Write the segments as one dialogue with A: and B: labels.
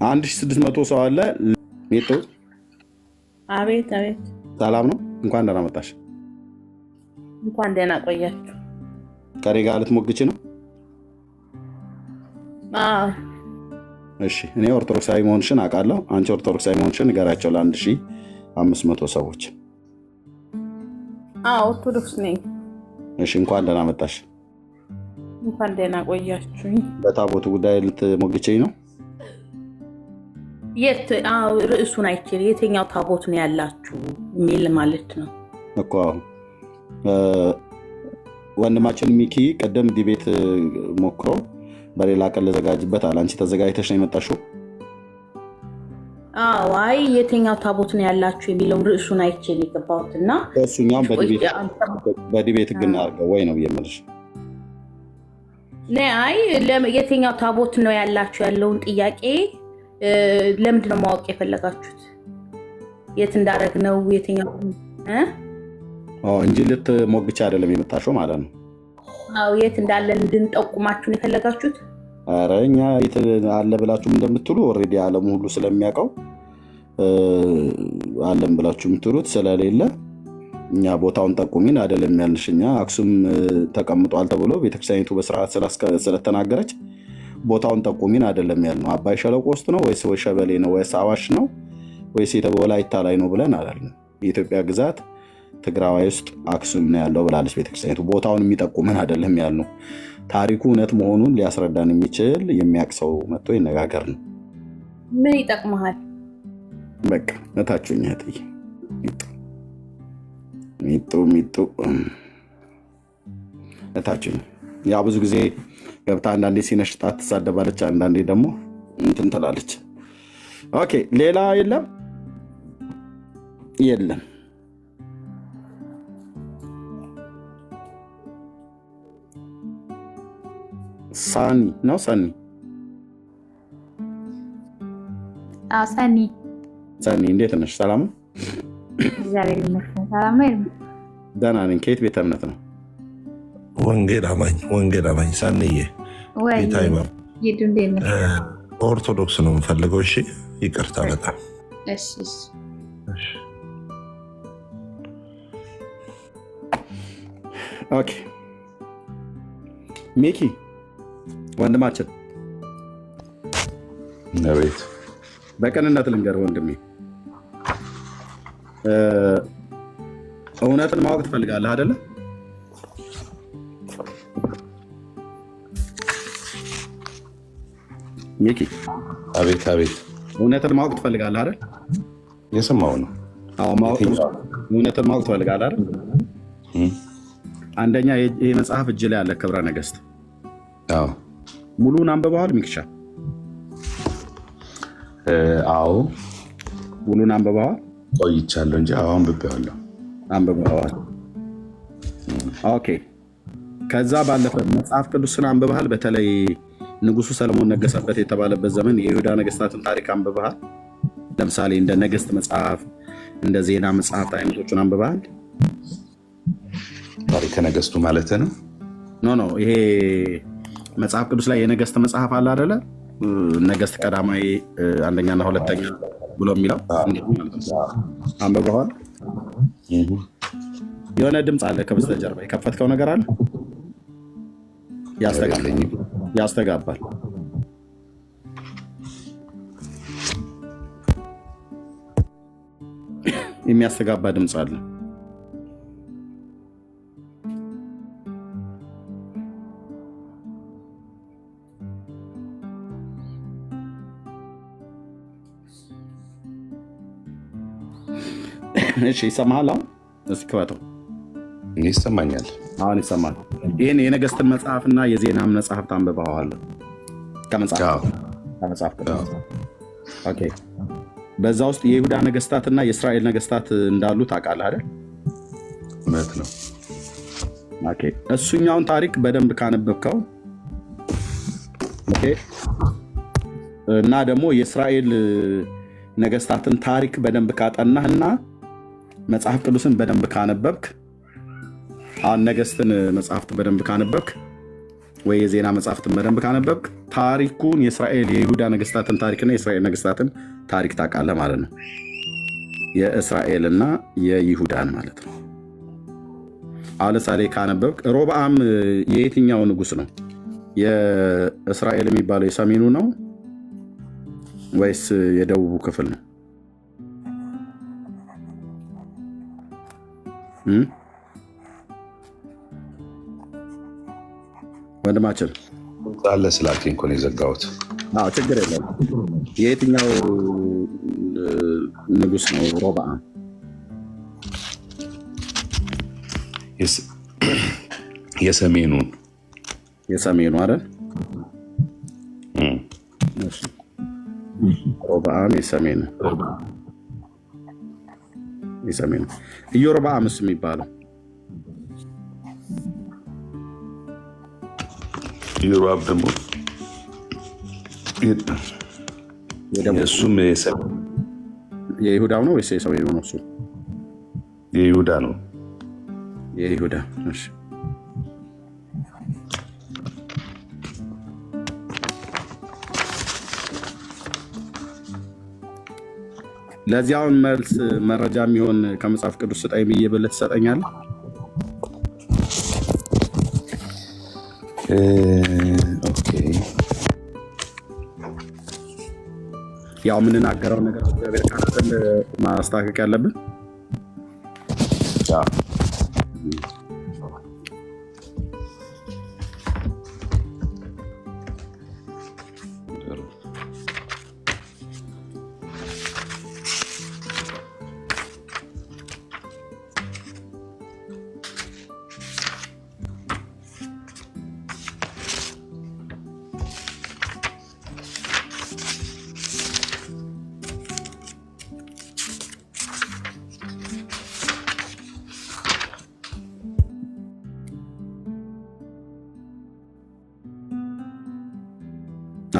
A: 1600 ሰው አለ። ሜጦ
B: አቤት አቤት፣
A: ሰላም ነው? እንኳን ደህና መጣሽ።
B: እንኳን ደህና ቆያችሁ።
A: ከኔ ጋር ልትሞግች ነው? እሺ፣ እኔ ኦርቶዶክሳዊ መሆንሽን አውቃለሁ። አንቺ ኦርቶዶክሳዊ መሆንሽን ንገራቸው ለ1500 ሰዎች።
B: ኦርቶዶክስ ነኝ።
A: እሺ፣ እንኳን ደህና መጣሽ።
B: እንኳን ደህና ቆያችሁኝ።
A: በታቦቱ ጉዳይ ልትሞግችኝ ነው?
B: ርዕሱን አይችል የትኛው ታቦት ነው ያላችሁ የሚል ማለት ነው
A: እኮ። ወንድማችን ሚኪ ቀደም ዲቤት ሞክሮ በሌላ ቀን ልዘጋጅበት አለ። አንቺ ተዘጋጅተሽ ነው የመጣሽው?
B: አይ የትኛው ታቦት ነው ያላችሁ የሚለው ርዕሱን አይችል የገባሁት እና
A: እሱኛም በዲቤት ግን አድርገው ወይ ነው የምልሽ።
B: አይ የትኛው ታቦት ነው ያላችሁ ያለውን ጥያቄ ለምንድን ነው ማወቅ የፈለጋችሁት? የት እንዳደረግ ነው የትኛው
A: እንጂ ልትሞግች አይደለም የመጣሽው ማለት ነው?
B: የት እንዳለ እንድንጠቁማችሁን የፈለጋችሁት?
A: ኧረ እኛ የት አለ ብላችሁም እንደምትሉ ኦልሬዲ ዓለሙ ሁሉ ስለሚያውቀው አለም ብላችሁ የምትሉት ስለሌለ እኛ ቦታውን ጠቁሚን አይደለም ያልሽ። እኛ አክሱም ተቀምጧል ተብሎ ቤተክርስቲያኒቱ በስርዓት ስለተናገረች ቦታውን ጠቁሚን አይደለም ያልነው። አባይ ሸለቆ ውስጥ ነው ወይስ ሸበሌ ነው ወይስ አዋሽ ነው ወይስ ወላይታ ላይ ነው ብለን አይደለም። የኢትዮጵያ ግዛት ትግራዋይ ውስጥ አክሱም ነው ያለው ብላለች ቤተክርስቲያኒቱ። ቦታውን የሚጠቁመን አይደለም ያልነው። ታሪኩ እውነት መሆኑን ሊያስረዳን የሚችል የሚያውቅ ሰው መጥቶ ይነጋገር ነው።
B: ምን ይጠቅመሃል?
A: በቃ እታችሁኝ እህትዬ ሚጡ እታችሁኝ። ያ ብዙ ጊዜ ገብታ አንዳንዴ ሲነሽጣት ትሳደባለች፣ አንዳንዴ ደግሞ እንትን ትላለች። ኦኬ፣ ሌላ የለም የለም። ሳኒ ነው ሰኒ ሰኒ እንዴት ነሽ? ሰላም ነው? ደህና ነኝ። ከየት ቤተ እምነት ነው?
C: ወንጌል አማኝ ሳንዬ ኦርቶዶክስ ነው የምፈልገው። እሺ ይቅርታ በጣም
A: ኦኬ። ሚኪ ወንድማችን
D: አቤት።
A: በቅንነት ልንገርህ ወንድሜ፣ እውነትን ማወቅ ትፈልጋለህ አይደለ? ሚኪ
D: አቤት አቤት።
A: እውነትን ማወቅ ትፈልጋለህ አይደል?
D: የሰማው ነው።
A: እውነትን ማወቅ ትፈልጋለህ አይደል? አንደኛ ይህ መጽሐፍ እጅ ላይ ያለ ክብረ ነገሥት ሙሉን አንብበዋል ሚክሻ?
D: አዎ
A: ሙሉን አንብበዋል?
D: ቆይቻለሁ እንጂ አዎ
A: አንብበዋል። ኦኬ። ከዛ ባለፈ መጽሐፍ ቅዱስን አንብበሃል? በተለይ ንጉሱ ሰለሞን ነገሰበት የተባለበት ዘመን የይሁዳ ነገስታትን ታሪክ አንብበሃል? ለምሳሌ እንደ ነገስት መጽሐፍ፣ እንደ ዜና መጽሐፍ አይነቶቹን አንብበሃል?
D: ታሪከ ነገስቱ ማለት ነው?
A: ኖ ይሄ መጽሐፍ ቅዱስ ላይ የነገስት መጽሐፍ አለ አይደለ? ነገስት ቀዳማዊ አንደኛና ሁለተኛ ብሎ የሚለው አንብበዋል? የሆነ ድምፅ አለ ከበስተጀርባ የከፈትከው ነገር አለ? ያስተጋባል። የሚያስተጋባ ድምፅ አለ። እሺ ይሰማሃል? አሁን እስኪ ክፈተው።
D: ይሰማኛል።
A: አሁን ይሰማል። ይህን የነገስትን መጽሐፍና የዜና መጽሐፍት አንብበዋል? ከመጽሐፍ ቅዱስ ኦኬ። በዛ ውስጥ የይሁዳ ነገስታትና የእስራኤል ነገስታት እንዳሉ ታውቃለህ አይደል?
D: እውነት ነው።
A: ኦኬ። እሱኛውን ታሪክ በደንብ ካነበብከው ኦኬ፣ እና ደግሞ የእስራኤል ነገስታትን ታሪክ በደንብ ካጠናህና መጽሐፍ ቅዱስን በደንብ ካነበብክ፣ አሁን ነገስትን መጽሐፍት በደንብ ካነበብክ ወይ የዜና መጽሐፍትን በደንብ ካነበብክ ታሪኩን የይሁዳ ነገስታትን ታሪክና የእስራኤል ነገስታትን ታሪክ ታውቃለህ ማለት ነው። የእስራኤልና የይሁዳን ማለት ነው። አሁን ለምሳሌ ካነበብክ ሮብዓም የየትኛው ንጉስ ነው? የእስራኤል የሚባለው የሰሜኑ ነው ወይስ የደቡቡ ክፍል ነው? ወንድማችን
D: አለ ስላልከኝ እኮ ነው የዘጋሁት።
A: ችግር የለም። የየትኛው ንጉስ ነው ሮብዓም?
D: የሰሜኑን
A: የሰሜኑ አይደል? ሮብዓም የሰሜኑ ኢዮርብዓምስ የሚባለው
D: ኢዮርብዓም ደግሞ እሱም
A: የይሁዳው ነው ወይስ የሰሜኑ ነው? እሱ
D: የይሁዳ ነው።
A: የይሁዳ እሺ። ለዚያውን መልስ መረጃ የሚሆን ከመጽሐፍ ቅዱስ ስጠኝ ብዬ ብለህ ትሰጠኛለህ?
D: ኦኬ።
A: ያው የምንናገረው ነገር እግዚአብሔር ቃል ማስተካከል ያለብን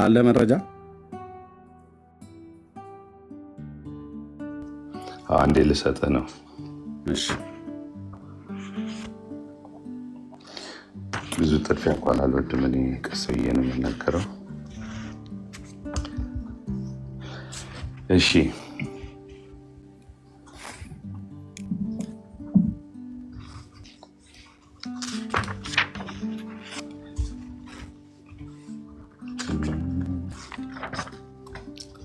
A: አለ መረጃ
D: አንዴ ልሰጥህ ነው።
A: እሺ
D: ብዙ ጥድፊያ እንኳን አልወድም እኔ ቀስ ብዬ ነው የምናገረው። እሺ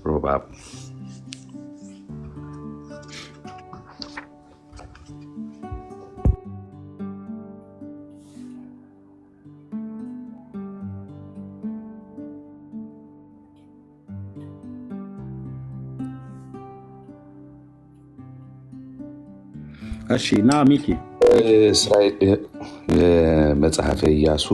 D: ሮብዓም
A: እሺ ና ሚኪ
D: መጽሐፈ ኢያሱ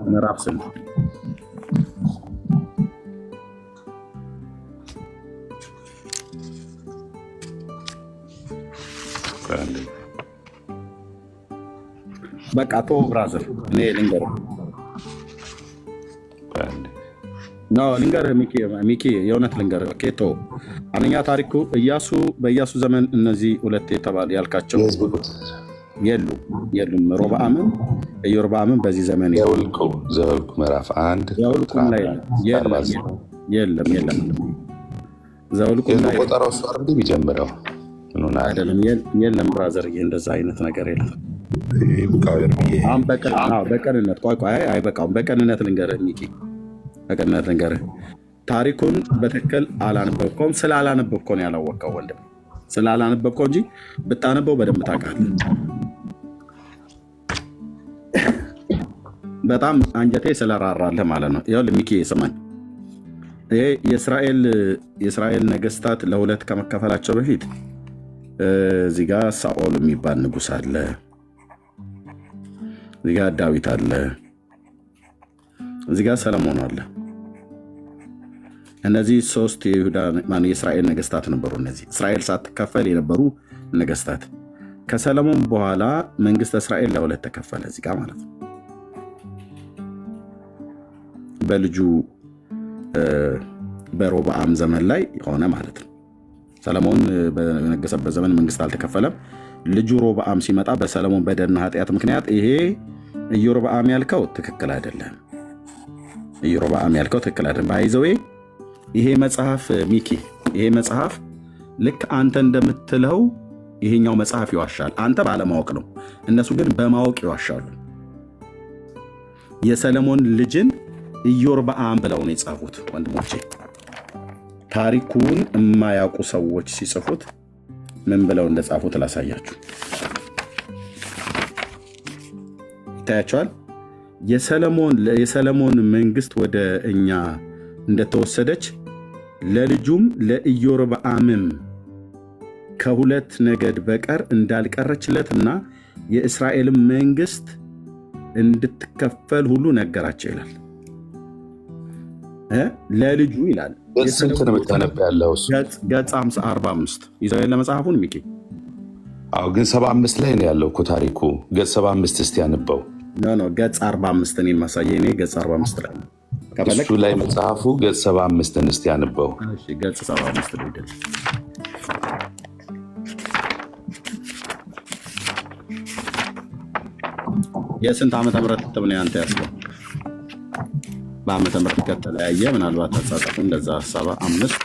A: ምዕራፍ ስንት? በቃ ቶ ብራዘር እኔ ልንገርህ ሚኪ የእውነት ልንገርህ ኬቶ አንደኛ ታሪኩ በኢያሱ ዘመን እነዚህ ሁለት የተባሉ ያልካቸው የሉም። ሮብዓምም ኢዮርብዓምም በዚህ ዘመን
D: ዘኍልቍ ምዕራፍ 1
A: የለም። ዘኍልቍ ላይ
D: ቆጠራው እሱ አይደል የሚጀምረው?
A: አይደለም። የለም ብራዘር፣ እንደዛ አይነት ነገር የለም። በቀንነት ቆይ አይበቃውም። በቀንነት ልንገርህ ሚኪ፣ በቀንነት ልንገርህ ታሪኩን በትክክል አላነበብከውም። ስላላነበብከው ነው ያላወቅከው ወንድም፣ ስላላነበብከው እንጂ ብታነበው በደንብ ታውቃለህ። በጣም አንጀቴ ስለራራለህ ማለት ነው። ይኸውልህ ሚኪ ስማኝ፣ ይሄ የእስራኤል ነገስታት ለሁለት ከመከፈላቸው በፊት እዚህ ጋ ሳኦል የሚባል ንጉስ አለ፣ እዚህ ጋ ዳዊት አለ፣ እዚህ ጋ ሰለሞን አለ። እነዚህ ሶስት የእስራኤል ነገስታት ነበሩ። እነዚህ እስራኤል ሳትከፈል የነበሩ ነገስታት። ከሰለሞን በኋላ መንግስተ እስራኤል ለሁለት ተከፈለ እዚህ ጋ ማለት ነው። በልጁ በሮብዓም ዘመን ላይ ሆነ ማለት ነው። ሰለሞን በነገሰበት ዘመን መንግስት አልተከፈለም። ልጁ ሮብዓም ሲመጣ በሰለሞን በደልና ኃጢአት ምክንያት ይሄ ኢዮርብዓም ያልከው ትክክል አይደለም። ኢዮርብዓም ያልከው ትክክል አይደለም። ባይዘዌ ይሄ መጽሐፍ ሚኪ፣ ይሄ መጽሐፍ ልክ አንተ እንደምትለው ይሄኛው መጽሐፍ ይዋሻል። አንተ ባለማወቅ ነው፣ እነሱ ግን በማወቅ ይዋሻሉ። የሰለሞን ልጅን ኢዮርብዓም ብለው ነው የጻፉት ወንድሞቼ። ታሪኩን የማያውቁ ሰዎች ሲጽፉት ምን ብለው እንደጻፉት ላሳያችሁ። ይታያቸዋል። የሰለሞን መንግስት ወደ እኛ እንደተወሰደች ለልጁም ለኢዮርብዓምም ከሁለት ነገድ በቀር እንዳልቀረችለትና የእስራኤልን መንግስት እንድትከፈል ሁሉ ነገራቸው ይላል። ለልጁ ይላል።
D: ስንት ነው የምታነብ ያለው?
A: ገጽ 45 ይዘው ያለ መጽሐፉን ሚኪ።
D: አዎ ግን 75 ላይ ነው ያለው እኮ ታሪኩ። ገጽ 75 እስቲ ያንበው።
A: ገጽ 45 እኔን ማሳየ እኔ ገጽ 45 ላይ
D: እሱ ላይ መጽሐፉ ገጽ 75 እስቲ ያንበው።
A: ገጽ 75 ላይ ይደል የስንት ዓመተ ምህረት እትም ነው ያንተ ያስለው? በዓመተ ምህረት ከተለያየ ምናልባት አጻጻፉ እንደዛ 75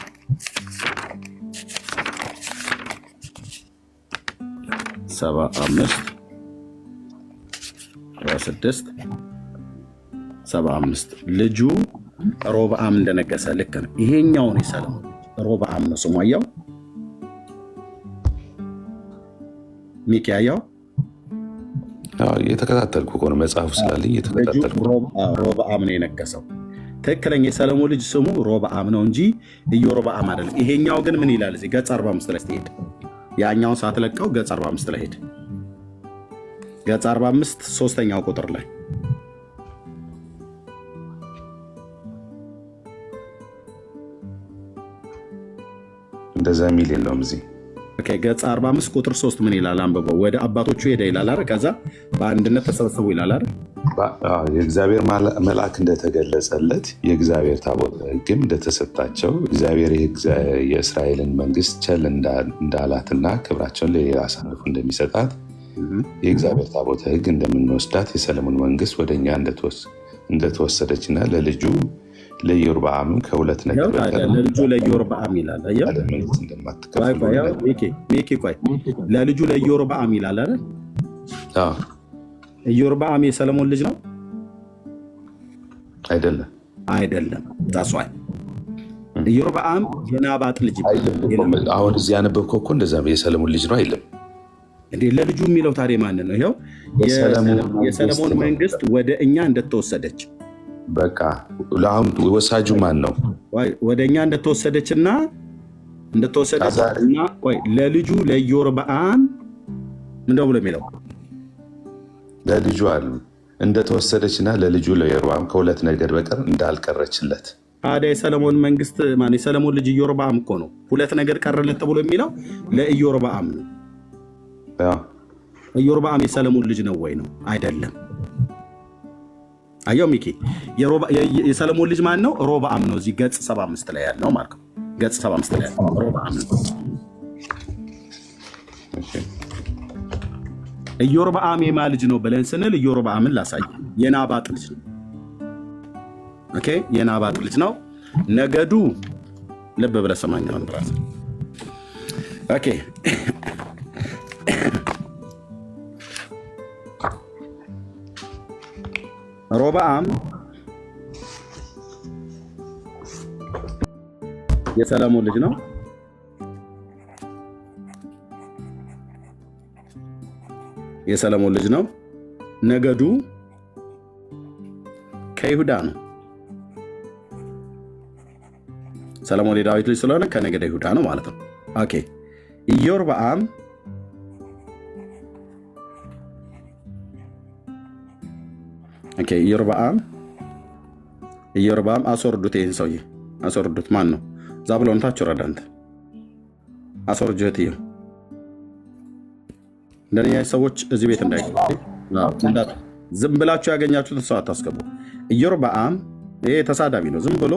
A: 26 75 ልጁ ሮብዓም እንደነገሰ ልክ ነው። ይሄኛውን የሰለሞን ሮብዓም ነው ስሙ። አየው ሚኪ አየው።
D: እየተከታተልኩ እኮ ነው መጽሐፉ ስላለኝ እየተከታተልኩ።
A: ሮብዓም ነው የነገሰው። ትክክለኛ የሰለሞን ልጅ ስሙ ሮብዓም ነው እንጂ ኢዮርብዓም አይደለም። ይሄኛው ግን ምን ይላል? እዚህ ገጽ 45 ላይ ስትሄድ ያኛውን ሳትለቀው ገጽ 45 ላይ ሄድ። ገጽ 45 ሶስተኛው ቁጥር ላይ
D: እንደዛ የሚል የለውም እዚህ።
A: ገጽ 45 ቁጥር 3 ምን ይላል? አንብበው። ወደ አባቶቹ ሄደ ይላል አይደል? ከዛ በአንድነት ተሰበሰቡ ይላል አይደል?
D: የእግዚአብሔር መልአክ እንደተገለጸለት የእግዚአብሔር ታቦተ ሕግም እንደተሰጣቸው እግዚአብሔር የእስራኤልን መንግስት ቸል እንዳላትና ክብራቸውን ለሌላ አሳልፎ እንደሚሰጣት የእግዚአብሔር ታቦተ ሕግ እንደምንወስዳት የሰለሞን መንግስት ወደ እኛ እንደተወሰደችና ለልጁ ለኢዮርብዓም ከሁለት ነገር
A: ለልጁ ለኢዮርብዓም ይላል። ለልጁ ለኢዮርብዓም ይላል አይደል? ኢዮርብዓም የሰለሞን ልጅ ነው
D: አይደለም?
A: አይደለም። ታስዋይ ኢዮርብዓም የናባጥ ልጅ።
D: አሁን እዚህ ያነበብከው እኮ እንደዛ የሰለሞን ልጅ ነው አይደለም
A: እንዴ? ለልጁ የሚለው ታዲያ ማንን ነው? ይኸው የሰለሞን መንግስት ወደ እኛ እንደተወሰደች
D: በቃ ለአሁን ወሳጁ ማን ነው?
A: ወደ እኛ እንደተወሰደችና ለልጁ ለኢዮርብዓም ምንድነው ብሎ የሚለው?
D: ለልጁ አሉ እንደተወሰደችና ለልጁ ለኢዮርብዓም ከሁለት ነገድ በቀር እንዳልቀረችለት።
A: ታዲያ የሰለሞን መንግስት ማን? የሰለሞን ልጅ ኢዮርብዓም እኮ ነው። ሁለት ነገር ቀረለት ተብሎ የሚለው ለኢዮርብዓም ነው። ኢዮርብዓም የሰለሞን ልጅ ነው ወይ ነው? አይደለም። አየው ሚኪ፣ የሰለሞን ልጅ ማን ነው? ሮብዓም ነው። እዚህ ገጽ 75 ላይ ያለው ማለት ነው። ገጽ 75 ላይ ያለው ሮብዓም ነው። ኢዮርብዓም የማ ልጅ ነው ብለን ስንል ኢዮርብዓምን ላሳይ። የናባጥ ልጅ ነው። ኦኬ፣ የናባጥ ልጅ ነው። ነገዱ ልብ ብለህ ሰማኝ ነው ብራስ። ኦኬ፣ ሮብዓም የሰለሞን ልጅ ነው። የሰለሞን ልጅ ነው። ነገዱ ከይሁዳ ነው። ሰለሞን የዳዊት ልጅ ስለሆነ ከነገደ ይሁዳ ነው ማለት ነው። ኦኬ ኢዮርብዓም ኢዮርብዓም አስወርዱት። ይህን ሰውዬ አስወርዱት። ማን ነው? ዛብሎን ታች ወረዳ። አንተ አስወርጅት። ይኸው እንደኛ ሰዎች እዚህ ቤት እንዳይገቡ ዝም ብላችሁ ያገኛችሁትን ሰው አታስገቡ። ኢዮርብዓም ይሄ ተሳዳቢ ነው። ዝም ብሎ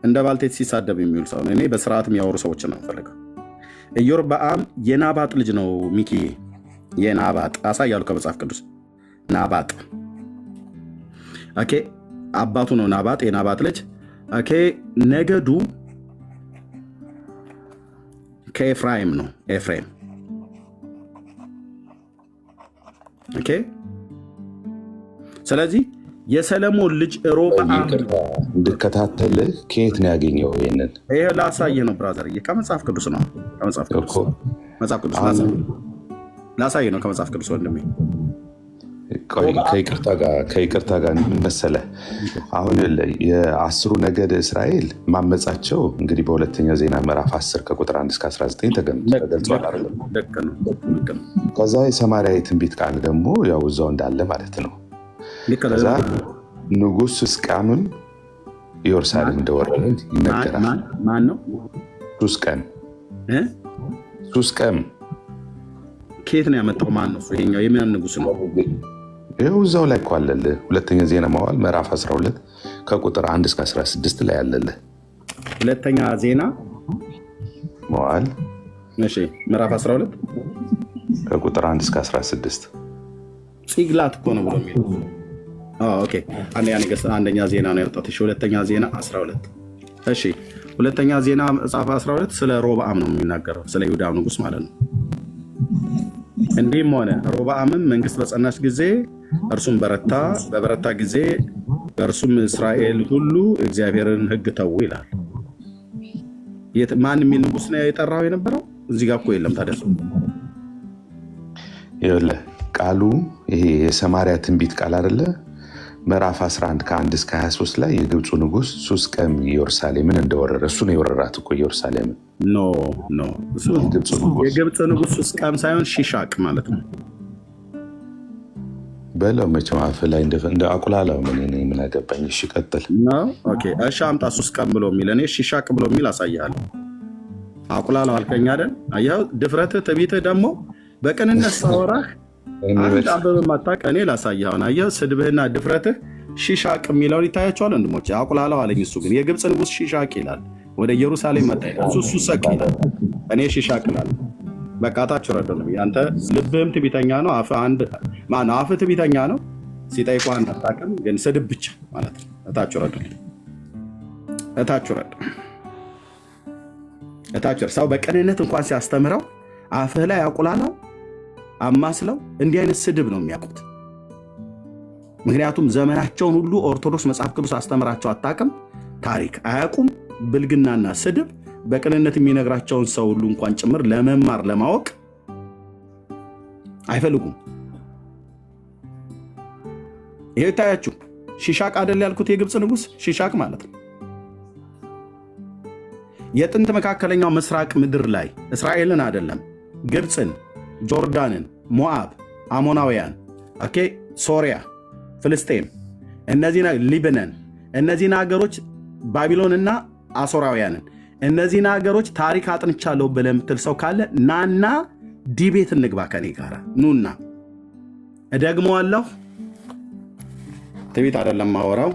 A: እንደ ባልቴት ሲሳደብ የሚውል ሰው ነው። እኔ በስርዓት የሚያወሩ ሰዎች ነው የምፈልገው። ኢዮርብዓም የናባጥ ልጅ ነው። ሚኪዬ የናባጥ አሳያለሁ ከመጽሐፍ ቅዱስ። ናባጥ ኦኬ፣ አባቱ ነው ናባጥ፣ የናባጥ ልጅ ኦኬ። ነገዱ ከኤፍራይም ነው፣ ኤፍሬም ኦኬ። ስለዚህ የሰለሞን ልጅ ሮብዓም
D: እንድከታተልህ ከየት ነው ያገኘው? ይሄንን
A: ይሄ ላሳየህ ነው ብራዘር፣ ከመጽሐፍ ቅዱስ ነው። ከመጽሐፍ ቅዱስ ላሳየህ ነው ከመጽሐፍ ቅዱስ ወንድሜ።
D: ከይቅርታ ጋር ምን መሰለህ፣ አሁን የአስሩ ነገድ እስራኤል ማመጻቸው እንግዲህ በሁለተኛ ዜና ምዕራፍ 10 ከቁጥር 1 እስከ 19 ተገልጿል አይደለም? ከዛ የሰማርያ የትንቢት ቃል ደግሞ ያው እዛው እንዳለ ማለት ነው። ከዛ ንጉሥ ሕዝቅያስም ኢየሩሳሌም እንደወረደ ይነገራል።
A: ማን ነው?
D: ሱስቀም
A: ከየት ነው ያመጣው? ማን ነው? ይሄኛው የምን ንጉሥ ነው?
D: ይኸው እዛው ላይ እኮ አለልህ። ሁለተኛ ዜና መዋዕል ምዕራፍ 12 ከቁጥር 1 እስከ 16 ላይ አለልህ።
A: ሁለተኛ ዜና
D: መዋዕል
A: እሺ፣ ምዕራፍ 12
D: ከቁጥር 1 እስከ 16
A: ፂግላት እኮ ነው ብሎ የሚለው። ኦኬ፣ አንደኛ ዜና ነው ያወጣት። እሺ፣ ሁለተኛ ዜና 12 እሺ፣ ሁለተኛ ዜና መጽሐፍ 12 ስለ ሮብዓም ነው የሚናገረው፣ ስለ ይሁዳ ንጉሥ ማለት ነው። እንዲህም ሆነ ሮብዓምም መንግስት በጸናች ጊዜ እርሱም በበረታ ጊዜ እርሱም እስራኤል ሁሉ እግዚአብሔርን ሕግ ተዉ ይላል። ማን የሚል ንጉሥ ነው የጠራው የነበረው? እዚህ ጋር እኮ የለም። ታዲያ
D: ይኸውልህ ቃሉ ይሄ የሰማርያ ትንቢት ቃል አይደለ? ምዕራፍ 11 ከ1 እስከ 23 ላይ የግብፁ ንጉሥ ሱስቀም ኢየሩሳሌምን እንደወረረ፣ እሱ ነው የወረራት እኮ ኢየሩሳሌምን።
A: ኖ የግብፅ ንጉሥ ሱስቀም ሳይሆን ሺሻቅ ማለት ነው።
D: በለው መቼም አፍ ላይ እንደ አቁላላው ምን አገባኝ። እሺ ቀጥል።
A: እሺ አምጣ ሱስቀም ብሎ የሚል እኔ ሺሻቅ ብሎ የሚል አሳይሃለሁ። አቁላላው አልከኝ አይደል? አየኸው ድፍረትህ ትዕቢትህ ደግሞ በቅንነት ሳወራህ አንድ አንበብ ማታውቅ እኔ ላሳይህ። አሁን አየኸው ስድብህና ድፍረትህ ሺሻቅ የሚለውን ይታያቸዋል ወንድሞቼ። አቁላላው አለኝ። እሱ ግን የግብፅ ንጉሥ ሺሻቅ ይላል። ወደ ኢየሩሳሌም መጣ ይላል። እሱ ሱሰቅ ይላል፣ እኔ ሺሻቅ እላለሁ። በቃ ታች ወረደ ነው። አንተ ልብህም ትዕቢተኛ ነው፣ አፍህ ትዕቢተኛ ነው። ሲጠይቁ አንተ አታውቅም፣ ግን ስድብ ብቻ ማለት ነው። እታች ወረደ፣ እታች ወረደ፣ እታች ወረደ። ሰው በቅንነት እንኳን ሲያስተምረው አፍህ ላይ አቁላላው አማስለው እንዲህ አይነት ስድብ ነው የሚያውቁት። ምክንያቱም ዘመናቸውን ሁሉ ኦርቶዶክስ መጽሐፍ ቅዱስ አስተምራቸው አታውቅም፣ ታሪክ አያውቁም። ብልግናና ስድብ በቅንነት የሚነግራቸውን ሰው ሁሉ እንኳን ጭምር ለመማር ለማወቅ አይፈልጉም። ይሄ ታያችሁ። ሺሻቅ አይደል ያልኩት? የግብፅ ንጉሥ ሺሻቅ ማለት ነው። የጥንት መካከለኛው ምስራቅ ምድር ላይ እስራኤልን አይደለም፣ ግብፅን፣ ጆርዳንን፣ ሞዓብ፣ አሞናውያን፣ ሶሪያ፣ ፍልስጤም፣ ሊብነን፣ እነዚህን ሀገሮች ባቢሎንና አሶራውያንን፣ እነዚህን ሀገሮች ታሪክ አጥንቻለሁ ብለህ የምትል ሰው ካለ ናና ዲቤት እንግባ ከኔ ጋር ኑና። እደግመዋለሁ፣ ትዕቢት አይደለም ማወራው፣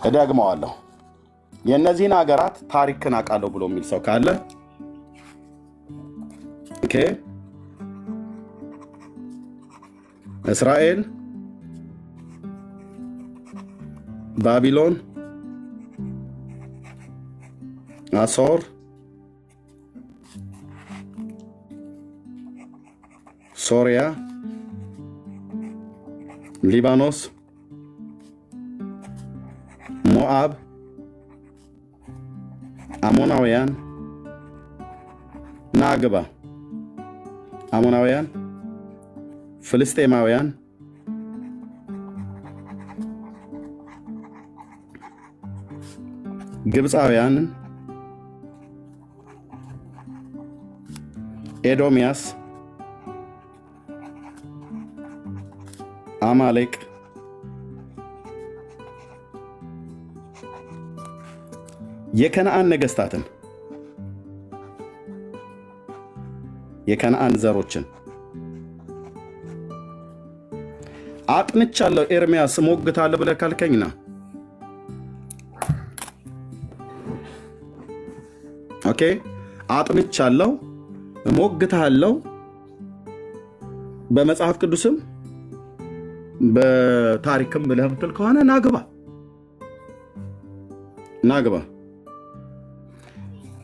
A: እደግመዋለሁ። የእነዚህን ሀገራት ታሪክን አውቃለሁ ብሎ የሚል ሰው ካለ እስራኤል፣ ባቢሎን፣ አሶር፣ ሶሪያ፣ ሊባኖስ፣ ሞዓብ፣ አሞናውያን ናግባ፣ አሞናውያን፣ ፍልስጤማውያን፣ ግብፃውያን፣ ኤዶምያስ፣ አማሌቅ፣ የከነአን ነገስታትን፣ የከነአን ዘሮችን አጥንቻለሁ። ኤርምያስ እሞግታለሁ ብለህ ካልከኝ ና። አጥንቻለሁ እሞግትሃለሁ በመጽሐፍ ቅዱስም በታሪክም ብለህ ምትል ከሆነ ናግባ።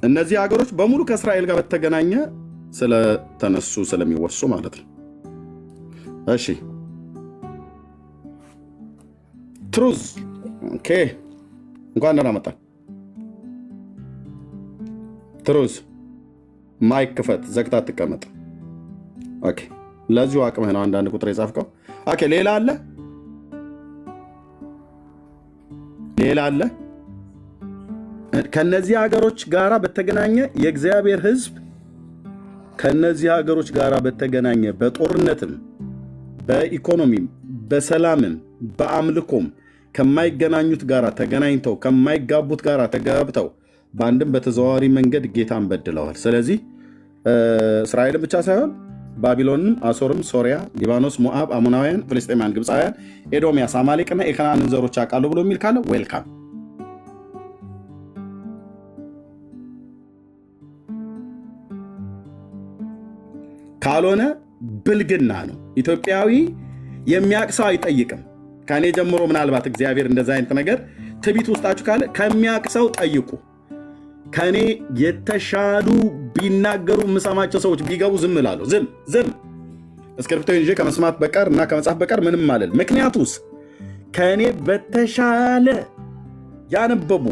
A: እነዚህ ሀገሮች በሙሉ ከእስራኤል ጋር በተገናኘ ስለተነሱ ስለሚወሱ ማለት ነው። እሺ ትሩዝ ኦኬ፣ እንኳን ደህና መጣ። ትሩዝ ማይክ ክፈት፣ ዘግታ አትቀመጥ። ኦኬ፣ ለዚሁ አቅምህ ነው አንዳንድ ቁጥር የጻፍከው። ኦኬ፣ ሌላ አለ። ከነዚህ ሀገሮች ጋራ በተገናኘ የእግዚአብሔር ሕዝብ ከነዚህ ሀገሮች ጋራ በተገናኘ በጦርነትም በኢኮኖሚም በሰላምም በአምልኮም ከማይገናኙት ጋራ ተገናኝተው ከማይጋቡት ጋራ ተጋብተው በአንድም በተዘዋዋሪ መንገድ ጌታን በድለዋል። ስለዚህ እስራኤልን ብቻ ሳይሆን ባቢሎንም፣ አሶርም፣ ሶሪያ፣ ሊባኖስ፣ ሞዓብ፣ አሞናውያን፣ ፍልስጤማውያን፣ ግብፃውያን፣ ኤዶሚያስ፣ አማሌቅና የከነዓንን ዘሮች አውቃለሁ ብሎ የሚል ካለ ዌልካም። ካልሆነ ብልግና ነው። ኢትዮጵያዊ የሚያቅሰው አይጠይቅም። ከኔ ጀምሮ ምናልባት እግዚአብሔር እንደዛ አይነት ነገር ትቢት ውስጣችሁ ካለ ከሚያቅሰው ጠይቁ። ከኔ የተሻሉ ቢናገሩ የምሰማቸው ሰዎች ቢገቡ ዝም እላለሁ። ዝም እስክሪፕቶ ይዤ ከመስማት በቀር እና ከመጻፍ በቀር ምንም አልል። ምክንያቱስ ከኔ በተሻለ ያነበቡ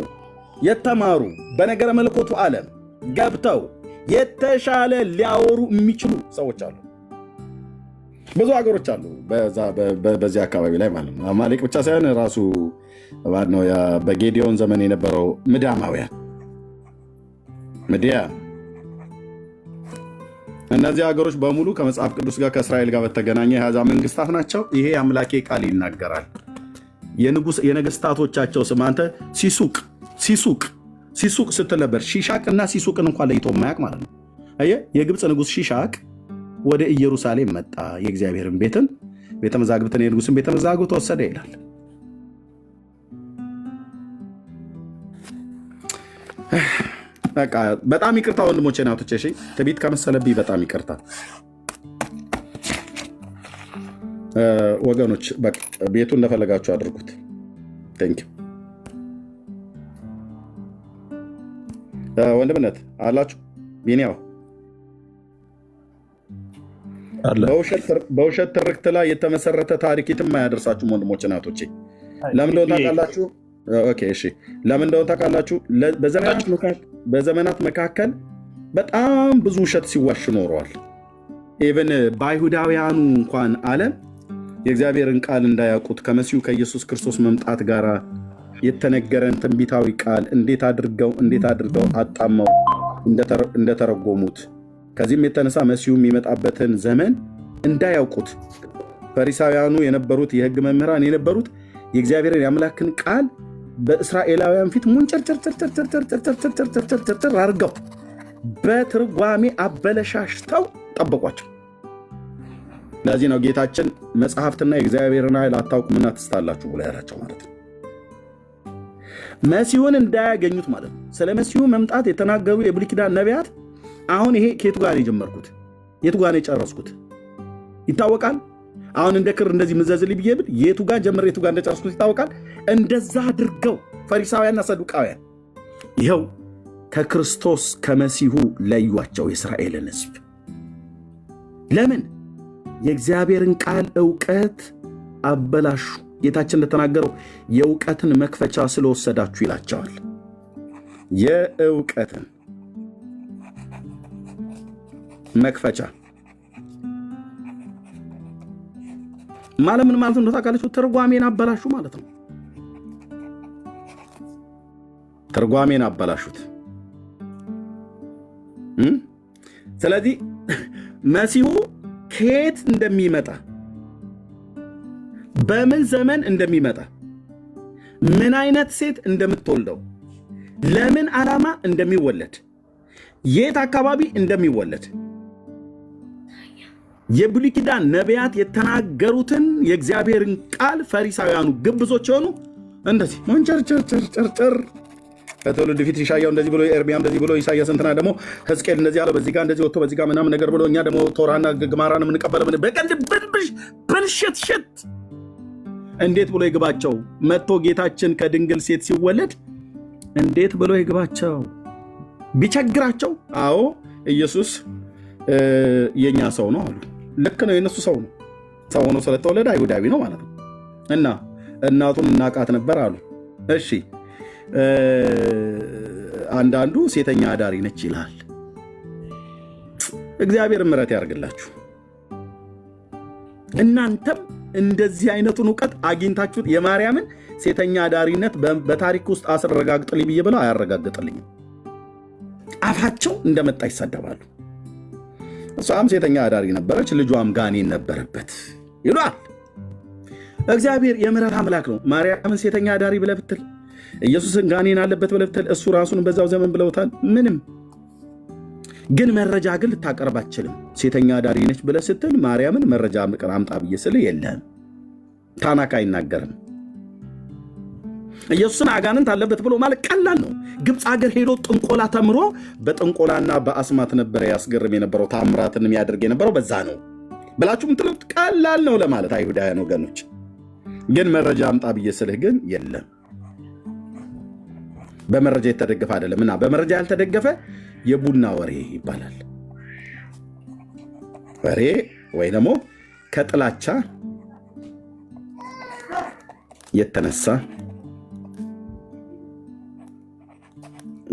A: የተማሩ በነገረ መለኮቱ ዓለም ገብተው የተሻለ ሊያወሩ የሚችሉ ሰዎች አሉ። ብዙ ሀገሮች አሉ በዚህ አካባቢ ላይ ማለት ነው። አማሌቅ ብቻ ሳይሆን ራሱ ነው በጌዲዮን ዘመን የነበረው ምድያማውያን እነዚህ ሀገሮች በሙሉ ከመጽሐፍ ቅዱስ ጋር ከእስራኤል ጋር በተገናኘ የአሕዛብ መንግስታት ናቸው። ይሄ አምላኬ ቃል ይናገራል። የነገስታቶቻቸው ስም አንተ ሲሱቅ ስትል ነበር። ሺሻቅ እና ሲሱቅን እንኳን ለይቶ የማያውቅ ማለት ነው። አየህ፣ የግብፅ ንጉሥ ሺሻቅ ወደ ኢየሩሳሌም መጣ። የእግዚአብሔርን ቤተ መዛግብትን የንጉሥን ቤተ መዛግብት ወሰደ ይላል። በቃ በጣም ይቅርታ ወንድሞቼ ናቶቼ፣ እሺ ትቢት ከመሰለብኝ በጣም ይቅርታ ወገኖች። በቃ ቤቱ እንደፈለጋችሁ አድርጉት። ቴንኪው። ወንድምነት አላችሁ ቢኒያው በውሸት ትርክት ላይ የተመሰረተ ታሪክ የትም አያደርሳችሁም ወንድሞች ናቶቼ። ለምን እንደሆነ ታውቃላችሁ? ኦኬ እሺ፣ ለምን እንደሆነ ታውቃላችሁ? በዘመናት መካከል በጣም ብዙ ውሸት ሲዋሽ ኖረዋል። ኢቨን በአይሁዳውያኑ እንኳን ዓለም የእግዚአብሔርን ቃል እንዳያውቁት ከመሲሁ ከኢየሱስ ክርስቶስ መምጣት ጋር የተነገረን ትንቢታዊ ቃል እንዴት አድርገው አጣመው እንደተረጎሙት፣ ከዚህም የተነሳ መሲሁ የሚመጣበትን ዘመን እንዳያውቁት ፈሪሳውያኑ የነበሩት የሕግ መምህራን የነበሩት የእግዚአብሔርን የአምላክን ቃል በእስራኤላውያን ፊት ሙንጨርጨርጨርጨርጨርጨርጨርጨርጨርጨርጨር አድርገው በትርጓሜ አበለሻሽተው ጠበቋቸው። ለዚህ ነው ጌታችን መጽሐፍትና የእግዚአብሔርን ኃይል አታውቁምና ትስታላችሁ ብሎ ያላቸው ማለት ነው። መሲሁን እንዳያገኙት ማለት ነው። ስለ መሲሁ መምጣት የተናገሩ የብሉይ ኪዳን ነቢያት አሁን ይሄ ከየቱ ጋር የጀመርኩት የቱ ጋር የጨረስኩት ይታወቃል። አሁን እንደ ክር እንደዚህ ምዘዝልኝ ብዬ ብል የቱ ጋር ጀምሬ የቱ ጋር እንደጨረስኩት ይታወቃል። እንደዛ አድርገው ፈሪሳውያንና ሰዱቃውያን ይኸው ከክርስቶስ ከመሲሁ ለዩዋቸው የእስራኤልን ሕዝብ። ለምን? የእግዚአብሔርን ቃል ዕውቀት አበላሹ። ጌታችን እንደተናገረው የእውቀትን መክፈቻ ስለወሰዳችሁ ይላቸዋል። የእውቀትን መክፈቻ ማለት ምን ማለት ነው ታውቃላችሁ? ትርጓሜን አበላሹ ማለት ነው። ትርጓሜን አበላሹት። ስለዚህ መሲሁ ከየት እንደሚመጣ፣ በምን ዘመን እንደሚመጣ፣ ምን አይነት ሴት እንደምትወልደው፣ ለምን ዓላማ እንደሚወለድ፣ የት አካባቢ እንደሚወለድ የብሉይ ኪዳን ነቢያት የተናገሩትን የእግዚአብሔርን ቃል ፈሪሳውያኑ ግብዞች የሆኑ እንደዚህ መንጨርጨርጨርጨር ከትውልድ ፊት ኢሳያው እንደዚህ ብሎ ኤርሚያም እንደዚህ ብሎ ኢሳያስ እንትና ደግሞ ሕዝቅኤል እንደዚህ አለው በዚህ ጋር እንደዚህ ወጥቶ በዚህ ጋር ምናምን ነገር ብሎ እኛ ደግሞ ቶራና ግማራን የምንቀበለው በቀንድ ብልሽት እንዴት ብሎ ይግባቸው? መጥቶ ጌታችን ከድንግል ሴት ሲወለድ እንዴት ብሎ ይግባቸው? ቢቸግራቸው አዎ ኢየሱስ የኛ ሰው ነው አሉ። ልክ ነው፣ የነሱ ሰው ነው። ሰው ሆኖ ስለተወለደ አይሁዳዊ ነው ማለት ነው። እና እናቱን እናቃት ነበር አሉ። እሺ አንዳንዱ ሴተኛ አዳሪ ነች ይላል። እግዚአብሔር ምሕረት ያርግላችሁ። እናንተም እንደዚህ አይነቱን እውቀት አግኝታችሁት የማርያምን ሴተኛ አዳሪነት በታሪክ ውስጥ አስረጋግጥልኝ ብዬ ብለው አያረጋግጥልኝም። አፋቸው እንደመጣ ይሳደባሉ። እሷም ሴተኛ አዳሪ ነበረች፣ ልጇም ጋኔን ነበረበት ይሏል። እግዚአብሔር የምሕረት አምላክ ነው። ማርያምን ሴተኛ አዳሪ ብለህ ብትል፣ ኢየሱስን ጋኔን አለበት ብለህ ብትል፣ እሱ ራሱን በዛው ዘመን ብለውታል። ምንም ግን መረጃ ግን ልታቀርብ አትችልም። ሴተኛ አዳሪ ነች ብለህ ስትል ማርያምን መረጃ አምጣ ብዬ ስል የለም፣ ታናክ አይናገርም። ኢየሱስን አጋንንት አለበት ብሎ ማለት ቀላል ነው። ግብፅ ሀገር ሄዶ ጥንቆላ ተምሮ በጥንቆላና በአስማት ነበረ ያስገርም የነበረው፣ ታምራትን የሚያደርግ የነበረው በዛ ነው ብላችሁ ምትሉት ቀላል ነው ለማለት አይሁዳውያን ወገኖች። ግን መረጃ አምጣ ብዬ ስልህ ግን የለም፣ በመረጃ የተደገፈ አይደለም። እና በመረጃ ያልተደገፈ የቡና ወሬ ይባላል። ወሬ ወይ ደግሞ ከጥላቻ የተነሳ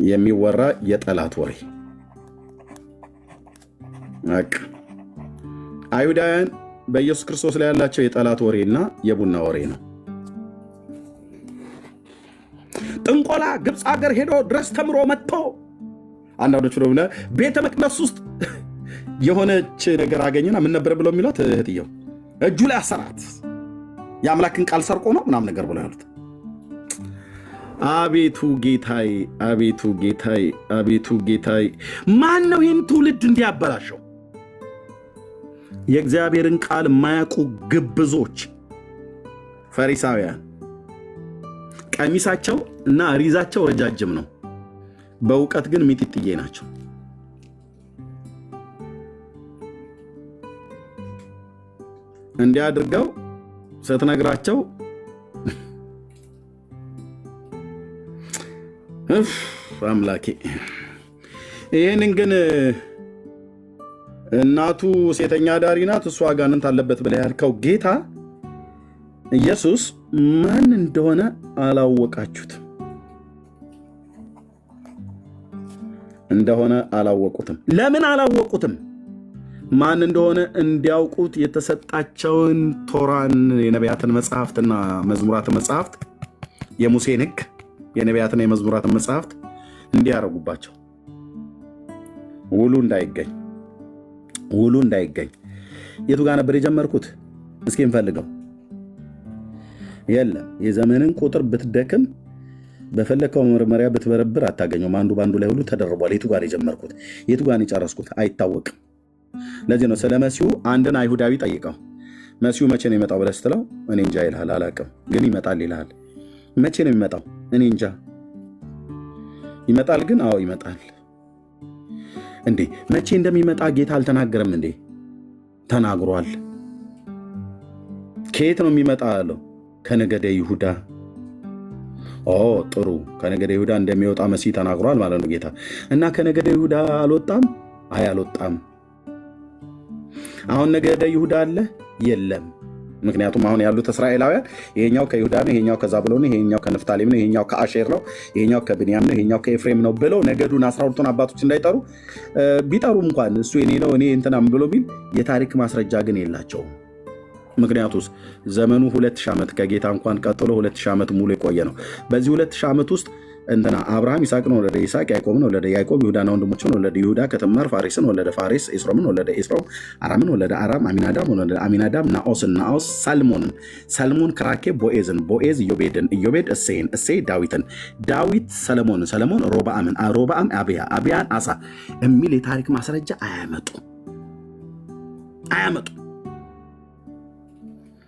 A: የሚወራ የጠላት ወሬ። አይሁዳውያን በኢየሱስ ክርስቶስ ላይ ያላቸው የጠላት ወሬና የቡና ወሬ ነው። ጥንቆላ ግብፅ ሀገር ሄዶ ድረስ ተምሮ መጥቶ አንዳንዶቹ ደግሞ ቤተ መቅደስ ውስጥ የሆነች ነገር አገኘና ምን ነበር ብለው የሚሏት እህትየው እጁ ላይ አሰራት፣ የአምላክን ቃል ሰርቆ ነው ምናምን ነገር ብለው ያሉት። አቤቱ ጌታዬ፣ አቤቱ ጌታዬ፣ አቤቱ ጌታዬ፣ ማን ነው ይህን ትውልድ እንዲያበላሸው? የእግዚአብሔርን ቃል የማያውቁ ግብዞች ፈሪሳውያን፣ ቀሚሳቸው እና ሪዛቸው ረጃጅም ነው፣ በእውቀት ግን ሚጢጥዬ ናቸው። እንዲህ አድርገው ስትነግራቸው አምላኬ። ይህንን ግን እናቱ ሴተኛ አዳሪ ናት እሱ አጋንንት አለበት ብለህ ያልከው ጌታ ኢየሱስ ማን እንደሆነ አላወቃችሁትም፣ እንደሆነ አላወቁትም። ለምን አላወቁትም? ማን እንደሆነ እንዲያውቁት የተሰጣቸውን ቶራን፣ የነቢያትን መጽሐፍትና መዝሙራትን መጽሐፍት፣ የሙሴን ሕግ፣ የነቢያትና የመዝሙራትን መጽሐፍት እንዲያረጉባቸው ውሉ እንዳይገኝ። የቱ ጋር ነበር የጀመርኩት? እስኪ እንፈልገው። የለም የዘመንን ቁጥር ብትደክም በፈለከው መመርመሪያ ብትበረብር አታገኘውም። አንዱ በአንዱ ላይ ሁሉ ተደርቧል። የቱ ጋር የጀመርኩት የቱ ጋር የጨረስኩት አይታወቅም። ለዚህ ነው ስለ መሲሁ አንድን አይሁዳዊ ጠይቀው መሲሁ መቼ ነው የመጣው ብለህ ስትለው እኔ እንጃ ይልሃል። አላቅም ግን ይመጣል ይልሃል። መቼ ነው የሚመጣው? እኔ እንጃ። ይመጣል ግን አዎ ይመጣል። እንዴ መቼ እንደሚመጣ ጌታ አልተናገረም እንዴ? ተናግሯል። ከየት ነው የሚመጣ አለው? ከነገደ ይሁዳ። ጥሩ፣ ከነገደ ይሁዳ እንደሚወጣ መሲህ ተናግሯል ማለት ነው ጌታ። እና ከነገደ ይሁዳ አልወጣም? አይ አልወጣም። አሁን ነገደ ይሁዳ አለ? የለም። ምክንያቱም አሁን ያሉት እስራኤላውያን ይሄኛው ከይሁዳ ነው፣ ይሄኛው ከዛብሎን ነው፣ ይሄኛው ከንፍታሌም ነው፣ ይሄኛው ከአሼር ነው፣ ይሄኛው ከብንያም ነው፣ ይሄኛው ከኤፍሬም ነው ብለው ነገዱን 12ቱን አባቶች እንዳይጠሩ ቢጠሩም እንኳን እሱ እኔ ነው እኔ እንትናም ብሎ ቢል የታሪክ ማስረጃ ግን የላቸውም። ምክንያቱስ ዘመኑ 2000 ዓመት ከጌታ እንኳን ቀጥሎ 2000 ዓመት ሙሉ የቆየ ነው። በዚህ 2000 ዓመት ውስጥ እንትና አብርሃም ይስሐቅን ወለደ፣ ይስሐቅ ያዕቆብን ወለደ፣ ያዕቆብ ይሁዳና ወንድሞችን ወለደ፣ ይሁዳ ከትዕማር ፋሬስን ወለደ፣ ፋሬስ ኤስሮምን ወለደ፣ ኤስሮም አራምን ወለደ፣ አራም አሚናዳብን ወለደ፣ አሚናዳብ ናኦስን፣ ናኦስ ሳልሞንን፣ ሳልሞን ከራኬብ ቦኤዝን፣ ቦኤዝ ኢዮቤድን፣ ኢዮቤድ እሴይን፣ እሴይ ዳዊትን፣ ዳዊት ሰለሞንን፣ ሰለሞን ሮብዓምን፣ ሮብዓም አብያ፣ አብያን አሳ የሚል የታሪክ ማስረጃ አያመጡ።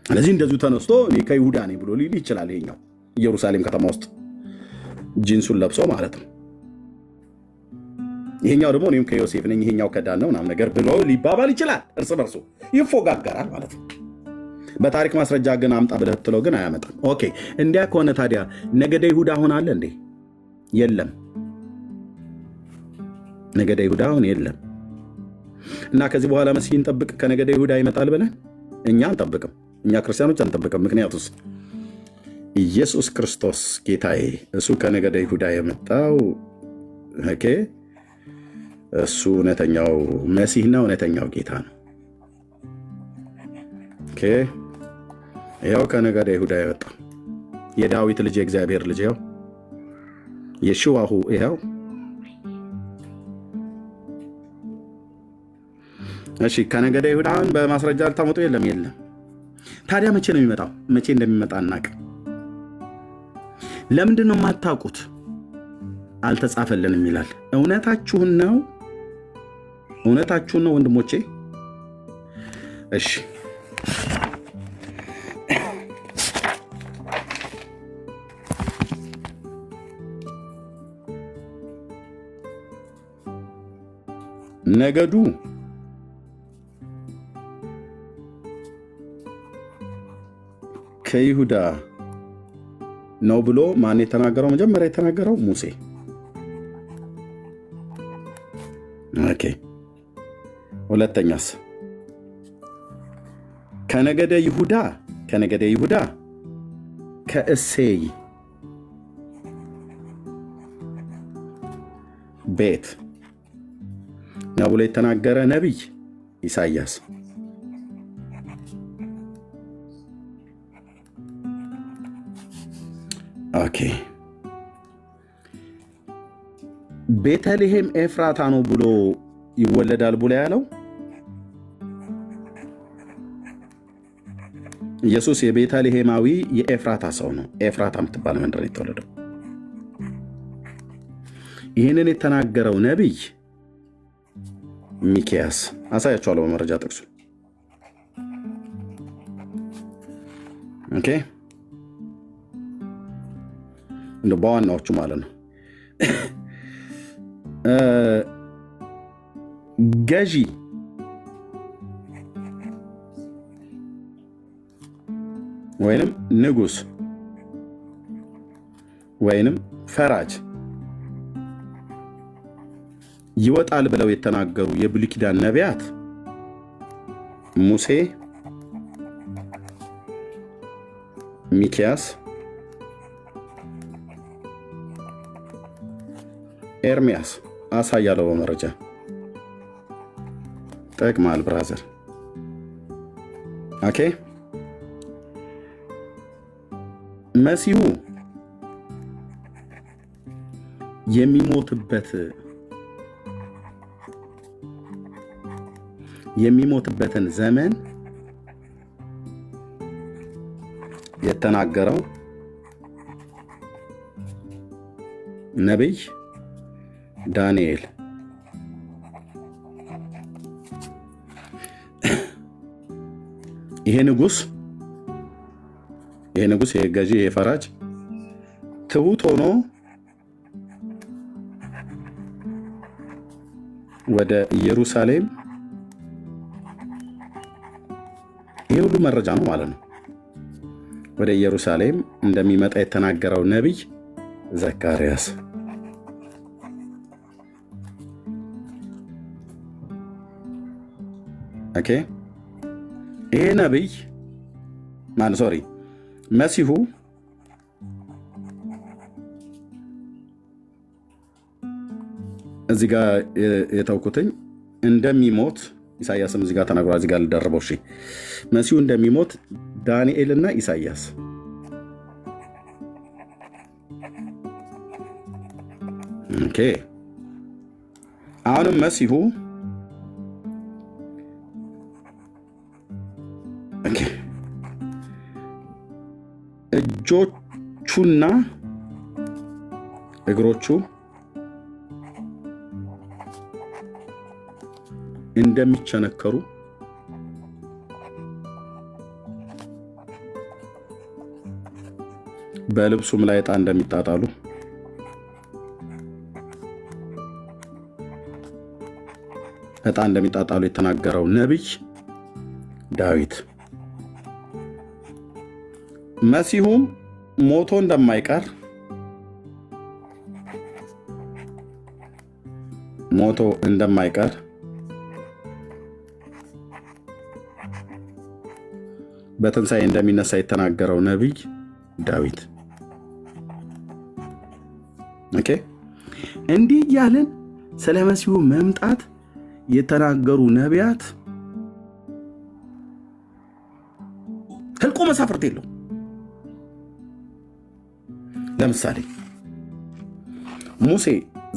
A: ስለዚህ እንደዚሁ ተነስቶ እኔ ከይሁዳ ነኝ ብሎ ሊል ይችላል። ይሄኛው ኢየሩሳሌም ከተማ ውስጥ ጂንሱን ለብሶ ማለት ነው። ይሄኛው ደግሞ እኔም ከዮሴፍ ነኝ ይሄኛው ከዳን ነው ምናምን ነገር ብሎ ሊባባል ይችላል። እርስ በርሱ ይፎጋገራል ማለት ነው። በታሪክ ማስረጃ ግን አምጣ ብለህ ብትለው ግን አያመጣም። ኦኬ እንዲያ ከሆነ ታዲያ ነገደ ይሁዳ አሁን አለ እንዴ? የለም። ነገደ ይሁዳ አሁን የለም። እና ከዚህ በኋላ መሲህ እንጠብቅ ከነገደ ይሁዳ ይመጣል ብለን እኛ አንጠብቅም። እኛ ክርስቲያኖች አንጠብቅም። ምክንያቱስ ኢየሱስ ክርስቶስ ጌታዬ እሱ ከነገደ ይሁዳ የመጣው ኦኬ እሱ እውነተኛው መሲህና እውነተኛው ጌታ ነው። ኦኬ ያው ከነገደ ይሁዳ የመጣው የዳዊት ልጅ የእግዚአብሔር ልጅ ያው የሽዋሁ ያው እሺ ከነገደ ይሁዳን በማስረጃ ልታመጡ የለም። ታዲያ መቼ ነው የሚመጣው? መቼ እንደሚመጣ አናውቅም። ለምንድን ነው የማታውቁት? አልተጻፈልንም ይላል። እውነታችሁን ነው ወንድሞቼ። እሺ ነገዱ ከይሁዳ ነው ብሎ ማን የተናገረው? መጀመሪያ የተናገረው ሙሴ። ኦኬ ሁለተኛስ ከነገደ ይሁዳ ከእሴይ ቤት ነው ብሎ የተናገረ ነቢይ ኢሳይያስ። ኦኬ ቤተልሔም ኤፍራታ ነው ብሎ ይወለዳል ብሎ ያለው ኢየሱስ የቤተልሔማዊ የኤፍራታ ሰው ነው። ኤፍራታ የምትባል መንደር የተወለደው። ይህንን የተናገረው ነቢይ ሚክያስ አሳያችኋለሁ በመረጃ ጥቅሱ። ኦኬ እንደ በዋናዎቹ ማለት ነው። ገዢ ወይንም ንጉስ ወይንም ፈራጅ ይወጣል ብለው የተናገሩ የብሉይ ኪዳን ነቢያት ሙሴ፣ ሚክያስ፣ ኤርሚያስ አሳያለሁ በመረጃ ጠቅማል ብራዘር። ኦኬ መሲሁ የሚሞትበትን ዘመን የተናገረው ነቢይ ዳንኤል። ይሄ ንጉስ ይሄ ገዢ ይሄ ፈራጅ ትሁት ሆኖ ወደ ኢየሩሳሌም፣ ይሄ ሁሉ መረጃ ነው ማለት ነው። ወደ ኢየሩሳሌም እንደሚመጣ የተናገረው ነቢይ ዘካርያስ። ኦኬ ይሄ ነቢይ መሲሁ እዚህ ጋር የተውኩትኝ እንደሚሞት ኢሳይያስም እዚህ ጋር ተናግሯል። እዚህ ጋር ልደርበው። እሺ መሲሁ እንደሚሞት ዳንኤልና ኢሳይያስ። ኦኬ አሁንም መሲሁ እጆቹና እግሮቹ እንደሚቸነከሩ በልብሱም ላይ ዕጣ እንደሚጣጣሉ ዕጣ እንደሚጣጣሉ የተናገረው ነቢይ ዳዊት። መሲሁም ሞቶ እንደማይቀር በትንሣኤ እንደሚነሳ የተናገረው ነቢይ ዳዊት። ኦኬ፣ እንዲህ እያልን ስለ መሲሁ መምጣት የተናገሩ ነቢያት ህልቆ መሳፍርት የለው። ለምሳሌ ሙሴ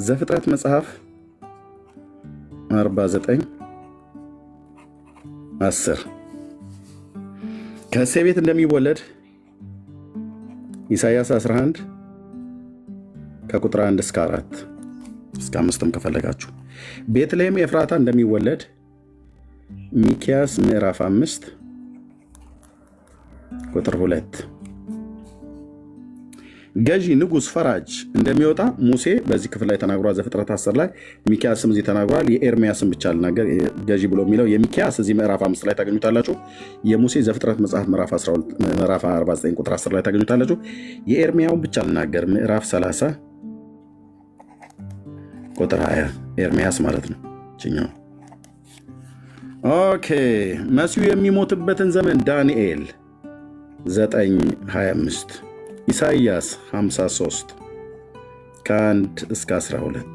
A: ዘፍጥረት መጽሐፍ 49:10 ከእሴይ ቤት እንደሚወለድ፣ ኢሳይያስ 11 ከቁጥር 1 እስከ 4 እስከ 5 ከፈለጋችሁ፣ ቤተልሔም ኤፍራታ እንደሚወለድ ሚክያስ ምዕራፍ 5 ቁጥር 2፣ ገዢ ንጉሥ ፈራጅ እንደሚወጣ ሙሴ በዚህ ክፍል ላይ ተናግሯል። ዘፍጥረት 10 ላይ ሚክያስም እዚህ ተናግሯል። የኤርሚያስም ብቻ ልናገር ገዢ ብሎ የሚለው የሚክያስ እዚህ ምዕራፍ 5 ላይ ታገኙታላችሁ። የሙሴ ዘፍጥረት መጽሐፍ ምዕራፍ 49 ቁጥር 10 ላይ ታገኙታላችሁ። የኤርሚያውን ብቻ ልናገር ምዕራፍ 30 ቁጥር 20 ኤርሚያስ ማለት ነው ችኛው። ኦኬ፣ መሲሁ የሚሞትበትን ዘመን ዳንኤል 9:25፣ ኢሳይያስ 53 ከ1 እስከ 12፣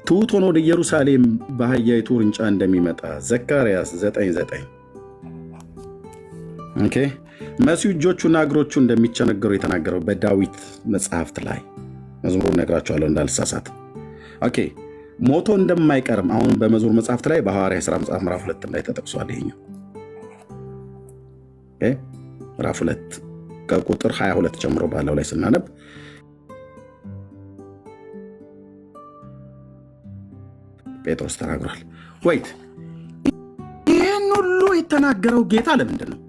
A: ትሑት ሆኖ ወደ ኢየሩሳሌም በአህያይቱ ውርንጫ እንደሚመጣ ዘካርያስ 9:9። ኦኬ፣ መሲሁ እጆቹና እግሮቹ እንደሚቸነገሩ የተናገረው በዳዊት መጽሐፍት ላይ መዝሙሩ ነግራቸዋለሁ እንዳልሳሳት። ኦኬ፣ ሞቶ እንደማይቀርም አሁን በመዝሙር መጽሐፍት ላይ በሐዋርያ ሥራ መጽሐፍ ምዕራፍ 2 ላይ ተጠቅሷል። ይሄኛው ምዕራፍ 2 ከቁጥር 22 ጀምሮ ባለው ላይ ስናነብ ጴጥሮስ ተናግሯል። ወይት ይህን ሁሉ የተናገረው ጌታ ለምንድን ነው?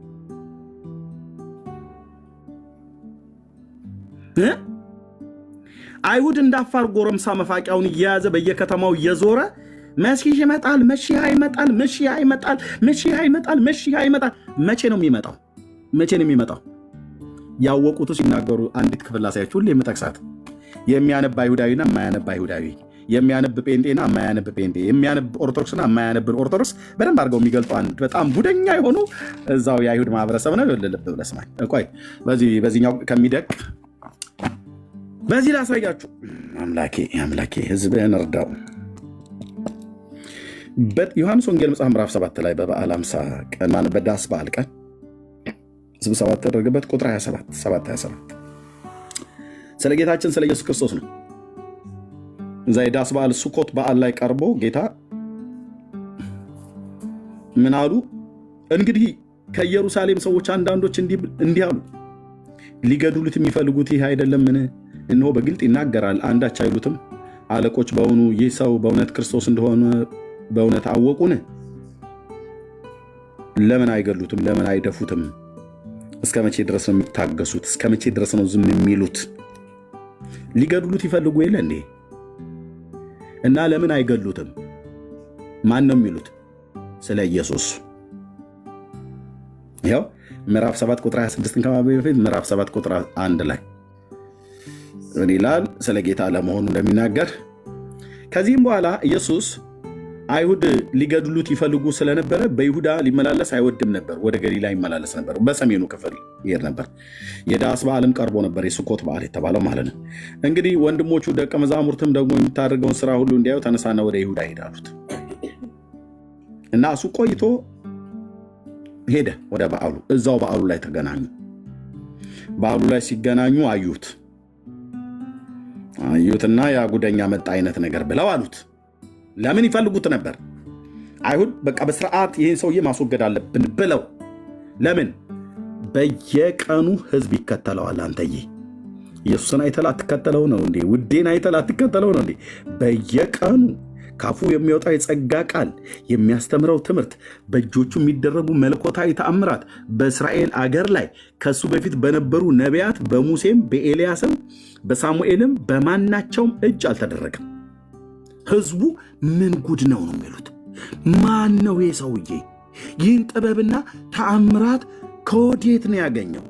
A: አይሁድ እንዳፋር ጎረምሳ መፋቂያውን እየያዘ በየከተማው እየዞረ መሲህ ይመጣል፣ መሲህ ይመጣል፣ መሲህ ይመጣል፣ መሲህ ይመጣል፣ መሲህ ይመጣል። መቼ ነው የሚመጣው? መቼ ነው የሚመጣው? ያወቁቱ ሲናገሩ አንዲት ክፍል ላሳያችሁ። ሁሌ የምጠቅሳት የሚያነብ አይሁዳዊና የማያነብ አይሁዳዊ፣ የሚያነብ ጴንጤና የማያነብ ጴንጤ፣ የሚያነብ ኦርቶዶክስና የማያነብ ኦርቶዶክስ በደንብ አድርገው የሚገልጡ አንድ በጣም ቡደኛ የሆኑ እዛው የአይሁድ ማህበረሰብ ነው። ልብ ብለህ ስማኝ። ቆይ በዚህኛው ከሚደቅ በዚህ ላሳያችሁ። አምላኬ ህዝብህን እርዳው። ዮሐንስ ወንጌል መጽሐፍ ምዕራፍ 7 ላይ በበዓል 50 ቀን ማለት በዳስ በዓል ቀን ስብሰባ ተደረገበት። ቁጥር 27 ስለ ጌታችን ስለ ኢየሱስ ክርስቶስ ነው። እዛ የዳስ በዓል ሱኮት በዓል ላይ ቀርቦ ጌታ ምን አሉ? እንግዲህ ከኢየሩሳሌም ሰዎች አንዳንዶች እንዲህ አሉ፣ ሊገድሉት የሚፈልጉት ይህ አይደለምን? እነሆ በግልጥ ይናገራል፣ አንዳች አይሉትም። አለቆች በውኑ ይህ ሰው በእውነት ክርስቶስ እንደሆነ በእውነት አወቁን? ለምን አይገሉትም? ለምን አይደፉትም? እስከ መቼ ድረስ ነው የሚታገሱት? እስከ መቼ ድረስ ነው ዝም የሚሉት? ሊገድሉት ይፈልጉ የለ እንዴ? እና ለምን አይገሉትም? ማን ነው የሚሉት? ስለ ኢየሱስ። ይኸው ምዕራፍ 7 ቁጥር 26 ከማንበቤ በፊት ምዕራፍ 7 ቁጥር 1 ላይ ምን ይላል? ስለ ጌታ ለመሆኑ እንደሚናገር። ከዚህም በኋላ ኢየሱስ አይሁድ ሊገድሉት ይፈልጉ ስለነበረ በይሁዳ ሊመላለስ አይወድም ነበር። ወደ ገሊላ ይመላለስ ነበር። በሰሜኑ ክፍል ይሄድ ነበር። የዳስ በዓልም ቀርቦ ነበር፣ የሱኮት በዓል የተባለው ማለት ነው። እንግዲህ ወንድሞቹ ደቀ መዛሙርትም ደግሞ የምታደርገውን ስራ ሁሉ እንዲያዩ ተነሳና ወደ ይሁዳ ሄዳሉት እና እሱ ቆይቶ ሄደ ወደ በዓሉ። እዛው በዓሉ ላይ ተገናኙ። በዓሉ ላይ ሲገናኙ አዩትና ያ ጉደኛ መጣ አይነት ነገር ብለው አሉት። ለምን ይፈልጉት ነበር? አይሁድ በቃ በስርዓት ይህን ሰውዬ ማስወገድ አለብን ብለው። ለምን? በየቀኑ ህዝብ ይከተለዋል። አንተዬ ኢየሱስን አይተህ አትከተለው ነው እንዴ? ውዴን አይተህ አትከተለው ነው እንዴ? በየቀኑ ካፉ የሚወጣው የጸጋ ቃል፣ የሚያስተምረው ትምህርት፣ በእጆቹ የሚደረጉ መለኮታዊ ተአምራት በእስራኤል አገር ላይ ከሱ በፊት በነበሩ ነቢያት በሙሴም በኤልያስም በሳሙኤልም በማናቸውም እጅ አልተደረገም። ህዝቡ ምን ጉድ ነው የሚሉት። ማን ነው ይህ ሰውዬ? ይህን ጥበብና ተአምራት ከወዴት ነው ያገኘው?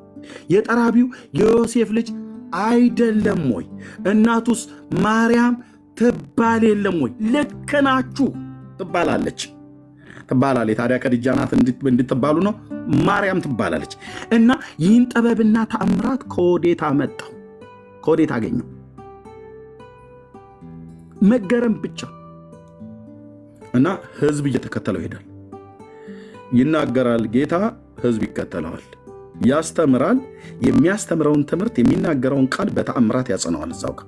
A: የጠራቢው የዮሴፍ ልጅ አይደለም ወይ? እናቱስ ማርያም ትባል የለም ወይ? ልክ ናችሁ ትባላለች። ታዲያ ከድጃ ናት እንድትባሉ ነው? ማርያም ትባላለች። እና ይህን ጥበብና ተአምራት ከወዴት አመጣው? ከወዴት አገኘው? መገረም ብቻ። እና ህዝብ እየተከተለው ይሄዳል። ይናገራል ጌታ፣ ህዝብ ይከተለዋል። ያስተምራል። የሚያስተምረውን ትምህርት የሚናገረውን ቃል በተአምራት ያጸነዋል። እዛው ጋር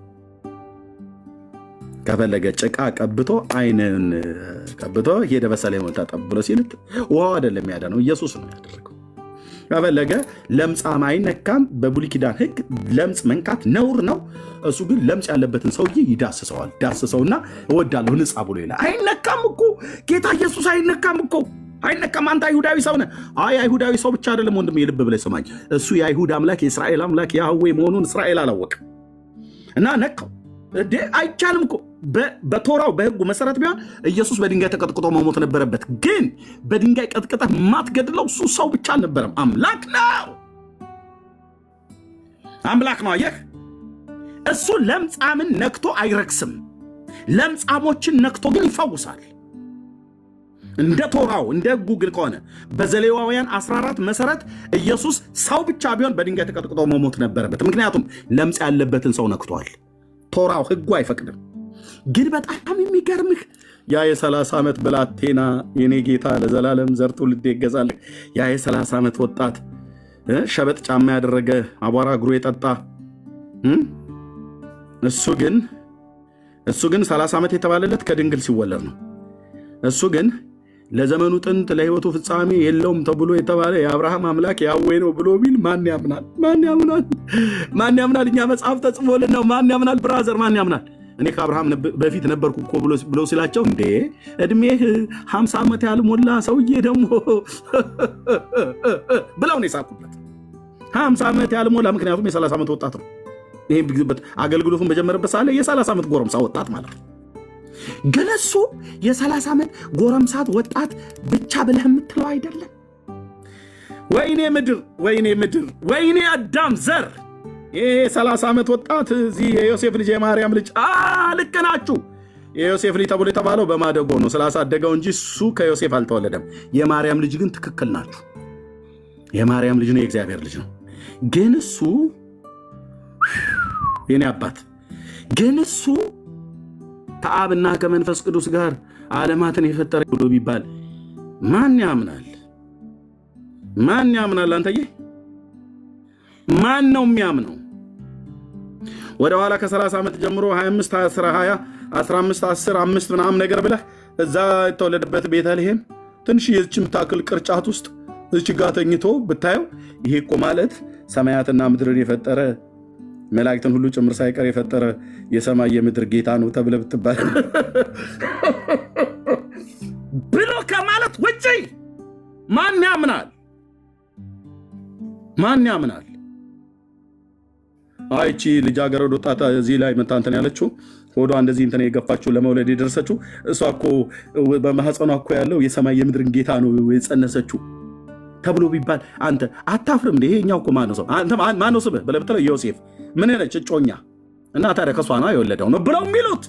A: ከፈለገ ጭቃ ቀብቶ አይንን ቀብቶ ሄደ በሰሌን ታጠብ ብሎ ሲል ውሃው አይደለም ያዳነው፣ ኢየሱስ ነው ያደረገው። ከፈለገ ለምጻም አይነካም። በብሉይ ኪዳን ህግ ለምጽ መንካት ነውር ነው። እሱ ግን ለምጽ ያለበትን ሰውዬ ይዳስሰዋል። ዳስሰውና እወዳለሁ ንጻ ብሎ ይላል። አይነካም እኮ ጌታ ኢየሱስ አይነካም እኮ አይነካም። አንተ አይሁዳዊ ሰው ነህ። አይ አይሁዳዊ ሰው ብቻ አይደለም ወንድም፣ የልብ ብለህ ስማኝ። እሱ የአይሁድ አምላክ የእስራኤል አምላክ ያህዌ መሆኑን እስራኤል አላወቅም እና ነካው። አይቻልም እኮ በቶራው በህጉ መሰረት ቢሆን ኢየሱስ በድንጋይ ተቀጥቅጦ መሞት ነበረበት። ግን በድንጋይ ቀጥቅጠህ ማትገድለው እሱ ሰው ብቻ አልነበረም፣ አምላክ ነው። አምላክ ነው። አየህ፣ እሱ ለምጻምን ነክቶ አይረክስም። ለምጻሞችን ነክቶ ግን ይፈውሳል። እንደ ቶራው እንደ ህጉ ግን ከሆነ በዘሌዋውያን 14 መሰረት ኢየሱስ ሰው ብቻ ቢሆን በድንጋይ ተቀጥቅጦ መሞት ነበረበት። ምክንያቱም ለምጽ ያለበትን ሰው ነክቷል። ቶራው ህጉ አይፈቅድም። ግን በጣም የሚገርምህ ያ የ30 ዓመት ብላቴና የኔ ጌታ ለዘላለም ዘር ትውልድ ይገዛልህ። ያ የ30 ዓመት ወጣት ሸበጥ ጫማ ያደረገ አቧራ እግሩ የጠጣ እሱ ግን 30 ዓመት የተባለለት ከድንግል ሲወለድ ነው። እሱ ግን ለዘመኑ ጥንት ለህይወቱ ፍጻሜ የለውም ተብሎ የተባለ የአብርሃም አምላክ ያዌ ነው ብሎ ቢል ማን ያምናል? ማን ያምናል? ማን ያምናል? እኛ መጽሐፍ ተጽፎልን ነው። ማን ያምናል? ብራዘር ማን ያምናል? እኔ ከአብርሃም በፊት ነበርኩ እኮ ብሎ ሲላቸው እንዴ እድሜህ 50 ዓመት ያልሞላ ሰውዬ ደግሞ ብለው ነው የሳቁበት። 50 ዓመት ያልሞላ፣ ምክንያቱም የ30 ዓመት ወጣት ነው። ይሄ አገልግሎቱን በጀመረበት ሳለ የ30 ዓመት ጎረምሳ ወጣት ማለት ነው። ግን እሱ የ30 ዓመት ጎረምሳት ወጣት ብቻ ብለህ የምትለው አይደለም። ወይኔ ምድር፣ ወይኔ ምድር፣ ወይኔ አዳም ዘር። ይሄ 30 ዓመት ወጣት እዚህ የዮሴፍ ልጅ የማርያም ልጅ ልክ ናችሁ። የዮሴፍ ልጅ ተብሎ የተባለው በማደጎ ነው ስላሳደገው እንጂ እሱ ከዮሴፍ አልተወለደም። የማርያም ልጅ ግን ትክክል ናችሁ። የማርያም ልጅ ነው፣ የእግዚአብሔር ልጅ ነው። ግን እሱ የኔ አባት ግን እሱ ከአብና ከመንፈስ ቅዱስ ጋር ዓለማትን የፈጠረ ብሎ ቢባል ማን ያምናል? ማን ያምናል? አንተዬ ማን ነው የሚያምነው? ወደ ኋላ ከ30 ዓመት ጀምሮ 25 10 20 15 10 5 ምናምን ነገር ብለህ እዛ የተወለደበት ቤተልሔም ትንሽ የዝችም ታክል ቅርጫት ውስጥ እች ጋር ተኝቶ ብታየው ይሄ እኮ ማለት ሰማያትና ምድርን የፈጠረ መላእክትን ሁሉ ጭምር ሳይቀር የፈጠረ የሰማይ የምድር ጌታ ነው ተብለ ብትባል ብሎ ከማለት ውጪ ማን ያምናል? ማን ያምናል? አይቺ ልጃገረድ ወጣት እዚህ ላይ መታንተን ያለችው ሆዷ እንደዚህ እንትን የገፋችው ለመውለድ የደረሰችው እሷ እኮ በማህፀኗ እኮ ያለው የሰማይ የምድርን ጌታ ነው የጸነሰችው ተብሎ ቢባል አንተ አታፍርም? እንደ ይሄኛው እኮ ማነው ሰው አንተ ማነው ስብህ ብለህ ብትለው ዮሴፍ ምን ነች እጮኛ እና ታዲያ ከሷ ነው የወለደው ነው ብለው የሚሉት።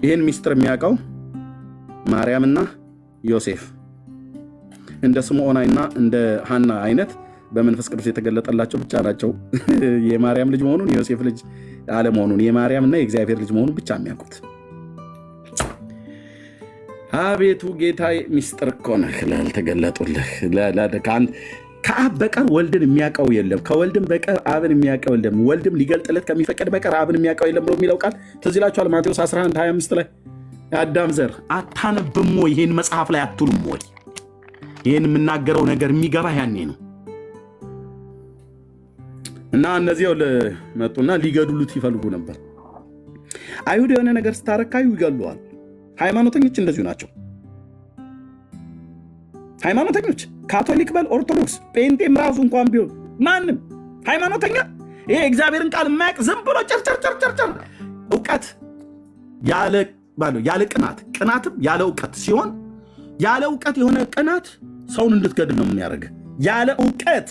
A: ይህን ሚስጥር የሚያውቀው ማርያምና ዮሴፍ እንደ ስምዖናይና እንደ ሐና አይነት በመንፈስ ቅዱስ የተገለጠላቸው ብቻ ናቸው። የማርያም ልጅ መሆኑን የዮሴፍ ልጅ አለመሆኑን የማርያምና የእግዚአብሔር ልጅ መሆኑን ብቻ የሚያውቁት። አቤቱ ጌታ ሚስጥር እኮ ነህ ላልተገለጡልህ። ከአብ በቀር ወልድን የሚያውቀው የለም፣ ከወልድም በቀር አብን የሚያውቀው የለም፣ ወልድም ሊገልጥለት ከሚፈቀድ በቀር አብን የሚያውቀው የለም ብሎ የሚለው ቃል ትዝ ይላችኋል። ማቴዎስ 11:25 ላይ የአዳም ዘር አታነብም ወይ? ይህን መጽሐፍ ላይ አትሉም ወይ? ይህን የምናገረው ነገር የሚገባ ያኔ ነው። እና እነዚያው መጡና ሊገድሉት ይፈልጉ ነበር። አይሁድ የሆነ ነገር ስታረካዩ ይገሉዋል። ሃይማኖተኞች እንደዚሁ ናቸው። ሃይማኖተኞች ካቶሊክ በል ኦርቶዶክስ፣ ጴንጤም ራሱ እንኳን ቢሆን ማንም ሃይማኖተኛ ይሄ እግዚአብሔርን ቃል የማያውቅ ዝም ብሎ ጨርጨር እውቀት ያለ ቅናት፣ ቅናትም ያለ እውቀት ሲሆን ያለ እውቀት የሆነ ቅናት ሰውን እንድትገድል ነው የሚያደርግህ። ያለ እውቀት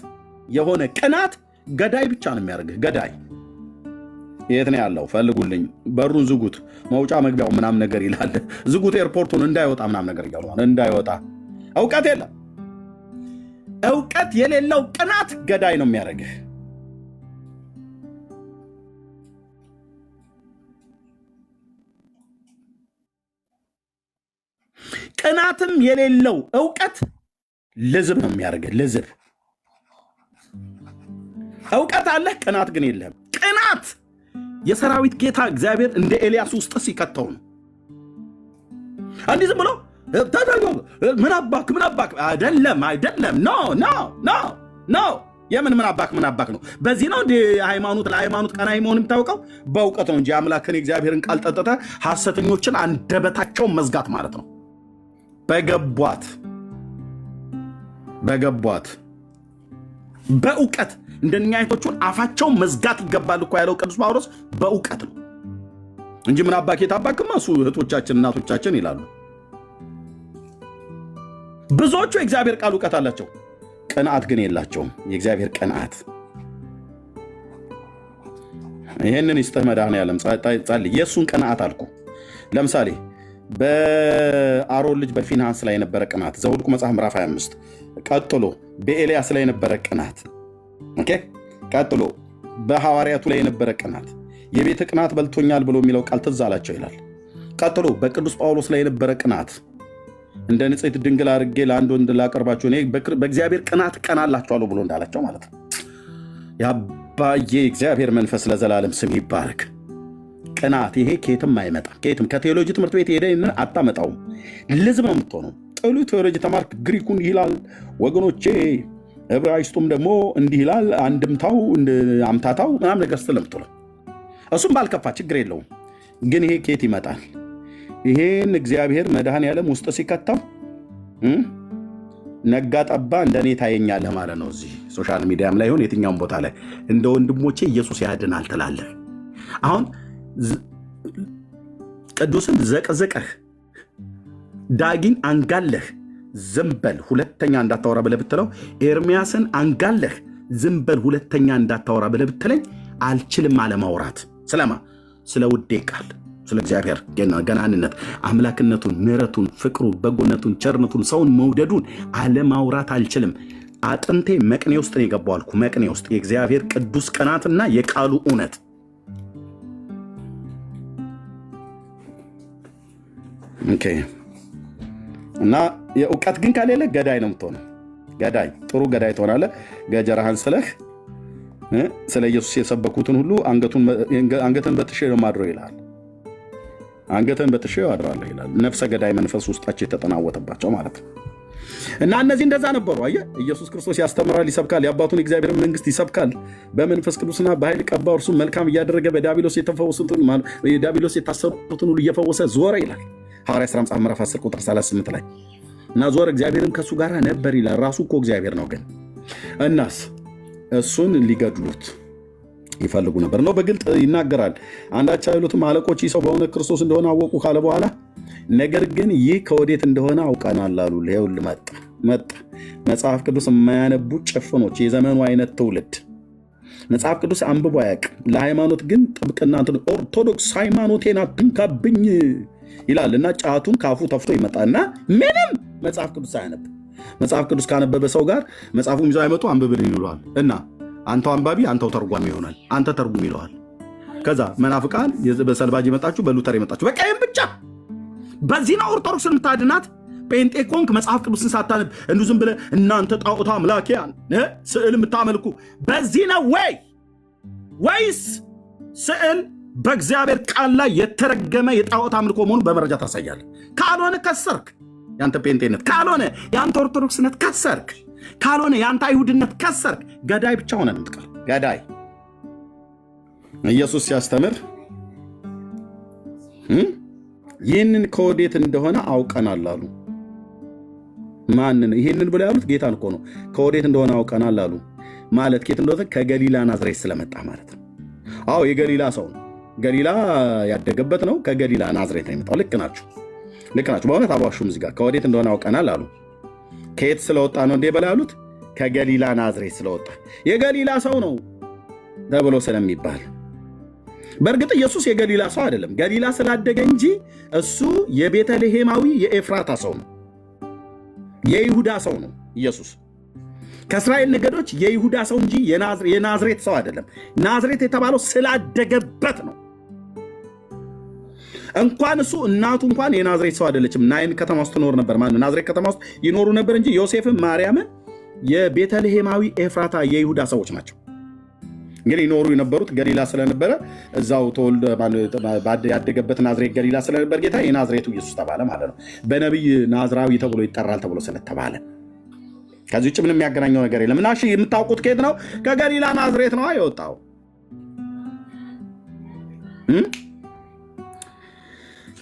A: የሆነ ቅናት ገዳይ ብቻ ነው የሚያደርግህ። ገዳይ የት ነው ያለው? ፈልጉልኝ፣ በሩን ዝጉት፣ መውጫ መግቢያው ምናምን ነገር ይላል። ዝጉት፣ ኤርፖርቱን እንዳይወጣ ምናምን ነገር እያሉ እንዳይወጣ። እውቀት የለም። እውቀት የሌለው ቅናት ገዳይ ነው የሚያደርግህ። ቅናትም የሌለው እውቀት ልዝብ ነው የሚያደርግህ። ልዝብ። እውቀት አለህ፣ ቅናት ግን የለህም። ቅናት የሰራዊት ጌታ እግዚአብሔር እንደ ኤልያስ ውስጥ ሲከተው ነው። እንዲህ ዝም ብሎ ምን አባክ አይደለም። ኖ የምን ምን አባክ ነው? በዚህ ነው ሃይማኖት ለሃይማኖት ቀናኢ መሆን የሚታወቀው በእውቀት ነው እንጂ አምላክን የእግዚአብሔርን ቃል ጠጥተህ ሐሰተኞችን አንደበታቸውን መዝጋት ማለት ነው። በገቧት በእውቀት እንደኛ አይነቶቹን አፋቸውን መዝጋት ይገባል እኮ ያለው ቅዱስ ጳውሎስ በእውቀት ነው እንጂ ምን አባክ የታባክማ እሱ እህቶቻችን እናቶቻችን ይላሉ። ብዙዎቹ የእግዚአብሔር ቃል እውቀት አላቸው፣ ቅንዓት ግን የላቸውም። የእግዚአብሔር ቅንዓት ይህንን ይስጥህ መድኃኔዓለም። ጸልይ። የእሱን ቅንዓት አልኩ። ለምሳሌ በአሮን ልጅ በፊንሃስ ላይ የነበረ ቅንዓት ዘኍልቍ መጽሐፍ ምዕራፍ 25። ቀጥሎ በኤልያስ ላይ የነበረ ቅንዓት፣ ቀጥሎ በሐዋርያቱ ላይ የነበረ ቅንዓት፣ የቤተ ቅንዓት በልቶኛል ብሎ የሚለው ቃል ትዝ አላቸው ይላል። ቀጥሎ በቅዱስ ጳውሎስ ላይ የነበረ ቅንዓት፣ እንደ ንጽሕት ድንግል አድርጌ ለአንድ ወንድ ላቀርባቸው እኔ በእግዚአብሔር ቅንዓት እቀናላቸዋለሁ ብሎ እንዳላቸው ማለት ነው። የአባዬ እግዚአብሔር መንፈስ ለዘላለም ስም ይባረክ። ቅንዓት ይሄ ከየትም አይመጣም። ከየትም ከቴዎሎጂ ትምህርት ቤት ሄደ አታመጣውም። ልዝብ ነው የምትሆነው። ጥሉ ቴዎሎጂ ተማርክ፣ ግሪኩን ይላል ወገኖቼ፣ ዕብራይስጡም ደግሞ እንዲህ ይላል፣ አንድምታው አምታታው ምናምን ነገር ስለምትለው እሱም ባልከፋ ችግር የለውም። ግን ይሄ ከየት ይመጣል? ይሄን እግዚአብሔር መድኃኔዓለም ውስጥ ሲከተው ነጋ ጠባ እንደኔ ታየኛለህ ማለት ነው። እዚህ ሶሻል ሚዲያም ላይ ሆን የትኛውም ቦታ ላይ እንደ ወንድሞቼ ኢየሱስ ያድናል ትላለህ። አሁን ቅዱስን ዘቅዝቀህ ዳጊን አንጋለህ ዝም በል ሁለተኛ እንዳታወራ ብለህ ብትለው፣ ኤርምያስን አንጋለህ ዝም በል ሁለተኛ እንዳታወራ ብለህ ብትለኝ አልችልም አለማውራት። ስለማ ስለ ውዴ ቃል ስለ እግዚአብሔር ገናንነት፣ አምላክነቱን፣ ምሕረቱን፣ ፍቅሩን፣ በጎነቱን፣ ቸርነቱን፣ ሰውን መውደዱን አለማውራት አልችልም። አጥንቴ መቅኔ ውስጥ ነው የገባው አልኩ። መቅኔ ውስጥ የእግዚአብሔር ቅዱስ ቅናትና የቃሉ እውነት እና የእውቀት ግን ከሌለ ገዳይ ነው የምትሆነው። ገዳይ ጥሩ ገዳይ ትሆናለህ። ገጀራህን ስለህ ስለ ኢየሱስ የሰበኩትን ሁሉ አንገትን በጥሼ ነው ማድረው ይላል። አንገትን በጥሼ አድራለሁ ይላል። ነፍሰ ገዳይ መንፈስ ውስጣቸው የተጠናወተባቸው ማለት ነው። እና እነዚህ እንደዛ ነበሩ። አየህ፣ ኢየሱስ ክርስቶስ ያስተምራል፣ ይሰብካል፣ የአባቱን የእግዚአብሔር መንግስት ይሰብካል፣ በመንፈስ ቅዱስና በኃይል ቀባው፣ እርሱም መልካም እያደረገ በዲያብሎስ የታሰሩትን ሁሉ እየፈወሰ ዞረ ይላል ሐዋርያት ሥራ መጽሐፍ ምዕራፍ 10 ቁጥር 38 ላይ እና ዞረ፣ እግዚአብሔርም ከእሱ ጋር ነበር ይላል። ራሱ እኮ እግዚአብሔር ነው። ግን እናስ እሱን ሊገድሉት ይፈልጉ ነበር ነው በግልጥ ይናገራል። አንዳች አይሉትም፣ አለቆች ይህ ሰው በእውነት ክርስቶስ እንደሆነ አወቁ ካለ በኋላ ነገር ግን ይህ ከወዴት እንደሆነ አውቀናል አሉ። ይኸውልህ መጣ። መጽሐፍ ቅዱስ የማያነቡ ጭፍኖች፣ የዘመኑ አይነት ትውልድ መጽሐፍ ቅዱስ አንብቦ አያውቅም። ለሃይማኖት ግን ጥብቅና ኦርቶዶክስ ሃይማኖቴን አትንካብኝ ይላል እና ጫቱን ካፉ ተፍቶ ይመጣና ምንም መጽሐፍ ቅዱስ አያነብ። መጽሐፍ ቅዱስ ካነበበ ሰው ጋር መጽሐፉን ይዘው አይመጡ፣ አንብብልን ይለዋል እና አንተው አንባቢ አንተው ተርጓሚ ይሆናል። አንተ ተርጉም ይለዋል። ከዛ መናፍቃን በሰልባጅ የመጣችሁ በሉተር የመጣችሁ በቃ ይህም ብቻ። በዚህ ነው ኦርቶዶክስን የምታድናት። ጴንጤ ኮንክ መጽሐፍ ቅዱስን ሳታነብ እንዱ ዝም ብለህ እናንተ ጣዖት አምላኪያን ስዕል የምታመልኩ በዚህ ነው ወይስ ስዕል በእግዚአብሔር ቃል ላይ የተረገመ የጣዖት አምልኮ መሆኑ በመረጃ ታሳያለህ? ካልሆነ ከሰርክ ያንተ ጴንጤነት፣ ካልሆነ ያንተ ኦርቶዶክስነት ከሰርክ፣ ካልሆነ ያንተ አይሁድነት ከሰርክ። ገዳይ ብቻ ሆነ ምትቀር ገዳይ። ኢየሱስ ሲያስተምር ይህንን ከወዴት እንደሆነ አውቀናል አሉ። ማንን? ይህንን ብለው ያሉት ጌታን እኮ ነው። ከወዴት እንደሆነ አውቀናል አሉ ማለት ኬት እንደሆነ ከገሊላ ናዝሬት ስለመጣ ማለት ነው። አዎ የገሊላ ሰው ነው። ገሊላ ያደገበት ነው። ከገሊላ ናዝሬት ነው የመጣው። ልክ ናችሁ። በእውነት አልዋሹም። እዚህ ጋር ከወዴት እንደሆነ አውቀናል አሉ። ከየት ስለወጣ ነው እንዴ በላ ያሉት? ከገሊላ ናዝሬት ስለወጣ የገሊላ ሰው ነው ተብሎ ስለሚባል። በእርግጥ ኢየሱስ የገሊላ ሰው አይደለም፣ ገሊላ ስላደገ እንጂ እሱ የቤተልሔማዊ የኤፍራታ ሰው ነው፣ የይሁዳ ሰው ነው። ኢየሱስ ከእስራኤል ነገዶች የይሁዳ ሰው እንጂ የናዝሬት ሰው አይደለም። ናዝሬት የተባለው ስላደገበት ነው። እንኳን እሱ እናቱ እንኳን የናዝሬት ሰው አይደለችም። ናይን ከተማ ውስጥ ትኖር ነበር። ማነው ናዝሬት ከተማ ውስጥ ይኖሩ ነበር እንጂ ዮሴፍን ማርያምን የቤተልሔማዊ ኤፍራታ የይሁዳ ሰዎች ናቸው። እንግዲህ ይኖሩ የነበሩት ገሊላ ስለነበረ እዛው ያደገበት ናዝሬት ገሊላ ስለነበር ጌታ የናዝሬቱ ኢየሱስ ተባለ ማለት ነው። በነቢይ ናዝራዊ ተብሎ ይጠራል ተብሎ ስለተባለ ከዚህ ውጭ ምንም የሚያገናኘው ነገር የለም። እና የምታውቁት ከየት ነው? ከገሊላ ናዝሬት ነው የወጣው።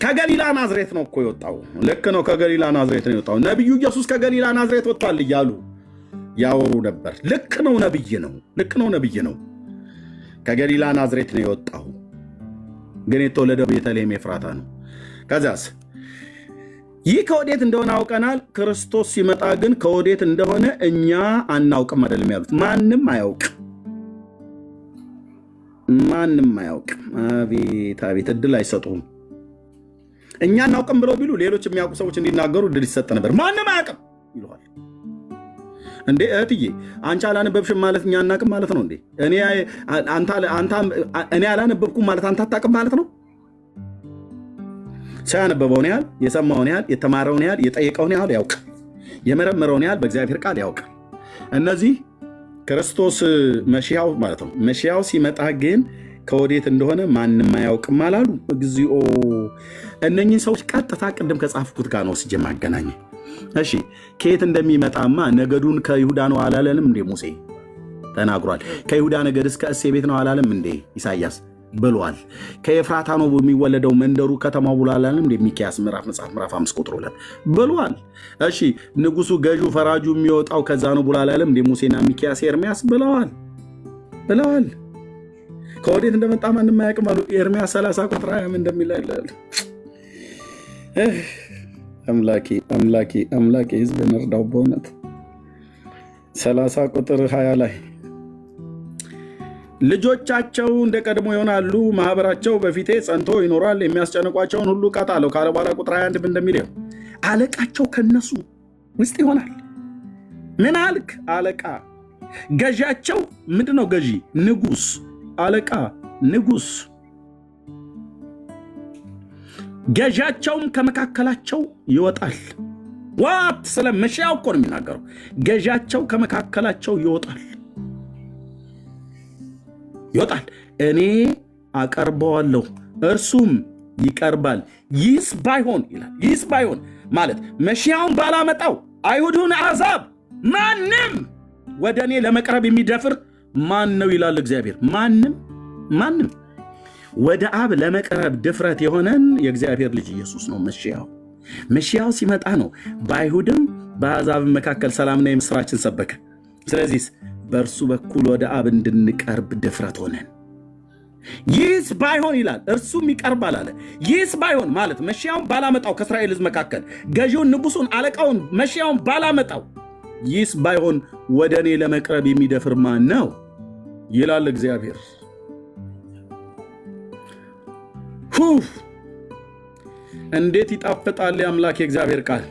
A: ከገሊላ ናዝሬት ነው እኮ የወጣው። ልክ ነው፣ ከገሊላ ናዝሬት ነው የወጣው። ነቢዩ ኢየሱስ ከገሊላ ናዝሬት ወጥቷል እያሉ ያወሩ ነበር። ልክ ነው፣ ነቢይ ነው። ከገሊላ ናዝሬት ነው የወጣው፣ ግን የተወለደው ቤተልሔም ኤፍራታ ነው። ከዚያስ ይህ ከወዴት እንደሆነ አውቀናል። ክርስቶስ ሲመጣ ግን ከወዴት እንደሆነ እኛ አናውቅም አይደለም ያሉት። ማንም አያውቅ። አቤት እድል አይሰጡም። እኛ እናውቅም ብለው ቢሉ ሌሎች የሚያውቁ ሰዎች እንዲናገሩ እድል ይሰጥ ነበር። ማንም አያውቅም ይለዋል። እንዴ እህትዬ አንቺ አላነበብሽም ማለት እኛ አናውቅም ማለት ነው እንዴ? እኔ አላነበብኩም ማለት አንተ አታውቅም ማለት ነው? ሰው ያነበበውን ያህል፣ የሰማውን ያህል፣ የተማረውን ያህል፣ የጠየቀውን ያህል ያውቃል። የመረመረውን ያህል በእግዚአብሔር ቃል ያውቃል። እነዚህ ክርስቶስ መሺያው ማለት ነው። መሺያው ሲመጣ ግን ከወዴት እንደሆነ ማንም አያውቅም አላሉ። እግዚኦ! እነኚህ ሰዎች ቀጥታ ቅድም ከጻፍኩት ጋር ነው ስጀ ማገናኘ። እሺ ከየት እንደሚመጣማ ነገዱን ከይሁዳ ነው አላለንም እንዴ? ሙሴ ተናግሯል። ከይሁዳ ነገድ እስከ እሴ ቤት ነው አላለም እንዴ? ኢሳያስ ብሏል። ከኤፍራታ ነው የሚወለደው መንደሩ ከተማው ብሎ አላለም እንዴ? ሚክያስ መጽሐፍ ምዕራፍ 5 ቁጥር 2 ብሏል። እሺ ንጉሱ ገዢው ፈራጁ የሚወጣው ከዛ ነው ብሎ አላለም እንዴ? ሙሴና ሚክያስ ኤርሚያስ ብለዋል። ከወዴት እንደመጣ ማንም አያውቅም አሉ። ኤርሚያስ 30 ቁጥር 20 እንደሚል አይላል። አምላኬ ህዝብ እንርዳው በእውነት 30 ቁጥር 20 ላይ ልጆቻቸው እንደ ቀድሞ ይሆናሉ፣ ማህበራቸው በፊቴ ጸንቶ ይኖራል፣ የሚያስጨንቋቸውን ሁሉ እቀጣለሁ ካለ በኋላ ቁጥር 21 እንደሚለው አለቃቸው ከነሱ ውስጥ ይሆናል። ምን አልክ? አለቃ። ገዣቸው ምንድን ነው? ገዢ፣ ንጉስ፣ አለቃ፣ ንጉስ። ገዣቸውም ከመካከላቸው ይወጣል። ዋት ስለ መሺያው እኮ ነው የሚናገረው። ገዣቸው ከመካከላቸው ይወጣል። እኔ አቀርበዋለሁ፣ እርሱም ይቀርባል። ይህስ ባይሆን ይላል። ይህስ ባይሆን ማለት መሺያውን ባላመጣው አይሁድን አሕዛብ ማንም ወደ እኔ ለመቅረብ የሚደፍር ማን ነው ይላል እግዚአብሔር። ማንም ወደ አብ ለመቅረብ ድፍረት የሆነን የእግዚአብሔር ልጅ ኢየሱስ ነው መሺያው ሲመጣ ነው በአይሁድም በአሕዛብ መካከል ሰላምና የምስራችን ሰበከ። ስለዚህ በእርሱ በኩል ወደ አብ እንድንቀርብ ድፍረት ሆነን። ይህስ ባይሆን ይላል እርሱም ይቀርባል አለ። ይህስ ባይሆን ማለት መሺያውን ባላመጣው ከእስራኤል ሕዝብ መካከል ገዢውን፣ ንጉሱን፣ አለቃውን መሺያውን ባላመጣው ይህስ ባይሆን ወደ እኔ ለመቅረብ የሚደፍር ማን ነው ይላል እግዚአብሔር። እንዴት ይጣፍጣል የአምላክ የእግዚአብሔር ቃል።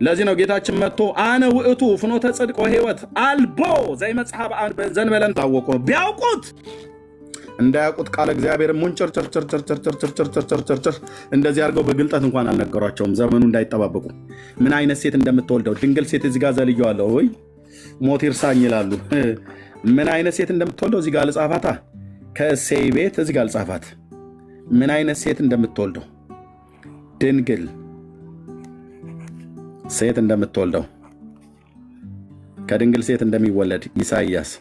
A: ለዚህ ነው ጌታችን መጥቶ አነ ውእቱ ፍኖተ ጽድቅ ወሕይወት አልቦ ዘይመጽሐ ዘእንበለ ታወቁ ነው። ቢያውቁት እንዳያውቁት ቃል እግዚአብሔር ሙንጭር እንደዚህ አድርገው በግልጠት እንኳን አልነገሯቸውም፣ ዘመኑ እንዳይጠባበቁ። ምን አይነት ሴት እንደምትወልደው ድንግል ሴት እዚህ ጋር ዘልየዋለሁ ወይ ሞት ይርሳኝ ይላሉ። ምን አይነት ሴት እንደምትወልደው እዚህ ጋር ልጻፋታ። ከእሴይ ቤት እዚህ ጋር ልጻፋት። ምን አይነት ሴት እንደምትወልደው ድንግል ሴት እንደምትወልደው ከድንግል ሴት እንደሚወለድ ኢሳይያስ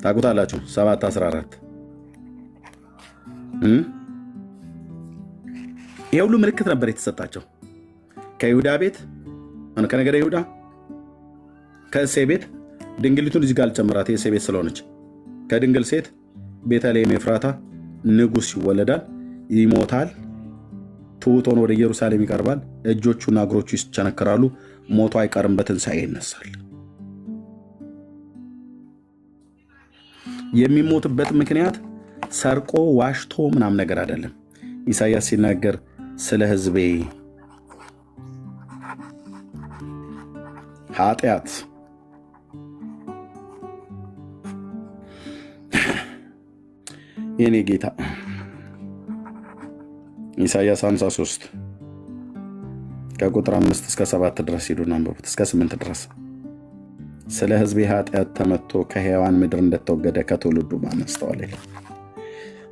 A: ታውቁታላችሁ 7:14 ይህ ሁሉ ምልክት ነበር የተሰጣቸው። ከይሁዳ ቤት ከነገደ ይሁዳ ከእሴይ ቤት ድንግሊቱን እዚህ ጋር ልጨምራት የእሴይ ቤት ስለሆነች ከድንግል ሴት ቤተልሔም ኤፍራታ ንጉሥ ይወለዳል፣ ይሞታል፣ ትሑት ሆኖ ወደ ኢየሩሳሌም ይቀርባል፣ እጆቹና እግሮቹ ይቸነከራሉ፣ ሞቶ አይቀርም፣ በትንሣኤ ይነሳል። የሚሞትበት ምክንያት ሰርቆ ዋሽቶ ምናም ነገር አይደለም። ኢሳይያስ ሲናገር ስለ ሕዝቤ ኃጢአት የኔ ጌታ ኢሳይያስ 53 ከቁጥር 5 እስከ 7 ድረስ ሄዱና አንብቡት፣ እስከ 8 ድረስ። ስለ ሕዝቤ ኃጢአት ተመትቶ ከሕያዋን ምድር እንደተወገደ ከትውልዱ ማን አስተዋለ ይላል።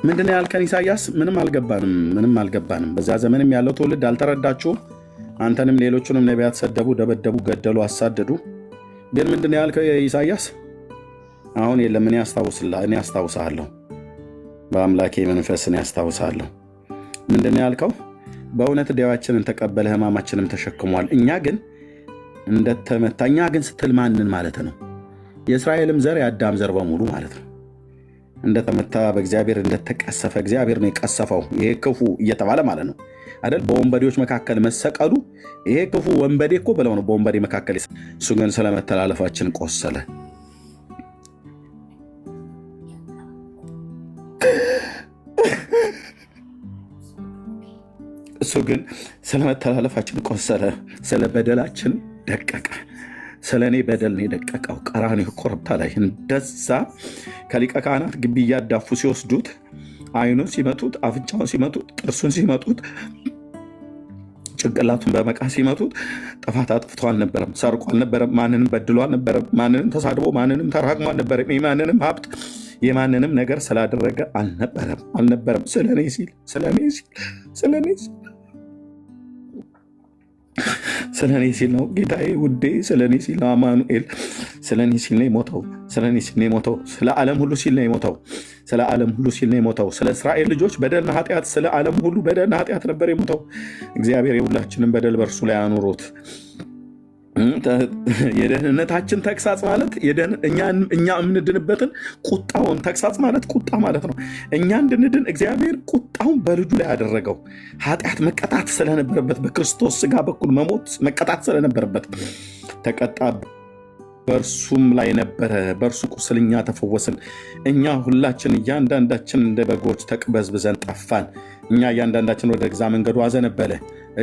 A: ምንድን ያልከን ኢሳይያስ? ምንም አልገባንም። በዚያ ዘመንም ያለው ትውልድ አልተረዳችሁም። አንተንም ሌሎቹንም ነቢያት ሰደቡ፣ ደበደቡ፣ ገደሉ፣ አሳደዱ። ግን ምንድን ያልከው ኢሳይያስ? አሁን የለም፣ እኔ አስታውሳለሁ፣ በአምላኬ መንፈስ እኔ አስታውሳለሁ። ምንድን ያልከው? በእውነት ደዌያችንን ተቀበለ፣ ሕማማችንም ተሸክሟል። እኛ ግን እንደተመታ። እኛ ግን ስትል ማንን ማለት ነው? የእስራኤልም ዘር የአዳም ዘር በሙሉ ማለት ነው። እንደተመታ በእግዚአብሔር እንደተቀሰፈ እግዚአብሔር ነው የቀሰፈው፣ ይሄ ክፉ እየተባለ ማለት ነው አይደል? በወንበዴዎች መካከል መሰቀሉ ይሄ ክፉ ወንበዴ እኮ ብለው ነው በወንበዴ መካከል። እሱ ግን ስለመተላለፋችን ቆሰለ፣ እሱ ግን ስለመተላለፋችን ቆሰለ፣ ስለ በደላችን ደቀቀ። ስለ እኔ በደል ነው የደቀቀው ቀራንዮ ኮረብታ ላይ። እንደዛ ከሊቀ ካህናት ግቢ እያዳፉ ሲወስዱት አይኑን ሲመቱት፣ አፍንጫውን ሲመቱት፣ ጥርሱን ሲመቱት፣ ጭንቅላቱን በመቃ ሲመቱት ጥፋት አጥፍቶ አልነበረም፣ ሰርቆ አልነበረም፣ ማንንም በድሎ አልነበረም፣ ማንንም ተሳድቦ ማንንም ተራግሞ አልነበረም፣ የማንንም ሀብት የማንንም ነገር ስላደረገ አልነበረም። ስለኔ ሲል ነው ጌታዬ፣ ውዴ፣ ስለኔ ሲል ነው አማኑኤል፣ ስለኔ ሲል ነው የሞተው። ስለ ዓለም ሁሉ ሲል ነው የሞተው። ስለ እስራኤል ልጆች በደልና ኃጢአት፣ ስለ ዓለም ሁሉ በደልና ኃጢአት ነበር የሞተው። እግዚአብሔር የሁላችንን በደል በእርሱ ላይ አኑሮት። የደህንነታችን ተግሳጽ ማለት እኛ የምንድንበትን ቁጣውን ተግሳጽ ማለት ቁጣ ማለት ነው። እኛ እንድንድን እግዚአብሔር ቁጣውን በልጁ ላይ ያደረገው። ኃጢአት መቀጣት ስለነበረበት በክርስቶስ ሥጋ በኩል መሞት መቀጣት ስለነበረበት ተቀጣ። በእርሱም ላይ ነበረ፣ በእርሱ ቁስል እኛ ተፈወስን። እኛ ሁላችን እያንዳንዳችን እንደ በጎች ተቅበዝብዘን ጠፋን። እኛ እያንዳንዳችን ወደ ገዛ መንገዱ አዘነበለ፣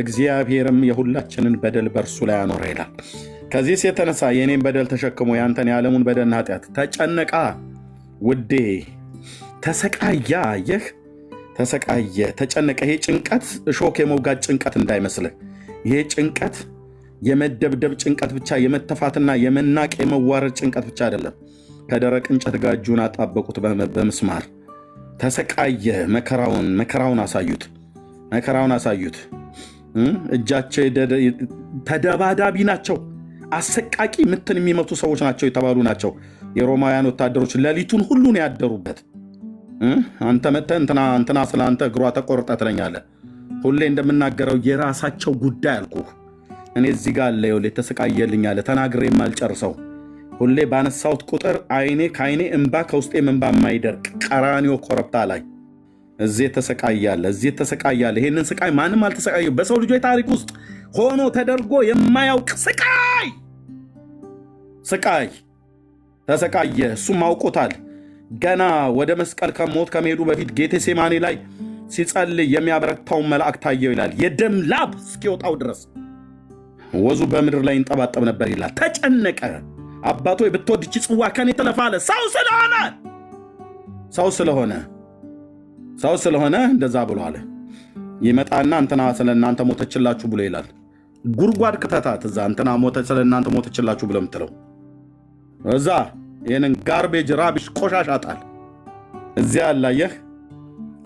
A: እግዚአብሔርም የሁላችንን በደል በእርሱ ላይ አኖረ ይላል። ከዚህ የተነሳ የእኔን በደል ተሸክሞ ያንተን የዓለሙን በደልና ኃጢአት ተጨነቃ። ውዴ ተሰቃየ፣ አየህ፣ ተሰቃየ፣ ተጨነቀ። ይሄ ጭንቀት እሾክ የመውጋት ጭንቀት እንዳይመስልህ። ይሄ ጭንቀት የመደብደብ ጭንቀት ብቻ፣ የመተፋትና የመናቅ የመዋረድ ጭንቀት ብቻ አይደለም። ከደረቅ እንጨት ጋር እጁን አጣበቁት በምስማር ተሰቃየ። መከራውን አሳዩት። እጃቸው ተደባዳቢ ናቸው፣ አሰቃቂ ምትን የሚመቱ ሰዎች ናቸው የተባሉ ናቸው። የሮማውያን ወታደሮች ሌሊቱን ሁሉ ነው ያደሩበት። አንተ መተህ እንትና ስለ አንተ እግሯ ተቆርጠ ትለኛለህ። ሁሌ እንደምናገረው የራሳቸው ጉዳይ አልኩህ። እኔ እዚህ ጋር አለ ይኸውልህ፣ ተሰቃየልኝ አለ፣ ተናግሬ የማልጨርሰው ሁሌ ባነሳሁት ቁጥር አይኔ ከአይኔ እንባ ከውስጤም እንባ የማይደርቅ ቀራንዮ ኮረብታ ላይ እዚህ ተሰቃያለ። ይህንን ስቃይ ማንም አልተሰቃየው። በሰው ልጆች ታሪክ ውስጥ ሆኖ ተደርጎ የማያውቅ ስቃይ ተሰቃየ። እሱም አውቆታል። ገና ወደ መስቀል ከሞት ከመሄዱ በፊት ጌቴሴማኒ ላይ ሲጸልይ የሚያበረታውን መልአክ ታየው ይላል። የደም ላብ እስኪወጣው ድረስ ወዙ በምድር ላይ ይንጠባጠብ ነበር ይላል። ተጨነቀ። አባቶ ብትወድ ይህች ጽዋ ከኔ ትለፍ አለ። ሰው ስለሆነ እንደዛ ብሎ አለ። ይመጣና እንትና ስለ እናንተ ሞተችላችሁ ብሎ ይላል። ጉድጓድ ክተታት እዛ እንትና ስለ እናንተ ሞተችላችሁ ብሎ የምትለው እዛ ይህንን ጋርቤጅ ራቢሽ ቆሻሻ ጣል። እዚያ ያላየህ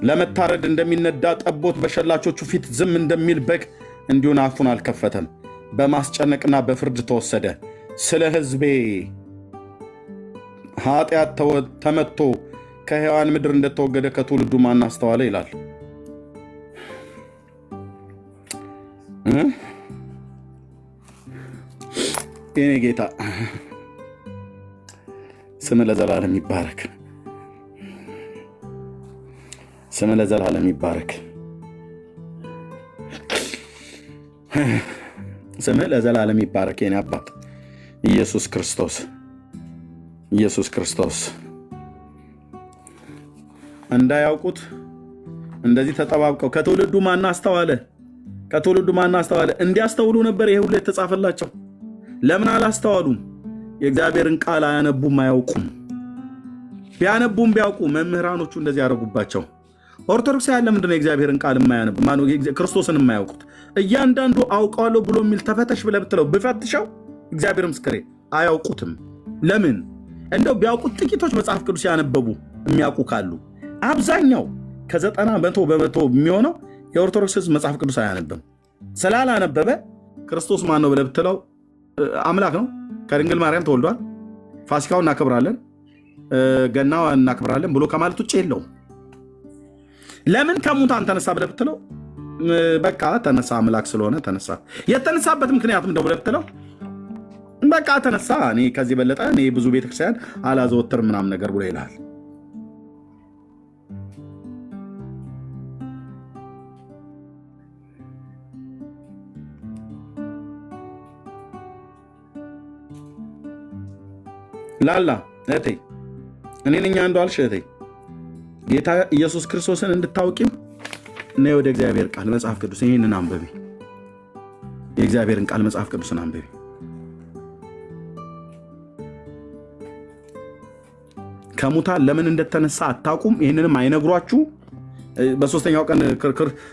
A: ለመታረድ እንደሚነዳ ጠቦት በሸላቾቹ ፊት ዝም እንደሚል በግ እንዲሁን አፉን አልከፈተም። በማስጨነቅና በፍርድ ተወሰደ። ስለ ሕዝቤ ኃጢአት ተመትቶ ከሕያዋን ምድር እንደተወገደ ከትውልዱ ማን አስተዋለ ይላል። የኔ ጌታ ስም ለዘላለም ይባረክ። ስም ለዘላለም ይባረክ። ስም ለዘላለም ይባረክ። የኔ አባት ኢየሱስ ክርስቶስ ኢየሱስ ክርስቶስ እንዳያውቁት እንደዚህ ተጠባብቀው ከትውልዱ ማን አስተዋለ? ከትውልዱ ማን አስተዋለ? እንዲያስተውሉ ነበር ይሄ ሁሉ የተጻፈላቸው። ለምን አላስተዋሉም? የእግዚአብሔርን ቃል አያነቡም፣ አያውቁም። ቢያነቡም ቢያውቁ መምህራኖቹ እንደዚህ ያደረጉባቸው። ኦርቶዶክሳውያን ለምንድነው የእግዚአብሔርን ቃል የማያነቡ? ክርስቶስን የማያውቁት? እያንዳንዱ አውቀዋለሁ ብሎ የሚል ተፈተሽ ብለህ ብትለው ብፈትሸው እግዚአብሔር ምስክሬ አያውቁትም። ለምን? እንደው ቢያውቁት ጥቂቶች መጽሐፍ ቅዱስ ያነበቡ የሚያውቁ ካሉ፣ አብዛኛው ከ90% የሚሆነው የኦርቶዶክስ ሕዝብ መጽሐፍ ቅዱስ አያነብም። ስላላነበበ ክርስቶስ ማን ነው ብለህ ብትለው አምላክ ነው፣ ከድንግል ማርያም ተወልዷል፣ ፋሲካውን እናከብራለን፣ ገና እናከብራለን ብሎ ከማለት ውጭ የለውም። ለምን ከሙታን ተነሳ ብለህ ብትለው በቃ ተነሳ፣ አምላክ ስለሆነ ተነሳ። የተነሳበት ምክንያት እንደው ብለህ ብትለው በቃ ተነሳ፣ እኔ ከዚህ በለጠ እኔ ብዙ ቤተክርስቲያን አላዘወትር ምናምን ነገር ብሎ ይልሃል። ላላ እህቴ እኔ ነኝ አንዱ አልሽ እህቴ፣ ጌታ ኢየሱስ ክርስቶስን እንድታውቂም እና ወደ እግዚአብሔር ቃል መጽሐፍ ቅዱስ ይህንን አንብቢ። የእግዚአብሔርን ቃል መጽሐፍ ቅዱስን አንብቢ። ከሙታን ለምን እንደተነሳ አታውቁም። ይህንንም አይነግሯችሁ። በሶስተኛው ቀን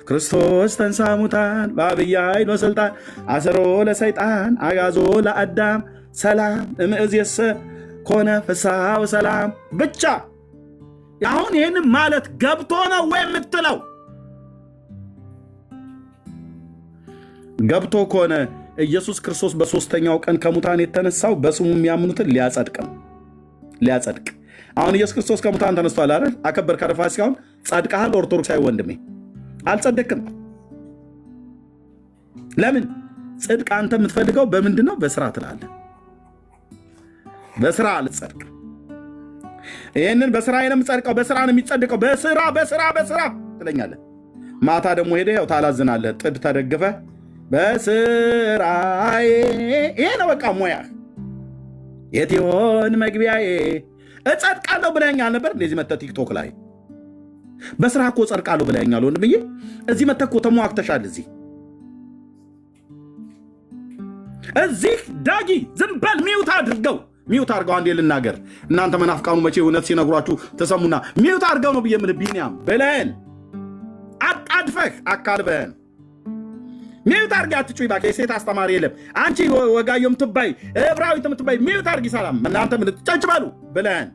A: ክርስቶስ ተንሳ ሙታን በአብይ ኃይል ወስልጣን አሰሮ ለሰይጣን አጋዞ ለአዳም ሰላም እምይእዜሰ ኮነ ፍስሐ ወሰላም ብቻ። አሁን ይህን ማለት ገብቶ ነው ወይ የምትለው? ገብቶ ከሆነ ኢየሱስ ክርስቶስ በሶስተኛው ቀን ከሙታን የተነሳው በስሙ የሚያምኑትን ሊያጸድቅ ነው። ሊያጸድቅ። አሁን ኢየሱስ ክርስቶስ ከሙታን ተነስቷል አይደል? አከበርክ አይደል? ፋሲካውን ጸድቀሃል። ኦርቶዶክሳዊ ወንድሜ አልጸደቅም። ለምን? ጽድቅ አንተ የምትፈልገው በምንድን ነው? በስራ ትላለህ። በስራ አልጸድቅ። ይህንን በስራ የምጸድቀው በስራ ነው የሚጸድቀው። በስራ በስራ በስራ ትለኛለህ። ማታ ደግሞ ሄደህ ያው ታላዝናለህ። ጥድ ተደግፈ በስራዬ። ይሄ ነው በቃ ሙያ። የት ይሆን መግቢያዬ? እጸድቃለሁ ብለኸኛል ነበር። እንደዚህ መተህ ቲክቶክ ላይ በስራ እኮ እጸድቃለሁ ብለኸኛል ወንድምዬ። እዚህ መተህ እኮ ተሟግተሻል። እዚህ ዳጊ ዝም በል። ሚውት አድርገው፣ ሚውት አድርገው። አንዴ ልናገር። እናንተ መናፍቃኑ መቼ እውነት ሲነግሯችሁ ተሰሙና ሚውት አድርገው ነው ብዬ የምልህ። ቢኒያም ብለን አጣድፈህ አካልበህን ሚውት አድርጌ አትጩይ እባክህ። የሴት አስተማሪ የለም። አንቺ ወጋየሁ የምትባይ ዕብራዊት የምትባይ ሚውት አድርጊ። ሰላም እናንተ ምን ጨጭ በሉ ብለን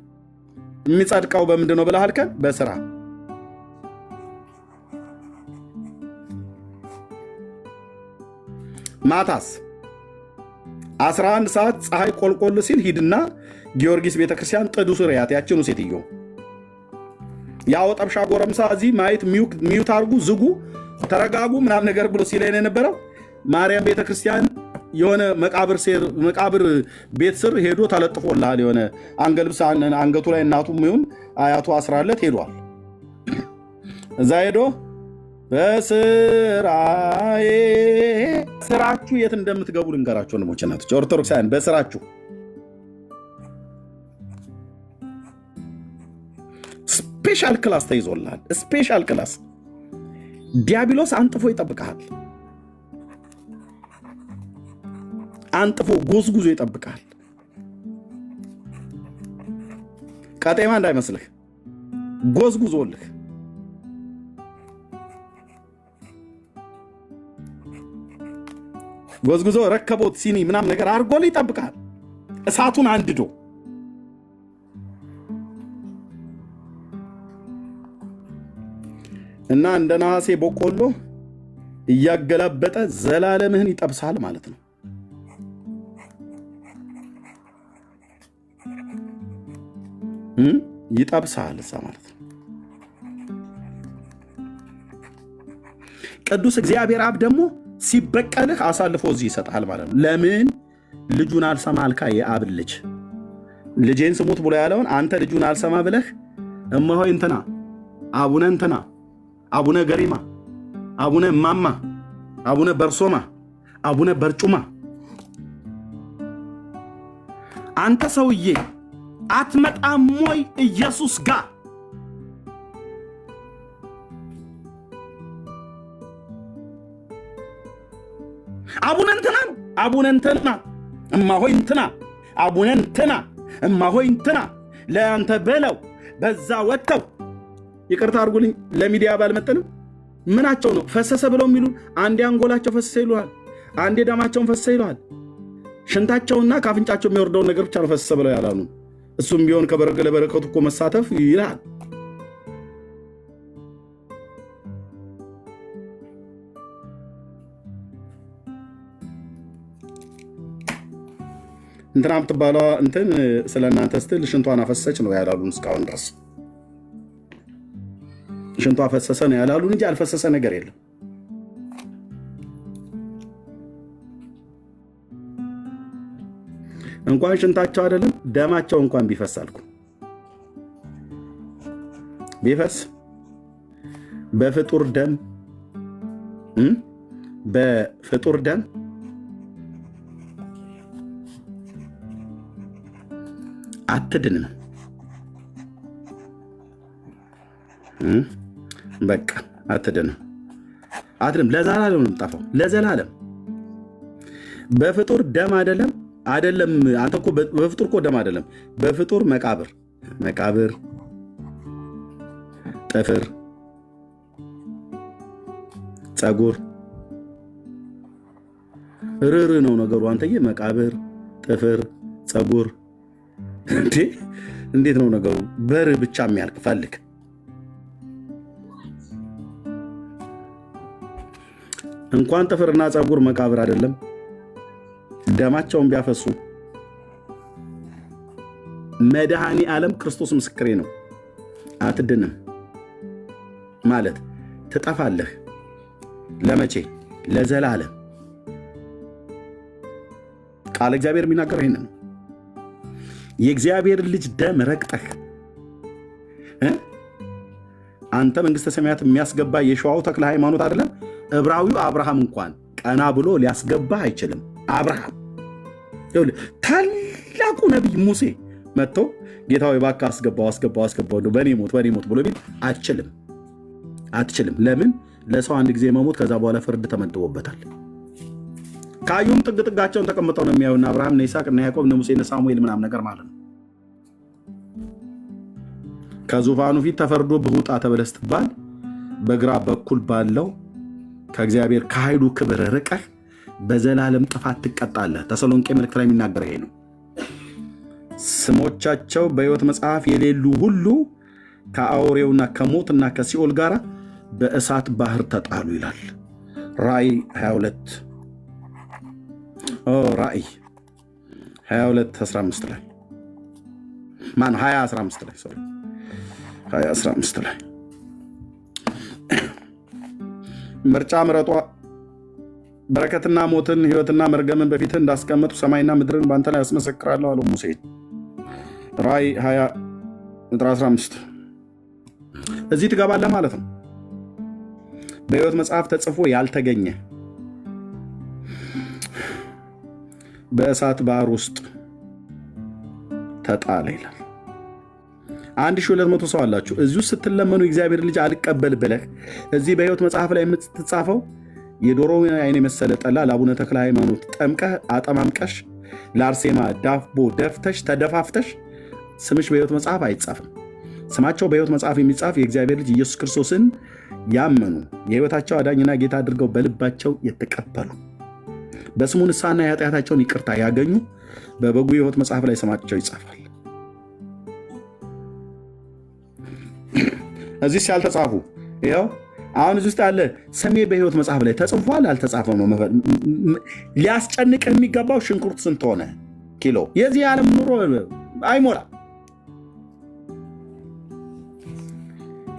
A: የሚጸድቀው በምንድን ነው ብለህ አልከን? በስራ። ማታስ 11 ሰዓት ፀሐይ ቆልቆል ሲል ሂድና ጊዮርጊስ ቤተክርስቲያን ጥዱ ስር ያት ያችኑ ሴትዮ ያው ጠብሻ ጎረምሳ እዚህ ማየት ሚውት አድርጉ፣ ዝጉ፣ ተረጋጉ ምናምን ነገር ብሎ ሲለኝ የነበረው ማርያም ቤተክርስቲያን የሆነ መቃብር ቤት ስር ሄዶ ተለጥፎልሃል። የሆነ አንገልብስ አንገቱ ላይ እናቱ ይሁን አያቱ አስራለት ሄዷል። እዛ ሄዶ በስራዬ። ስራችሁ የት እንደምትገቡ ልንገራችሁ ወንድሞች እናቶች፣ ኦርቶዶክሳውያን በስራችሁ ስፔሻል ክላስ ተይዞልሃል። ስፔሻል ክላስ ዲያብሎስ አንጥፎ ይጠብቃል። አንጥፎ ጎዝጉዞ ይጠብቃል። ቀጤማ እንዳይመስልህ ጎዝጉዞልህ ጎዝጉዞ ረከቦት ሲኒ ምናምን ነገር አድርጎልህ ይጠብቃል። እሳቱን አንድዶ እና እንደ ነሐሴ በቆሎ እያገላበጠ ዘላለምህን ይጠብሳል ማለት ነው። ይጠብሳል እዛ ማለት ነው። ቅዱስ እግዚአብሔር አብ ደግሞ ሲበቀልህ አሳልፎ እዚህ ይሰጣል ማለት ነው። ለምን? ልጁን አልሰማ አልካ። የአብ ልጅ ልጄን ስሙት ብሎ ያለውን አንተ ልጁን አልሰማ ብለህ እማሆይ እንትና አቡነ እንትና አቡነ ገሪማ፣ አቡነ ማማ፣ አቡነ በርሶማ፣ አቡነ በርጩማ። አንተ ሰውዬ አትመጣም ወይ ኢየሱስ ጋር? አቡነ እንትና ነው፣ አቡነ እንትና፣ እማሆይ እንትና፣ አቡነ እንትና፣ እማሆይ እንትና ለአንተ ብለው በዛ ወጥተው ይቅርታ አድርጉልኝ፣ ለሚዲያ ባልመጥንም ምናቸው ነው ፈሰሰ ብለው የሚሉ? አንዴ አንጎላቸው ፈሰሰ ይሉሃል፣ አንዴ ደማቸውን ፈሰሰ ይሉሃል። ሽንታቸውና ካፍንጫቸው የሚወርደውን ነገር ብቻ ነው ፈሰሰ ብለው ያላሉ። እሱም ቢሆን ከበረከለ በረከቱ እኮ መሳተፍ ይላል። እንትና የምትባለዋ እንትን ስለ እናንተ ስትል ሽንቷን አፈሰች ነው ያላሉን። እስካሁን ድረስ ሽንቷ ፈሰሰ ነው ያላሉን እንጂ አልፈሰሰ ነገር የለም። እንኳን ሽንታቸው አይደለም ደማቸው እንኳን ቢፈስ አልኩ ቢፈስ በፍጡር ደም አትድንም። በቃ አትድንም። ለዘላለም ነው የምጠፋው። ለዘላለም በፍጡር ደም አይደለም። አንተ እኮ በፍጡር እኮ ደም አይደለም። በፍጡር መቃብር፣ ጥፍር፣ ፀጉር ርር ነው ነገሩ። አንተዬ መቃብር፣ ጥፍር፣ ፀጉር እንዴት ነው ነገሩ? በር ብቻ የሚያልቅ ፈልግ። እንኳን ጥፍርና ፀጉር መቃብር አይደለም ደማቸውን ቢያፈሱ መድኃኔ ዓለም ክርስቶስ ምስክሬ ነው፣ አትድንም ማለት ትጠፋለህ። ለመቼ? ለዘላለም። ቃል እግዚአብሔር የሚናገረው ይህን ነው። የእግዚአብሔር ልጅ ደም ረግጠህ አንተ መንግሥተ ሰማያት የሚያስገባ የሸዋው ተክለ ሃይማኖት አይደለም። ዕብራዊው አብርሃም እንኳን ቀና ብሎ ሊያስገባ አይችልም። አብርሃም ታላቁ ነቢይ ሙሴ መጥቶ ጌታዊ እባክህ አስገባው በኔ ሞት ብሎ ቢል አትችልም። ለምን? ለሰው አንድ ጊዜ መሞት፣ ከዛ በኋላ ፍርድ ተመድቦበታል። ካዩም ጥግጥጋቸውን ተቀምጠው ነው የሚያዩና አብርሃም እነ ይስሐቅ እነ ያዕቆብ እነ ሙሴ እነ ሳሙኤል ምናምን ነገር ማለት ነው። ከዙፋኑ ፊት ተፈርዶ ውጣ ተብለህ ስትባል በግራ በኩል ባለው ከእግዚአብሔር ከኃይሉ ክብር ርቀህ በዘላለም ጥፋት ትቀጣለህ። ተሰሎንቄ መልእክት ላይ የሚናገር ይሄ ነው። ስሞቻቸው በሕይወት መጽሐፍ የሌሉ ሁሉ ከአውሬውና ከሞትና ከሲኦል ጋር በእሳት ባህር ተጣሉ ይላል። ራእይ 22 ራእይ 22:15 ላይ 20:15 ላይ 20:15 ላይ ምርጫ ምረጧ፣ በረከትና ሞትን ሕይወትና መርገምን በፊትህ እንዳስቀመጡ ሰማይና ምድርን በአንተ ላይ ያስመሰክራለሁ አለው ሙሴ። ራእይ 20:15 እዚህ ትገባለህ ማለት ነው። በሕይወት መጽሐፍ ተጽፎ ያልተገኘ በእሳት ባህር ውስጥ ተጣለ ይላል። 1200 ሰው አላችሁ እዚሁ ስትለመኑ የእግዚአብሔር ልጅ አልቀበል ብለህ እዚህ በሕይወት መጽሐፍ ላይ የምትጻፈው የዶሮ አይን የመሰለ ጠላ ለአቡነ ተክለ ሃይማኖት ጠምቀህ አጠማምቀሽ ለአርሴማ ዳቦ ደፍተሽ ተደፋፍተሽ ስምሽ በሕይወት መጽሐፍ አይጻፍም። ስማቸው በሕይወት መጽሐፍ የሚጻፍ የእግዚአብሔር ልጅ ኢየሱስ ክርስቶስን ያመኑ የሕይወታቸው አዳኝና ጌታ አድርገው በልባቸው የተቀበሉ በስሙ ንስሐና የኃጢአታቸውን ይቅርታ ያገኙ በበጉ የሕይወት መጽሐፍ ላይ ስማቸው ይጻፋል። እዚህ ያልተጻፉ ይኸው አሁን እዚህ ውስጥ ያለ ስሜ በሕይወት መጽሐፍ ላይ ተጽፏል አልተጻፈም ነው። ሊያስጨንቅህ የሚገባው ሽንኩርት ስንት ሆነ ኪሎ? የዚህ ዓለም ኑሮ አይሞላ።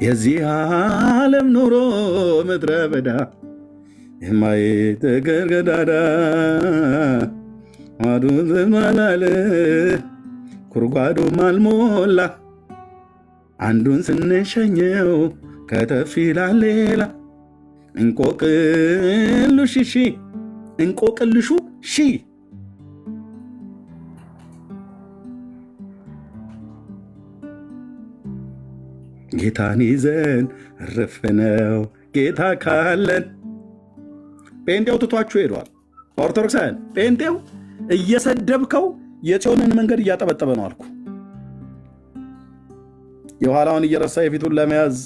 A: የዚህ ዓለም ኑሮ ምድረ በዳ የማየት ገርገዳዳ ማዶ ዝማላል ጉድጓዱ ማልሞላ አንዱን ስንሸኘው ከተፍ ይላል ሌላ እንቆቅልሽ ሺ እንቆቅልሹ ሺ ጌታን ይዘን ረፍነው ጌታ ካለን። ጴንጤው ትቷችሁ ሄዷል። ኦርቶዶክሳውያን ጴንጤው እየሰደብከው የጽዮንን መንገድ እያጠበጠበ ነው አልኩ። የኋላውን እየረሳ የፊቱን ለመያዝ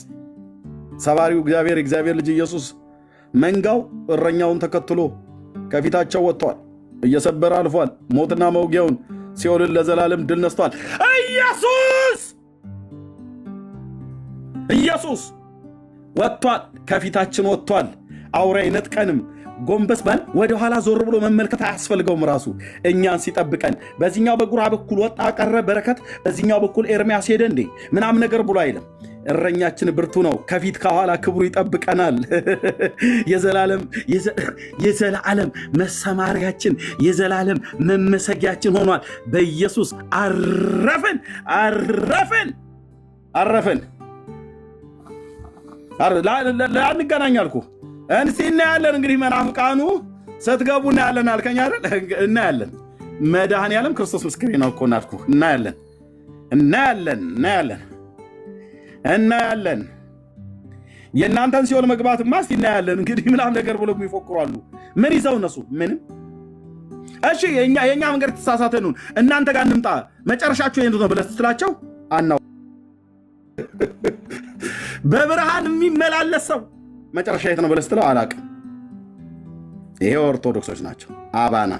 A: ሰባሪው እግዚአብሔር የእግዚአብሔር ልጅ ኢየሱስ መንጋው እረኛውን ተከትሎ ከፊታቸው ወጥቷል። እየሰበረ አልፏል። ሞትና መውጊያውን ሲኦልን ለዘላለም ድል ነስቷል። ኢየሱስ ወጥቷል፣ ከፊታችን ወጥቷል። አውሬ አይነጥቀንም። ጎንበስ ባል ወደ ኋላ ዞር ብሎ መመልከት አያስፈልገውም። ራሱ እኛን ሲጠብቀን በዚህኛው በጉራ በኩል ወጣ ቀረ በረከት፣ በዚህኛው በኩል ኤርሚያስ ሄደ እንዴ ምናምን ነገር ብሎ አይልም። እረኛችን ብርቱ ነው። ከፊት ከኋላ ክብሩ ይጠብቀናል። የዘላለም መሰማሪያችን የዘላለም መመሰጊያችን ሆኗል። በኢየሱስ አረፍን። ላንገናኝ አልኩ። እንሲ እናያለን። እንግዲህ መናፍቃኑ ስትገቡ እናያለን አልከኝ አይደል? እናያለን። መድኃኔዓለም ክርስቶስ ምስክሬ ነው እኮ እናልኩ። እናያለን። የእናንተን ሲኦል መግባትማ እስቲ እናያለን እንግዲህ ምናምን ነገር ብሎ ይፎክሯሉ። ምን ይዘው እነሱ ምንም። እሺ የእኛ መንገድ ተሳሳተኑን እናንተ ጋር እንምጣ መጨረሻችሁ ይሄን ነው ብለህ ስትላቸው አናው በብርሃን የሚመላለስ ሰው መጨረሻ የት ነው ብለህ ስትለው አላቅም። ይሄ ኦርቶዶክሶች ናቸው። አባና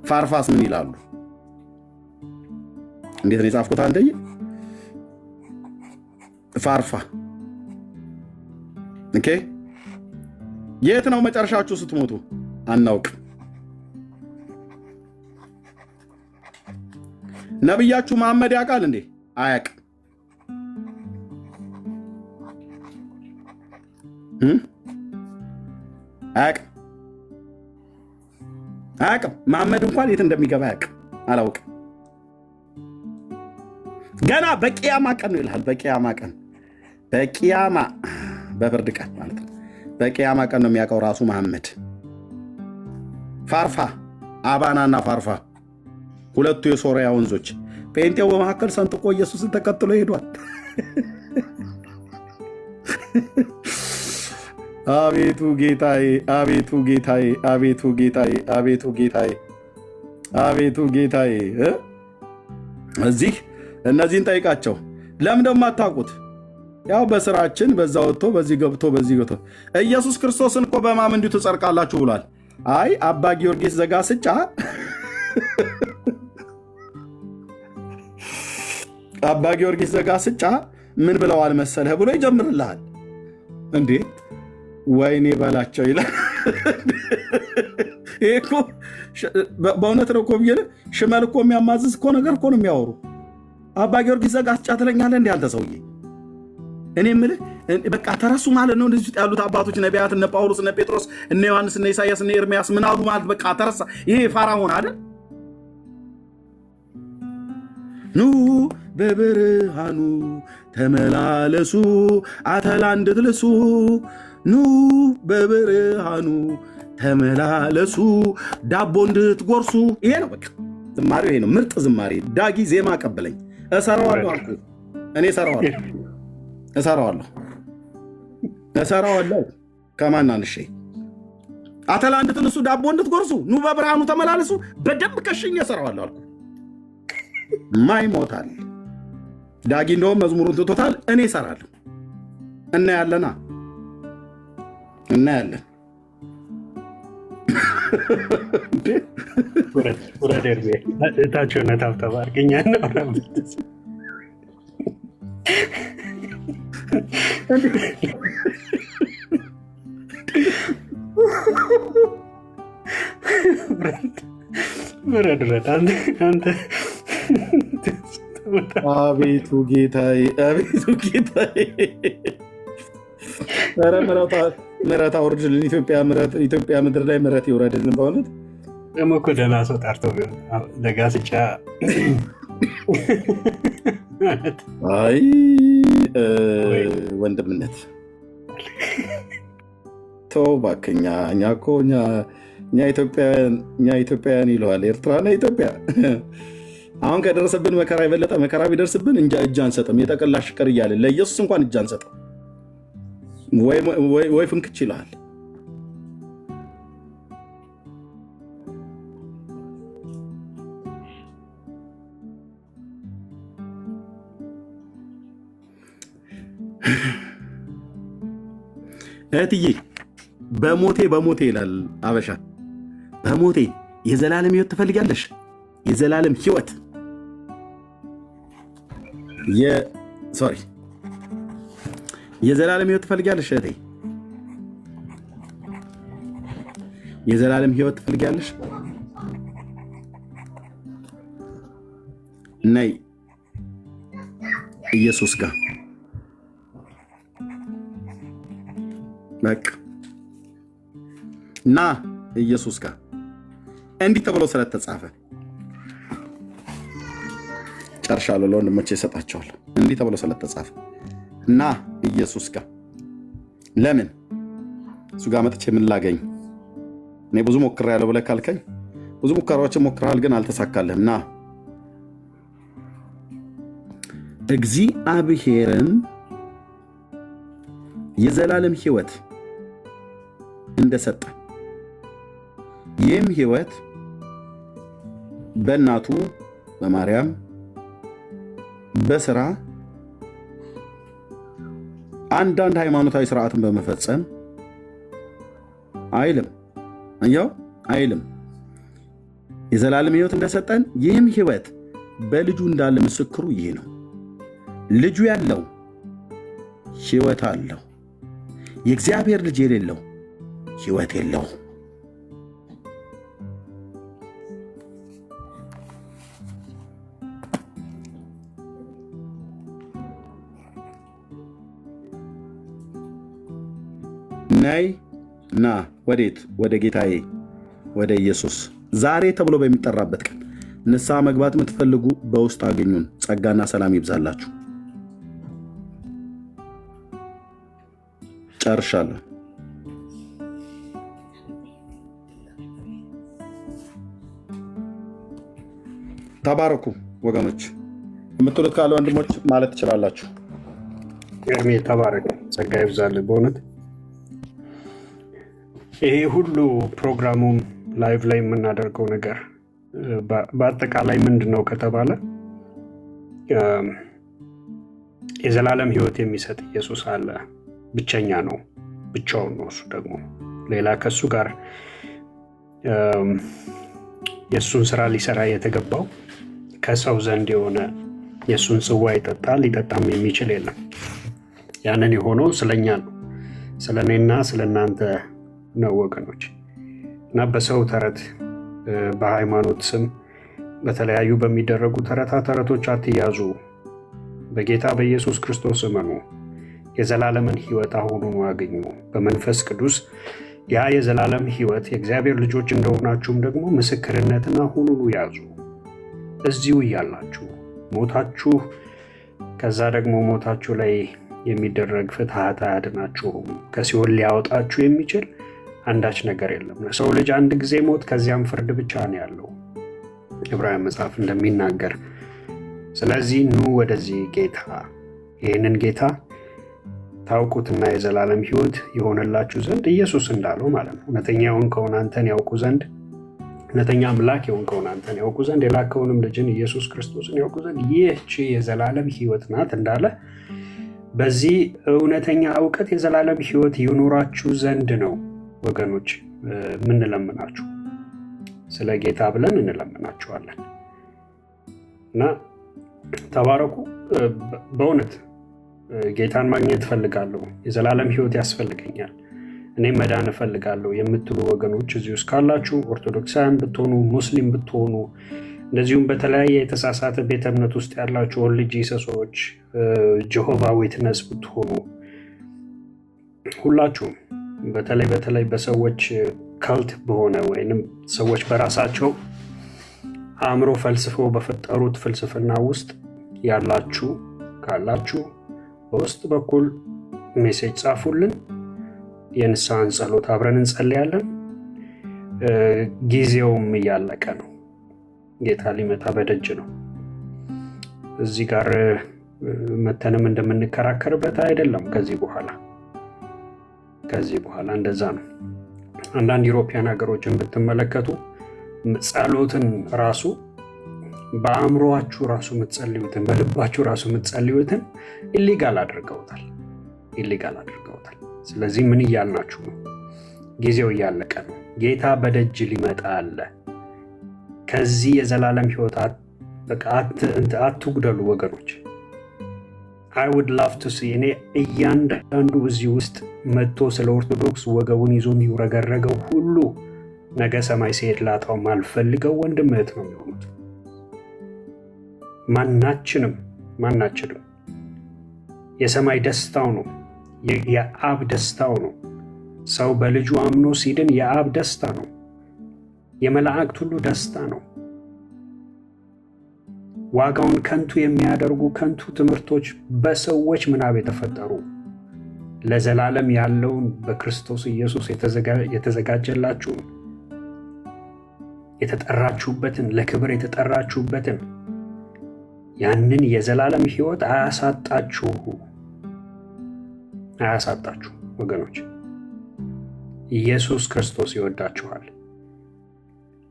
A: ፋርፋስ ምን ይላሉ? እንዴት ነው የጻፍኩት? አንተዬ ፋርፋ ኦኬ። የት ነው መጨረሻችሁ ስትሞቱ? አናውቅም። ነብያችሁ መሐመድ ያውቃል እንዴ? አያውቅም። አያውቅም። መሐመድ እንኳን የት እንደሚገባ አያውቅም። አላውቅም። ገና በቂያማ ቀን ነው ይልሃል። በቂያማ ቀን በቂያማ በፍርድ ቀን ማለት ነው። በቂያማ ቀን ነው የሚያውቀው ራሱ መሐመድ። ፋርፋ አባናና ፋርፋ ሁለቱ የሶሪያ ወንዞች። ጴንጤው በመካከል ሰንጥቆ ኢየሱስን ተከትሎ ሄዷል። አቤቱ ጌታዬ፣ አቤቱ ጌታዬ፣ አቤቱ ጌታዬ፣ አቤቱ ጌታዬ፣ አቤቱ ጌታዬ። እዚህ እነዚህን ጠይቃቸው። ለምን ደሞ አታውቁት? ያው በስራችን በዛ ወጥቶ በዚህ ገብቶ በዚህ ገብቶ ኢየሱስ ክርስቶስን እኮ በማመን እንዲሁ ትጸድቃላችሁ ብሏል። አይ አባ ጊዮርጊስ ዘጋስጫ አባ ጊዮርጊስ ዘጋስጫ ምን ብለዋል መሰለህ ብሎ ይጀምርልሃል። እንዴ ወይኔ በላቸው ይላል። ይሄ እኮ በእውነት ነው እኮ ብዬ ሽመል እኮ የሚያማዝዝ እኮ ነገር እኮ ነው የሚያወሩ። አባ ጊዮርጊስ ዘጋስጫ ትለኛለህ እንዴ አንተ ሰውዬ? እኔ የምልህ በቃ ተረሱ ማለት ነው። እንደዚህ ያሉት አባቶች ነቢያት፣ እነ ጳውሎስ፣ እነ ጴጥሮስ፣ እነ ዮሐንስ፣ እነ ኢሳያስ፣ እነ ኤርሚያስ ምን አሉ ማለት በቃ ተረሳ። ይሄ ፋራውን አይደል? ኑ በብርሃኑ ተመላለሱ አተላ እንድትልሱ፣ ኑ በብርሃኑ ተመላለሱ ዳቦ እንድትጎርሱ። ይሄ ነው በቃ ዝማሬው፣ ይሄ ነው ምርጥ ዝማሬ። ዳጊ ዜማ ቀበለኝ። እሰራዋለሁ አልኩ እኔ እሰራዋለሁ። ከማን አንሼ አተላ እንድትልሱ ዳቦ እንድትጎርሱ፣ ኑ በብርሃኑ ተመላለሱ። በደንብ ከሽኝ እሰራዋለሁ አልኩ። ማይሞታል ዳጊ እንደውም መዝሙሩን ትቶታል። እኔ እሰራለሁ። እናያለን።
E: እታቸውና ታብታብ አድርገኛ ነው። አንተ
A: አቤቱ ጌታዬ፣ አቤቱ ጌታዬ፣ ኧረ ምሕረት አውርድልን። ኢትዮጵያ ምድር ላይ ምሕረት ይውረድልን። በእውነት
E: ደግሞ እኮ ደህና ሰው ጠርቶ ዘጋስጫ
A: አይ ወንድምነት ተው እባክህ። እኛ እኮ እኛ ኢትዮጵያውያን ይለዋል ኤርትራና ኢትዮጵያ። አሁን ከደረሰብን መከራ የበለጠ መከራ ቢደርስብን እጅ አንሰጥም። የጠቅላ ሽከር እያለን ለኢየሱስ እንኳን እጅ አንሰጥም። ወይ ፍንክች ይልሃል። እህትዬ በሞቴ ይላል አበሻ። በሞቴ የዘላለም ህይወት ትፈልጋለሽ? የዘላለም ህይወት የዘላለም ህይወት ትፈልጋለሽ? እህቴ የዘላለም ህይወት ትፈልጋለሽ? ነይ ኢየሱስ ጋር በቃ እና ኢየሱስ ጋር እንዲህ ተብሎ ስለተጻፈ ጨርሻለሁ። ለወንድሞቼ እሰጣቸዋለሁ። እንዲህ ተብሎ ስለተጻፈ እና ኢየሱስ ጋር ለምን እሱ ጋር መጥቼ ምን ላገኝ? እኔ ብዙ ሞክሬያለሁ ብለህ ካልከኝ ብዙ ሙከራዎችን ሞክረሃል፣ ግን አልተሳካልህም። ና እግዚአብሔርን የዘላለም ህይወት እንደሰጠ ይህም ህይወት በእናቱ በማርያም በስራ አንዳንድ ሃይማኖታዊ ስርዓትን በመፈጸም አይልም። የዘላለም ህይወት እንደሰጠን ይህም ህይወት በልጁ እንዳለ ምስክሩ ይህ ነው። ልጁ ያለው ህይወት አለው። የእግዚአብሔር ልጅ የሌለው ህይወት የለው። ነይ ና ወዴት? ወደ ጌታዬ ወደ ኢየሱስ። ዛሬ ተብሎ በሚጠራበት ቀን ንስሐ መግባት የምትፈልጉ በውስጥ አገኙን። ጸጋና ሰላም ይብዛላችሁ። ጨርሻለሁ። ተባረኩ ወገኖች። የምትሉት ካለ ወንድሞች ማለት ትችላላችሁ።
E: እድሜ ተባረክ፣ ጸጋ ይብዛልህ። በእውነት ይሄ ሁሉ ፕሮግራሙም ላይቭ ላይ የምናደርገው ነገር በአጠቃላይ ምንድን ነው ከተባለ የዘላለም ህይወት የሚሰጥ ኢየሱስ አለ። ብቸኛ ነው፣ ብቻውን ነው። እሱ ደግሞ ሌላ ከሱ ጋር የእሱን ስራ ሊሰራ የተገባው ከሰው ዘንድ የሆነ የእሱን ጽዋ ይጠጣል፣ ሊጠጣም የሚችል የለም። ያንን የሆነው ስለኛ ነው፣ ስለ እኔና ስለ እናንተ ነው ወገኖች። እና በሰው ተረት፣ በሃይማኖት ስም በተለያዩ በሚደረጉ ተረቶች አትያዙ። በጌታ በኢየሱስ ክርስቶስ እመኑ። የዘላለምን ህይወት አሁኑኑ አገኙ። በመንፈስ ቅዱስ ያ የዘላለም ህይወት የእግዚአብሔር ልጆች እንደሆናችሁም ደግሞ ምስክርነትን አሁኑኑ ያዙ። እዚሁ እያላችሁ ሞታችሁ፣ ከዛ ደግሞ ሞታችሁ ላይ የሚደረግ ፍትሐት አያድናችሁም። ከሲኦል ሊያወጣችሁ የሚችል አንዳች ነገር የለም። ለሰው ልጅ አንድ ጊዜ ሞት፣ ከዚያም ፍርድ ብቻ ነው ያለው ዕብራውያን መጽሐፍ እንደሚናገር። ስለዚህ ኑ ወደዚህ ጌታ፣ ይህንን ጌታ ታውቁትና የዘላለም ህይወት የሆነላችሁ ዘንድ ኢየሱስ እንዳለው ማለት ነው። እውነተኛ የሆንከውን አንተን ያውቁ ዘንድ፣ እውነተኛ አምላክ የሆንከውን አንተን ያውቁ ዘንድ፣ የላከውንም ልጅን ኢየሱስ ክርስቶስን ያውቁ ዘንድ ይህች የዘላለም ህይወት ናት እንዳለ በዚህ እውነተኛ እውቀት የዘላለም ህይወት ይኖራችሁ ዘንድ ነው ወገኖች ምንለምናችሁ። ስለ ጌታ ብለን እንለምናችኋለን እና ተባረኩ። በእውነት ጌታን ማግኘት እፈልጋለሁ፣ የዘላለም ህይወት ያስፈልገኛል፣ እኔም መዳን እፈልጋለሁ የምትሉ ወገኖች እዚህ ውስጥ ካላችሁ፣ ኦርቶዶክሳውያን ብትሆኑ፣ ሙስሊም ብትሆኑ፣ እንደዚሁም በተለያየ የተሳሳተ ቤተ እምነት ውስጥ ያላችሁ ኦንሊ ጂሰሶች፣ ጀሆቫ ዊትነስ ብትሆኑ፣ ሁላችሁም በተለይ በሰዎች ካልት በሆነ ወይንም ሰዎች በራሳቸው አእምሮ ፈልስፈው በፈጠሩት ፍልስፍና ውስጥ ያላችሁ ካላችሁ በውስጥ በኩል ሜሴጅ ጻፉልን። የንስሐን ጸሎት አብረን እንጸልያለን። ጊዜውም እያለቀ ነው። ጌታ ሊመጣ በደጅ ነው። እዚህ ጋር መተንም እንደምንከራከርበት አይደለም። ከዚህ በኋላ እንደዛ ነው። አንዳንድ ዩሮፒያን ሀገሮችን ብትመለከቱ ጸሎትን ራሱ በአእምሮአችሁ ራሱ የምትጸልዩትን በልባችሁ ራሱ የምትጸልዩትን ኢሊጋል አድርገውታል። ስለዚህ ምን እያልናችሁ ነው? ጊዜው እያለቀ ነው። ጌታ በደጅ ሊመጣ አለ። ከዚህ የዘላለም ሕይወት አትጉደሉ ወገኖች። I would love to see እኔ እያንዳንዱ እዚህ ውስጥ መጥቶ ስለ ኦርቶዶክስ ወገቡን ይዞ የሚውረገረገው ሁሉ ነገ ሰማይ ሲሄድ ላጣው ማልፈልገው ወንድም እህት ነው የሚሆኑት። ማናችንም የሰማይ ደስታው ነው፣ የአብ ደስታው ነው። ሰው በልጁ አምኖ ሲድን የአብ ደስታ ነው። የመላእክት ሁሉ ደስታ ነው። ዋጋውን ከንቱ የሚያደርጉ ከንቱ ትምህርቶች በሰዎች ምናብ የተፈጠሩ ለዘላለም ያለውን በክርስቶስ ኢየሱስ የተዘጋጀላችሁን የተጠራችሁበትን ለክብር የተጠራችሁበትን ያንን የዘላለም ሕይወት አያሳጣችሁ ወገኖች። ኢየሱስ ክርስቶስ ይወዳችኋል።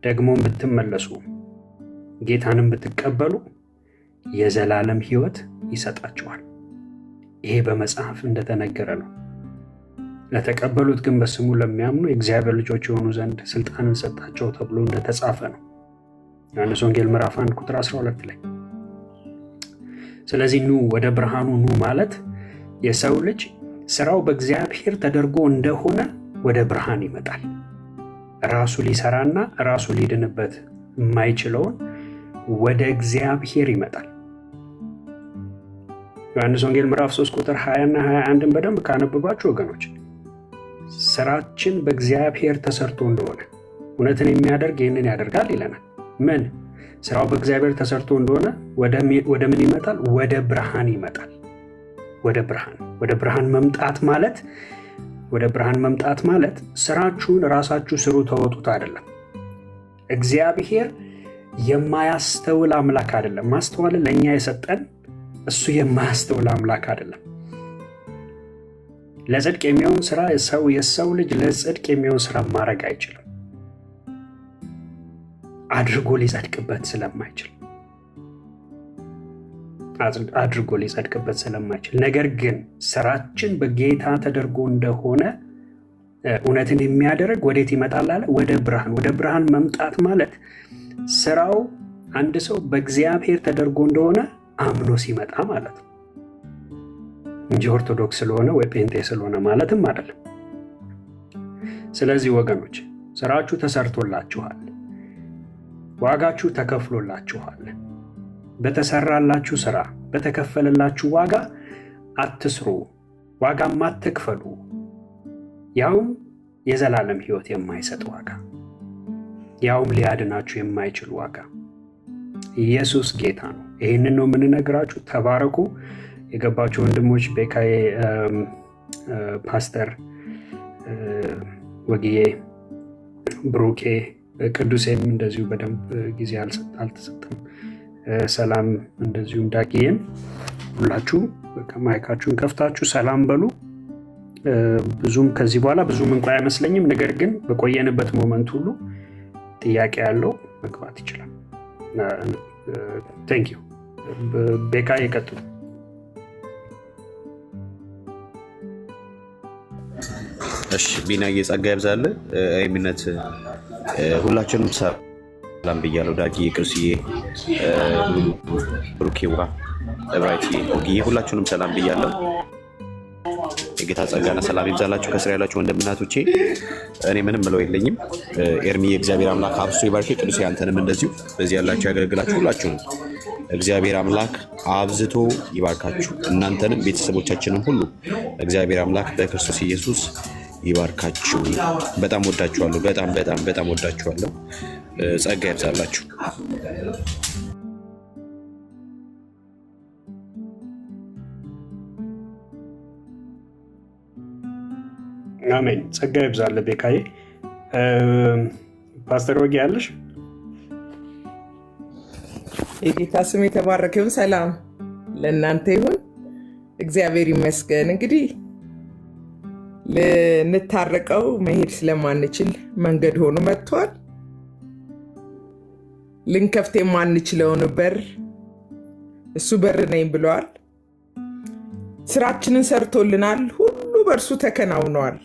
E: ደግሞም ብትመለሱ ጌታንም ብትቀበሉ የዘላለም ሕይወት ይሰጣችኋል። ይሄ በመጽሐፍ እንደተነገረ ነው። ለተቀበሉት ግን በስሙ ለሚያምኑ የእግዚአብሔር ልጆች የሆኑ ዘንድ ስልጣንን ሰጣቸው ተብሎ እንደተጻፈ ነው። ዮሐንስ ወንጌል ምዕራፍ 1 ቁጥር 12 ላይ። ስለዚህ ኑ ወደ ብርሃኑ ኑ ማለት የሰው ልጅ ስራው በእግዚአብሔር ተደርጎ እንደሆነ ወደ ብርሃን ይመጣል። ራሱ ሊሰራና ራሱ ሊድንበት የማይችለውን ወደ እግዚአብሔር ይመጣል። ዮሐንስ ወንጌል ምዕራፍ 3 ቁጥር 20 እና 21ን በደንብ ካነበባችሁ ወገኖች ስራችን በእግዚአብሔር ተሰርቶ እንደሆነ እውነትን የሚያደርግ ይህንን ያደርጋል ይለናል። ምን ስራው በእግዚአብሔር ተሰርቶ እንደሆነ ወደ ምን ይመጣል? ወደ ብርሃን ይመጣል። ወደ ብርሃን መምጣት ማለት ስራችሁን ራሳችሁ ስሩ ተወጡት አይደለም። እግዚአብሔር የማያስተውል አምላክ አይደለም። ማስተዋልን ለእኛ የሰጠን እሱ የማያስተውል አምላክ አይደለም። ለጽድቅ የሚሆን ስራ የሰው ልጅ ለጽድቅ የሚሆን ስራ ማድረግ አይችልም፣ አድርጎ ሊጸድቅበት ስለማይችል ነገር ግን ስራችን በጌታ ተደርጎ እንደሆነ እውነትን የሚያደርግ ወዴት ይመጣል አለ? ወደ ብርሃን መምጣት ማለት ስራው አንድ ሰው በእግዚአብሔር ተደርጎ እንደሆነ አምኖ ሲመጣ ማለት ነው እንጂ ኦርቶዶክስ ስለሆነ ወይ ጴንጤ ስለሆነ ማለትም አይደለም። ስለዚህ ወገኖች ስራችሁ ተሰርቶላችኋል፣ ዋጋችሁ ተከፍሎላችኋል። በተሰራላችሁ ስራ በተከፈለላችሁ ዋጋ አትስሩ፣ ዋጋም አትክፈሉ፣ ያውም የዘላለም ሕይወት የማይሰጥ ዋጋ፣ ያውም ሊያድናችሁ የማይችል ዋጋ። ኢየሱስ ጌታ ነው። ይህንን ነው የምንነግራችሁ። ተባረኩ። የገባችሁ ወንድሞች ቤካዬ፣ ፓስተር ወግዬ፣ ብሩኬ፣ ቅዱሴም እንደዚሁ በደንብ ጊዜ አልተሰጠም። ሰላም እንደዚሁም ዳጊዬም ሁላችሁም ማይካችሁን ከፍታችሁ ሰላም በሉ። ብዙም ከዚህ በኋላ ብዙም እንኳ አይመስለኝም፣ ነገር ግን በቆየንበት ሞመንት ሁሉ ጥያቄ ያለው መግባት ይችላል። ቴንክ ዩ። ቤካ ይቀጥሉ።
F: እሺ ቢና እየጸጋ ያብዛል። አይምነት ሁላችንም ሰላም ብያለሁ። ዳጊ፣ ቅርስዬ፣ ብሩኬዋ፣ እብራይቲ፣ ኦጊዬ ሁላችሁንም ሰላም ብያለሁ። የጌታ ጸጋና ሰላም ይብዛላችሁ። ከስራ ያላችሁ ወንድምናቶቼ እኔ ምንም ምለው የለኝም። ኤርሚ የእግዚአብሔር አምላክ አብዝቶ ይባርክ። ቅዱስ አንተንም እንደዚሁ በዚህ ያላችሁ ያገለግላችሁ ሁላችሁንም እግዚአብሔር አምላክ አብዝቶ ይባርካችሁ። እናንተንም ቤተሰቦቻችንም ሁሉ እግዚአብሔር አምላክ በክርስቶስ ኢየሱስ ይባርካችሁ። በጣም ወዳችኋለሁ። በጣም ወዳችኋለሁ። ጸጋ ይብዛላችሁ።
E: አሜን። ጸጋ ይብዛል ቤካዬ። ፓስተር ወጊ ያለሽ?
G: የጌታ ስም የተባረከ ይሁን። ሰላም ለእናንተ ይሁን። እግዚአብሔር ይመስገን። እንግዲህ ልንታረቀው መሄድ ስለማንችል መንገድ ሆኖ መጥቷል። ልንከፍት የማንችለውን በር እሱ በር ነኝ ብለዋል። ስራችንን ሰርቶልናል። ሁሉ በእርሱ ተከናውነዋል።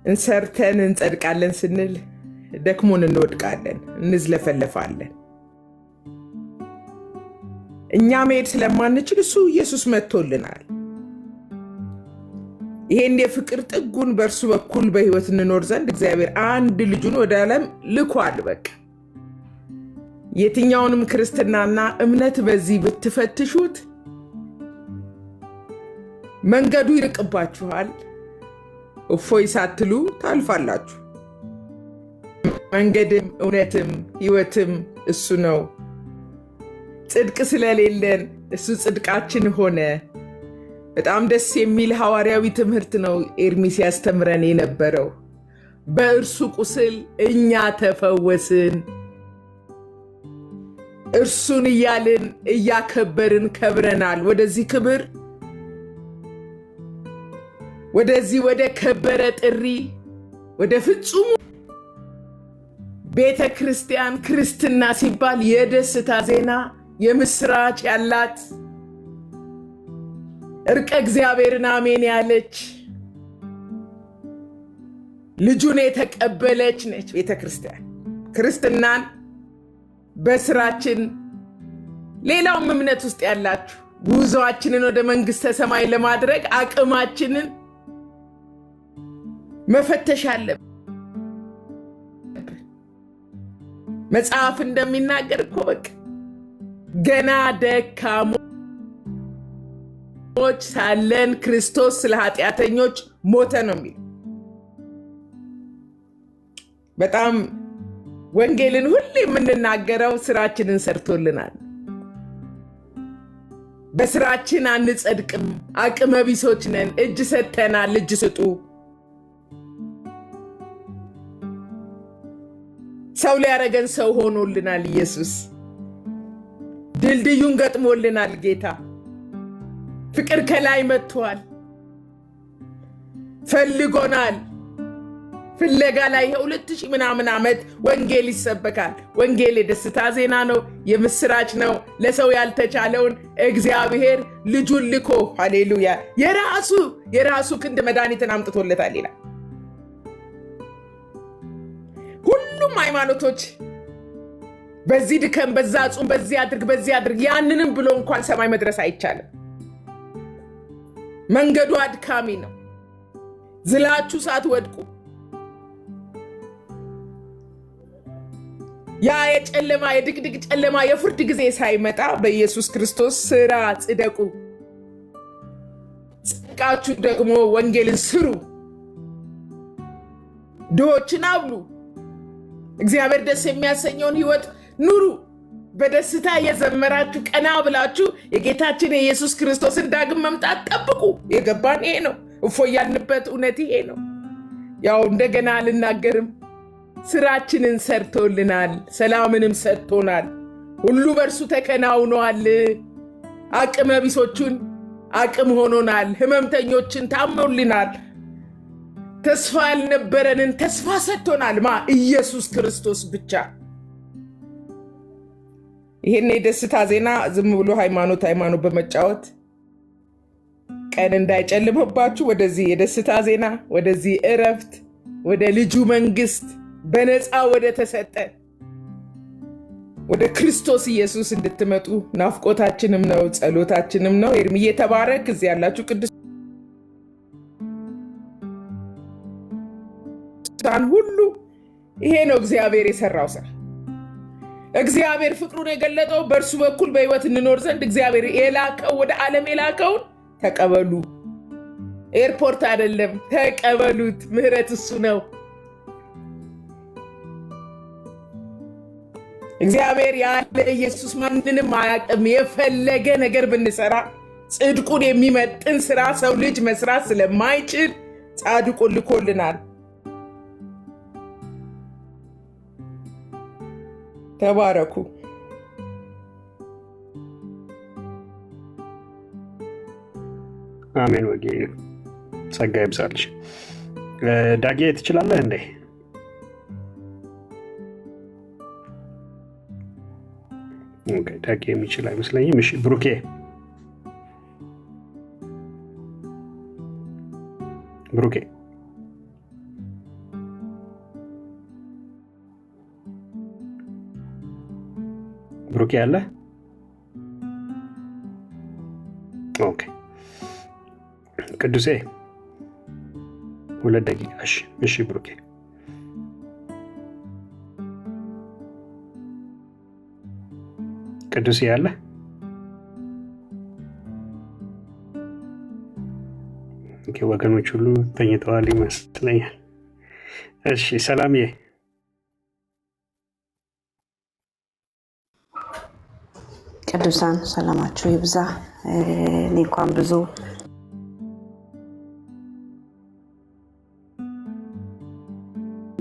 G: እንሰርተን እንጸድቃለን ስንል ደክሞን እንወድቃለን፣ እንዝለፈለፋለን። እኛ መሄድ ስለማንችል እሱ ኢየሱስ መጥቶልናል። ይሄን የፍቅር ጥጉን በእርሱ በኩል በህይወት እንኖር ዘንድ እግዚአብሔር አንድ ልጁን ወደ ዓለም ልኳል። በቃ የትኛውንም ክርስትናና እምነት በዚህ ብትፈትሹት መንገዱ ይርቅባችኋል። እፎይ ሳትሉ ታልፋላችሁ። መንገድም እውነትም ህይወትም እሱ ነው። ጽድቅ ስለሌለን እሱ ጽድቃችን ሆነ። በጣም ደስ የሚል ሐዋርያዊ ትምህርት ነው ኤርሚስ ያስተምረን የነበረው። በእርሱ ቁስል እኛ ተፈወስን። እርሱን እያልን እያከበርን ከብረናል። ወደዚህ ክብር፣ ወደዚህ ወደ ከበረ ጥሪ፣ ወደ ፍጹሙ ቤተ ክርስቲያን ክርስትና ሲባል የደስታ ዜና የምስራች ያላት እርቀ እግዚአብሔርን አሜን ያለች ልጁን የተቀበለች ነች ቤተ ክርስቲያን። ክርስትናን በስራችን ሌላውም እምነት ውስጥ ያላችሁ ጉዞአችንን ወደ መንግሥተ ሰማይ ለማድረግ አቅማችንን መፈተሽ አለብን። መጽሐፍ እንደሚናገር እኮ በቃ ገና ደካሞች ሳለን ክርስቶስ ስለ ኃጢአተኞች ሞተ ነው የሚል። በጣም ወንጌልን ሁሌ የምንናገረው ስራችንን ሰርቶልናል። በስራችን አንጸድቅም፣ አቅመ ቢሶች ነን። እጅ ሰጥተናል፣ እጅ ስጡ። ሰው ሊያረገን ሰው ሆኖልናል ኢየሱስ። ድልድዩን ገጥሞልናል ጌታ። ፍቅር ከላይ መጥቷል፣ ፈልጎናል። ፍለጋ ላይ 2000 ምናምን ዓመት ወንጌል ይሰበካል። ወንጌል የደስታ ዜና ነው፣ የምስራች ነው። ለሰው ያልተቻለውን እግዚአብሔር ልጁን ልኮ ሃሌሉያ የራሱ ክንድ መድኃኒትን አምጥቶለታል ይላል። ሁሉም ሃይማኖቶች በዚህ ድከም፣ በዛ ጹም፣ በዚህ አድርግ ያንንም ብሎ እንኳን ሰማይ መድረስ አይቻልም። መንገዱ አድካሚ ነው። ዝላችሁ ሳትወድቁ ያ የጨለማ የድቅድቅ ጨለማ የፍርድ ጊዜ ሳይመጣ በኢየሱስ ክርስቶስ ስራ ጽደቁ። ጽድቃችሁ ደግሞ ወንጌልን ስሩ፣ ድሆችን አብሉ፣ እግዚአብሔር ደስ የሚያሰኘውን ህይወት ኑሩ። በደስታ የዘመራችሁ ቀና ብላችሁ የጌታችን የኢየሱስ ክርስቶስን ዳግም መምጣት ጠብቁ። የገባን ይሄ ነው። እፎይ ያልንበት እውነት ይሄ ነው። ያው እንደገና አልናገርም። ስራችንን ሰርቶልናል፣ ሰላምንም ሰጥቶናል። ሁሉ በእርሱ ተከናውኗል። አቅመ ቢሶቹን አቅም ሆኖናል። ህመምተኞችን ታመውልናል። ተስፋ ያልነበረንን ተስፋ ሰጥቶናል። ኢየሱስ ክርስቶስ ብቻ። ይሄን የደስታ ዜና ዝም ብሎ ሃይማኖት በመጫወት ቀን እንዳይጨልምባችሁ ወደዚህ የደስታ ዜና፣ ወደዚህ እረፍት፣ ወደ ልጁ መንግስት በነፃ ወደ ተሰጠ ወደ ክርስቶስ ኢየሱስ እንድትመጡ ናፍቆታችንም ነው፣ ጸሎታችንም ነው። ኤርሚዬ ተባረክ። እዚህ ያላችሁ ቅዱሳን ሁሉ ይሄ ነው እግዚአብሔር የሰራው ስራ። እግዚአብሔር ፍቅሩን የገለጠው በእርሱ በኩል በህይወት እንኖር ዘንድ እግዚአብሔር የላከው ወደ ዓለም የላከውን ተቀበሉ። ኤርፖርት አይደለም፣ ተቀበሉት። ምህረት እሱ ነው። እግዚአብሔር ያለ ኢየሱስ ማንንም አያውቅም። የፈለገ ነገር ብንሰራ ጽድቁን የሚመጥን ስራ ሰው ልጅ መስራት ስለማይችል ጻድቁን ልኮልናል። ተባረኩ።
E: አሜን። ወጌ ጸጋ ይብዛልሽ። ዳጌ ትችላለህ እንዴ? ኦኬ፣ ዳጌ የሚችል አይመስለኝም። እሺ ብሩኬ ብሩኬ ብሩኬ አለ? ኦኬ ቅዱሴ 2 ደቂቃ። እሺ ብሩኬ ቅዱሴ አለ? ኦኬ ወገኖች ሁሉ ተኝተዋል ይመስለኛል። እሺ ሰላምዬ
H: ቅዱሳን ሰላማችሁ ይብዛ። እኔ እንኳን ብዙ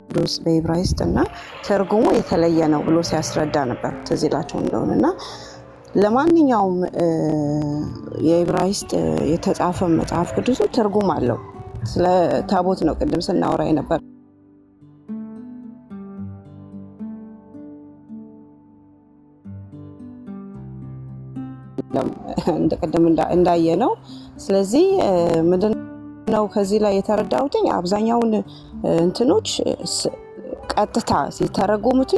H: ቅዱስ በዕብራይስጥ እና ትርጉሙ የተለየ ነው ብሎ ሲያስረዳ ነበር ትዝ ይላችሁ እንደሆነና ለማንኛውም የዕብራይስጥ የተጻፈ መጽሐፍ ቅዱስ ትርጉም አለው። ስለ ታቦት ነው ቅድም ስናወራ ነበር። እንደቀደም እንዳየ ነው። ስለዚህ ምንድነው ከዚህ ላይ የተረዳሁት አብዛኛውን እንትኖች ቀጥታ ሲተረጉሙት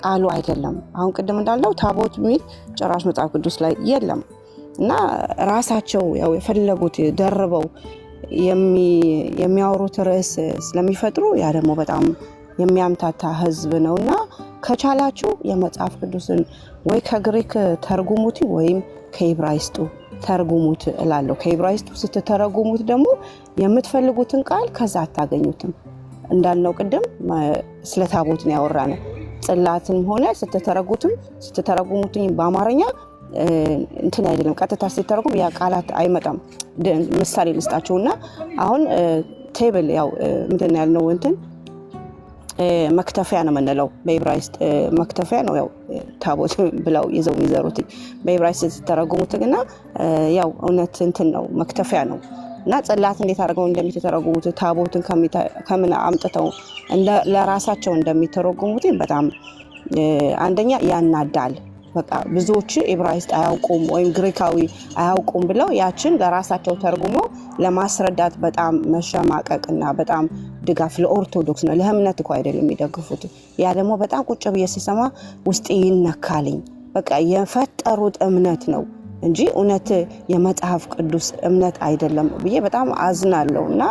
H: ቃሉ አይደለም። አሁን ቅድም እንዳለው ታቦት ሚል ጭራሽ መጽሐፍ ቅዱስ ላይ የለም እና ራሳቸው ያው የፈለጉት ደርበው የሚያወሩት ርዕስ ስለሚፈጥሩ ያ ደግሞ በጣም የሚያምታታ ህዝብ ነውና ከቻላችሁ የመጽሐፍ ቅዱስን ወይ ከግሪክ ተርጉሙት ወይም ከዕብራይስጡ ተርጉሙት እላለሁ። ከዕብራይስጡ ስትተረጉሙት ደግሞ የምትፈልጉትን ቃል ከዛ አታገኙትም። እንዳልነው ቅድም ስለ ታቦት ነው ያወራነው። ጽላትም ሆነ ስትተረጉሙት በአማርኛ እንትን አይደለም፣ ቀጥታ ስትተረጉም ያ ቃላት አይመጣም። ምሳሌ ልስጣችሁና አሁን ቴብል ያው ምንድን ያልነው እንትን መክተፊያ ነው የምንለው በዕብራይስጥ መክተፊያ ነው። ያው ታቦት ብለው ይዘው የሚዘሩት በዕብራይስጥ ስትተረጉሙት ግና ያው እውነት እንትን ነው መክተፊያ ነው። እና ጽላት እንዴት አድርገው እንደሚተረጉሙት ታቦትን ከምን አምጥተው ለራሳቸው እንደሚተረጉሙት በጣም አንደኛ ያናዳል። በቃ ብዙዎች ዕብራይስጥ አያውቁም ወይም ግሪካዊ አያውቁም ብለው ያችን ለራሳቸው ተርጉሞ ለማስረዳት በጣም መሸማቀቅና በጣም ድጋፍ ለኦርቶዶክስ ነው፣ ለእምነት እኮ አይደለም የሚደግፉት። ያ ደግሞ በጣም ቁጭ ብዬ ስሰማ ውስጤ ይነካልኝ። በቃ የፈጠሩት እምነት ነው እንጂ እውነት የመጽሐፍ ቅዱስ እምነት አይደለም ብዬ በጣም አዝናለሁ። እና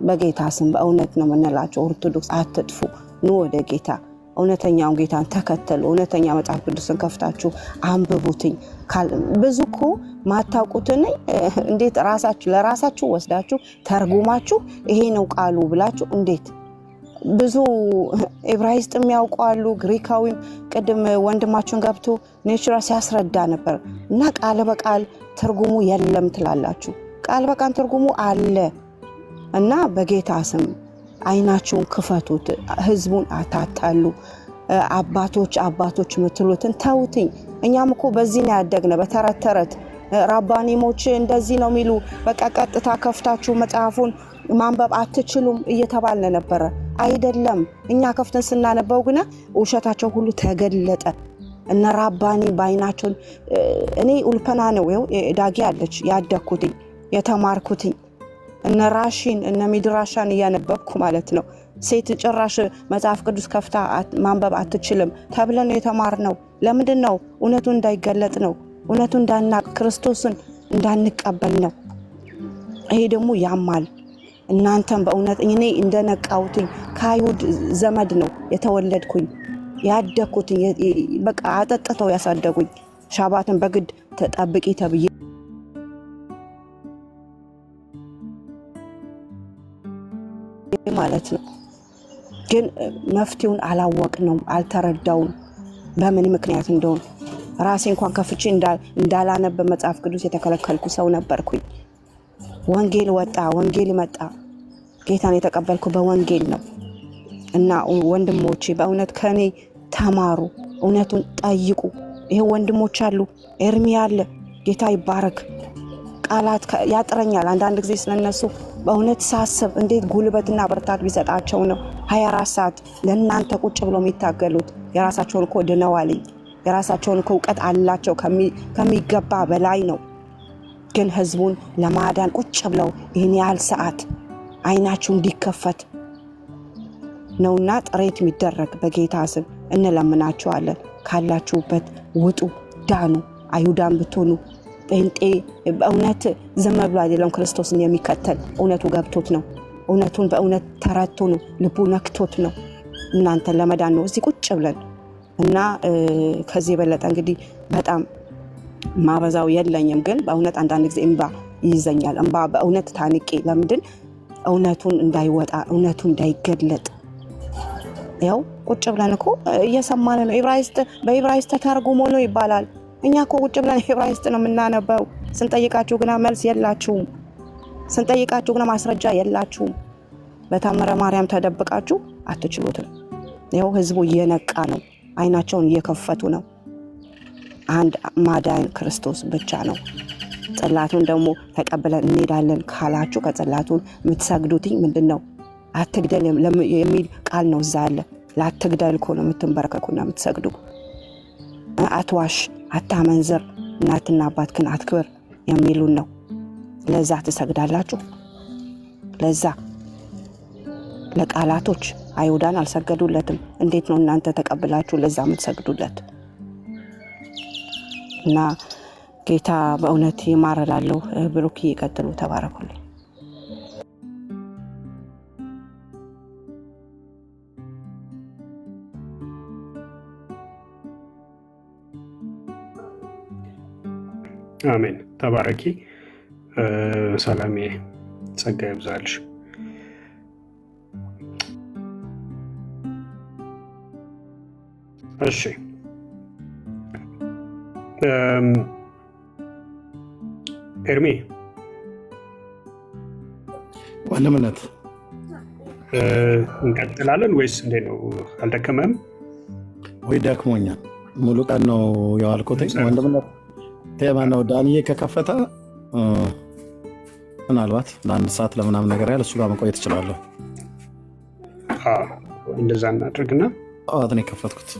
H: በጌታ ስም በእውነት ነው የምንላቸው ኦርቶዶክስ አትጥፉ፣ ኑ ወደ ጌታ፣ እውነተኛውን ጌታን ተከተሉ። እውነተኛ መጽሐፍ ቅዱስን ከፍታችሁ አንብቡትኝ። ብዙ እኮ ማታውቁትን እንዴት ለራሳችሁ ወስዳችሁ ተርጉማችሁ ይሄ ነው ቃሉ ብላችሁ እንዴት ብዙ ዕብራይስጥ የሚያውቋሉ ግሪካዊም ቅድም ወንድማችን ገብቶ ኔቸራ ሲያስረዳ ነበር። እና ቃል በቃል ትርጉሙ የለም ትላላችሁ። ቃል በቃል ትርጉሙ አለ። እና በጌታ ስም አይናችሁን ክፈቱት፣ ህዝቡን አታታሉ። አባቶች ምትሉትን ተውትኝ። እኛም እኮ በዚህ ነው ያደግነው፣ በተረት ተረት ራባኒሞች እንደዚህ ነው የሚሉ በቃ ቀጥታ ከፍታችሁ መጽሐፉን ማንበብ አትችሉም እየተባለ ነበረ። አይደለም፣ እኛ ከፍተን ስናነበው ግና ውሸታቸው ሁሉ ተገለጠ። እነ ራባኒ ባይናቸው እኔ ኡልፐና ነው ዳጊ አለች ያደኩትኝ የተማርኩትኝ እነ ራሺን እነ ሚድራሻን እያነበብኩ ማለት ነው። ሴት ጭራሽ መጽሐፍ ቅዱስ ከፍታ ማንበብ አትችልም ተብለን የተማርነው ለምንድን ነው? እውነቱ እንዳይገለጥ ነው። እውነቱ እንዳናቅ ክርስቶስን እንዳንቀበል ነው። ይሄ ደግሞ ያማል። እናንተም በእውነት እኔ እንደነቃውትኝ ከአይሁድ ዘመድ ነው የተወለድኩኝ ያደኩትኝ። በቃ አጠጥተው ያሳደጉኝ ሻባትን በግድ ተጠብቂ ተብዬ ማለት ነው። ግን መፍትሄውን አላወቅነውም፣ አልተረዳውም በምን ምክንያት እንደሆነ። ራሴ እንኳን ከፍቼ እንዳላነብ መጽሐፍ ቅዱስ የተከለከልኩ ሰው ነበርኩኝ። ወንጌል ወጣ፣ ወንጌል መጣ። ጌታን የተቀበልኩ በወንጌል ነው እና ወንድሞቼ በእውነት ከኔ ተማሩ፣ እውነቱን ጠይቁ። ይሄ ወንድሞች አሉ፣ ኤርሚ አለ። ጌታ ይባረክ። ቃላት ያጥረኛል አንዳንድ ጊዜ ስለነሱ በእውነት ሳስብ እንዴት ጉልበትና ብርታት ቢሰጣቸው ነው 24 ሰዓት ለእናንተ ቁጭ ብለው የሚታገሉት። የራሳቸውን እኮ ድነዋልኝ፣ የራሳቸውን እኮ እውቀት አላቸው ከሚገባ በላይ ነው። ግን ህዝቡን ለማዳን ቁጭ ብለው ይህን ያህል ሰዓት አይናችሁ እንዲከፈት ነውና ጥሬት የሚደረግ በጌታ ስም እንለምናችኋለን። ካላችሁበት ውጡ፣ ዳኑ። አይሁዳን ብትሆኑ ጴንጤ በእውነት ዝም ብሎ አይደለም ክርስቶስን የሚከተል እውነቱ ገብቶት ነው። እውነቱን በእውነት ተረድቶ ነው፣ ልቡ ነክቶት ነው እናንተን ለመዳን ነው እዚህ ቁጭ ብለን እና ከዚህ የበለጠ እንግዲህ በጣም ማበዛው የለኝም። ግን በእውነት አንዳንድ ጊዜ እንባ ይይዘኛል። እንባ በእውነት ታንቄ ለምንድን እውነቱን እንዳይወጣ እውነቱ እንዳይገለጥ ያው ቁጭ ብለን እኮ እየሰማን ነው። በዕብራይስጥ ተተርጉሞ ነው ይባላል። እኛ እኮ ቁጭ ብለን ዕብራይስጥ ነው የምናነበው። ስንጠይቃችሁ ግና መልስ የላችሁም። ስንጠይቃችሁ ግና ማስረጃ የላችሁም። በታምረ ማርያም ተደብቃችሁ አትችሉትም። ያው ህዝቡ እየነቃ ነው፣ አይናቸውን እየከፈቱ ነው። አንድ ማዳን ክርስቶስ ብቻ ነው። ጽላቱን ደግሞ ተቀብለን እንሄዳለን ካላችሁ ከጽላቱን የምትሰግዱትኝ ምንድን ነው? አትግደል የሚል ቃል ነው እዛ ያለ። ላትግደል እኮ ነው የምትንበረከኩና የምትሰግዱ። አትዋሽ፣ አታመንዝር፣ እናትና አባትህን አትክብር የሚሉን ነው። ለዛ ትሰግዳላችሁ? ለዛ ለቃላቶች አይሁዳን አልሰገዱለትም። እንዴት ነው እናንተ ተቀብላችሁ ለዛ የምትሰግዱለት? እና ጌታ በእውነት ይማረላለሁ። ብሩክ ይቀጥሉ። ተባረኩልኝ።
E: አሜን። ተባረኪ። ሰላሜ ጸጋ ይብዛልሽ። እሺ ኤርሚ
A: ወንድምነት
E: እንቀጥላለን ወይስ እንዴት ነው? አልደከመም
A: ወይ? ደክሞኛል። ሙሉ ቀን ነው የዋልኩት። ወንድምነት ቴማ ነው። ዳንዬ ከከፈተ ምናልባት ለአንድ ሰዓት ለምናምን ነገር ያህል እሱ ጋር መቆየት እችላለሁ።
E: እንደዛ እናድርግና
A: ጠዋት ነው የከፈትኩት።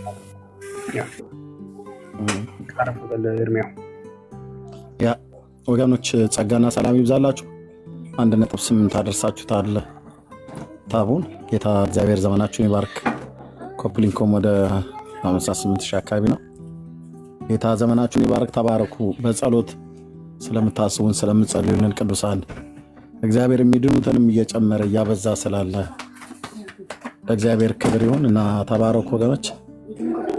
A: ያ ወገኖች ጸጋና ሰላም ይብዛላችሁ። 1.8 አደርሳችሁታል ታቡን። ጌታ እግዚአብሔር ዘመናችሁን ይባርክ። ኮፕሊንኮም ወደ 58,000 አካባቢ ነው። ጌታ ዘመናችሁን ይባርክ። ተባረኩ። በጸሎት ስለምታስቡን ስለምትጸልዩልን ቅዱሳን እግዚአብሔር የሚድኑትንም እየጨመረ እያበዛ ስላለ ለእግዚአብሔር ክብር ይሁን እና ተባረኩ ወገኖች።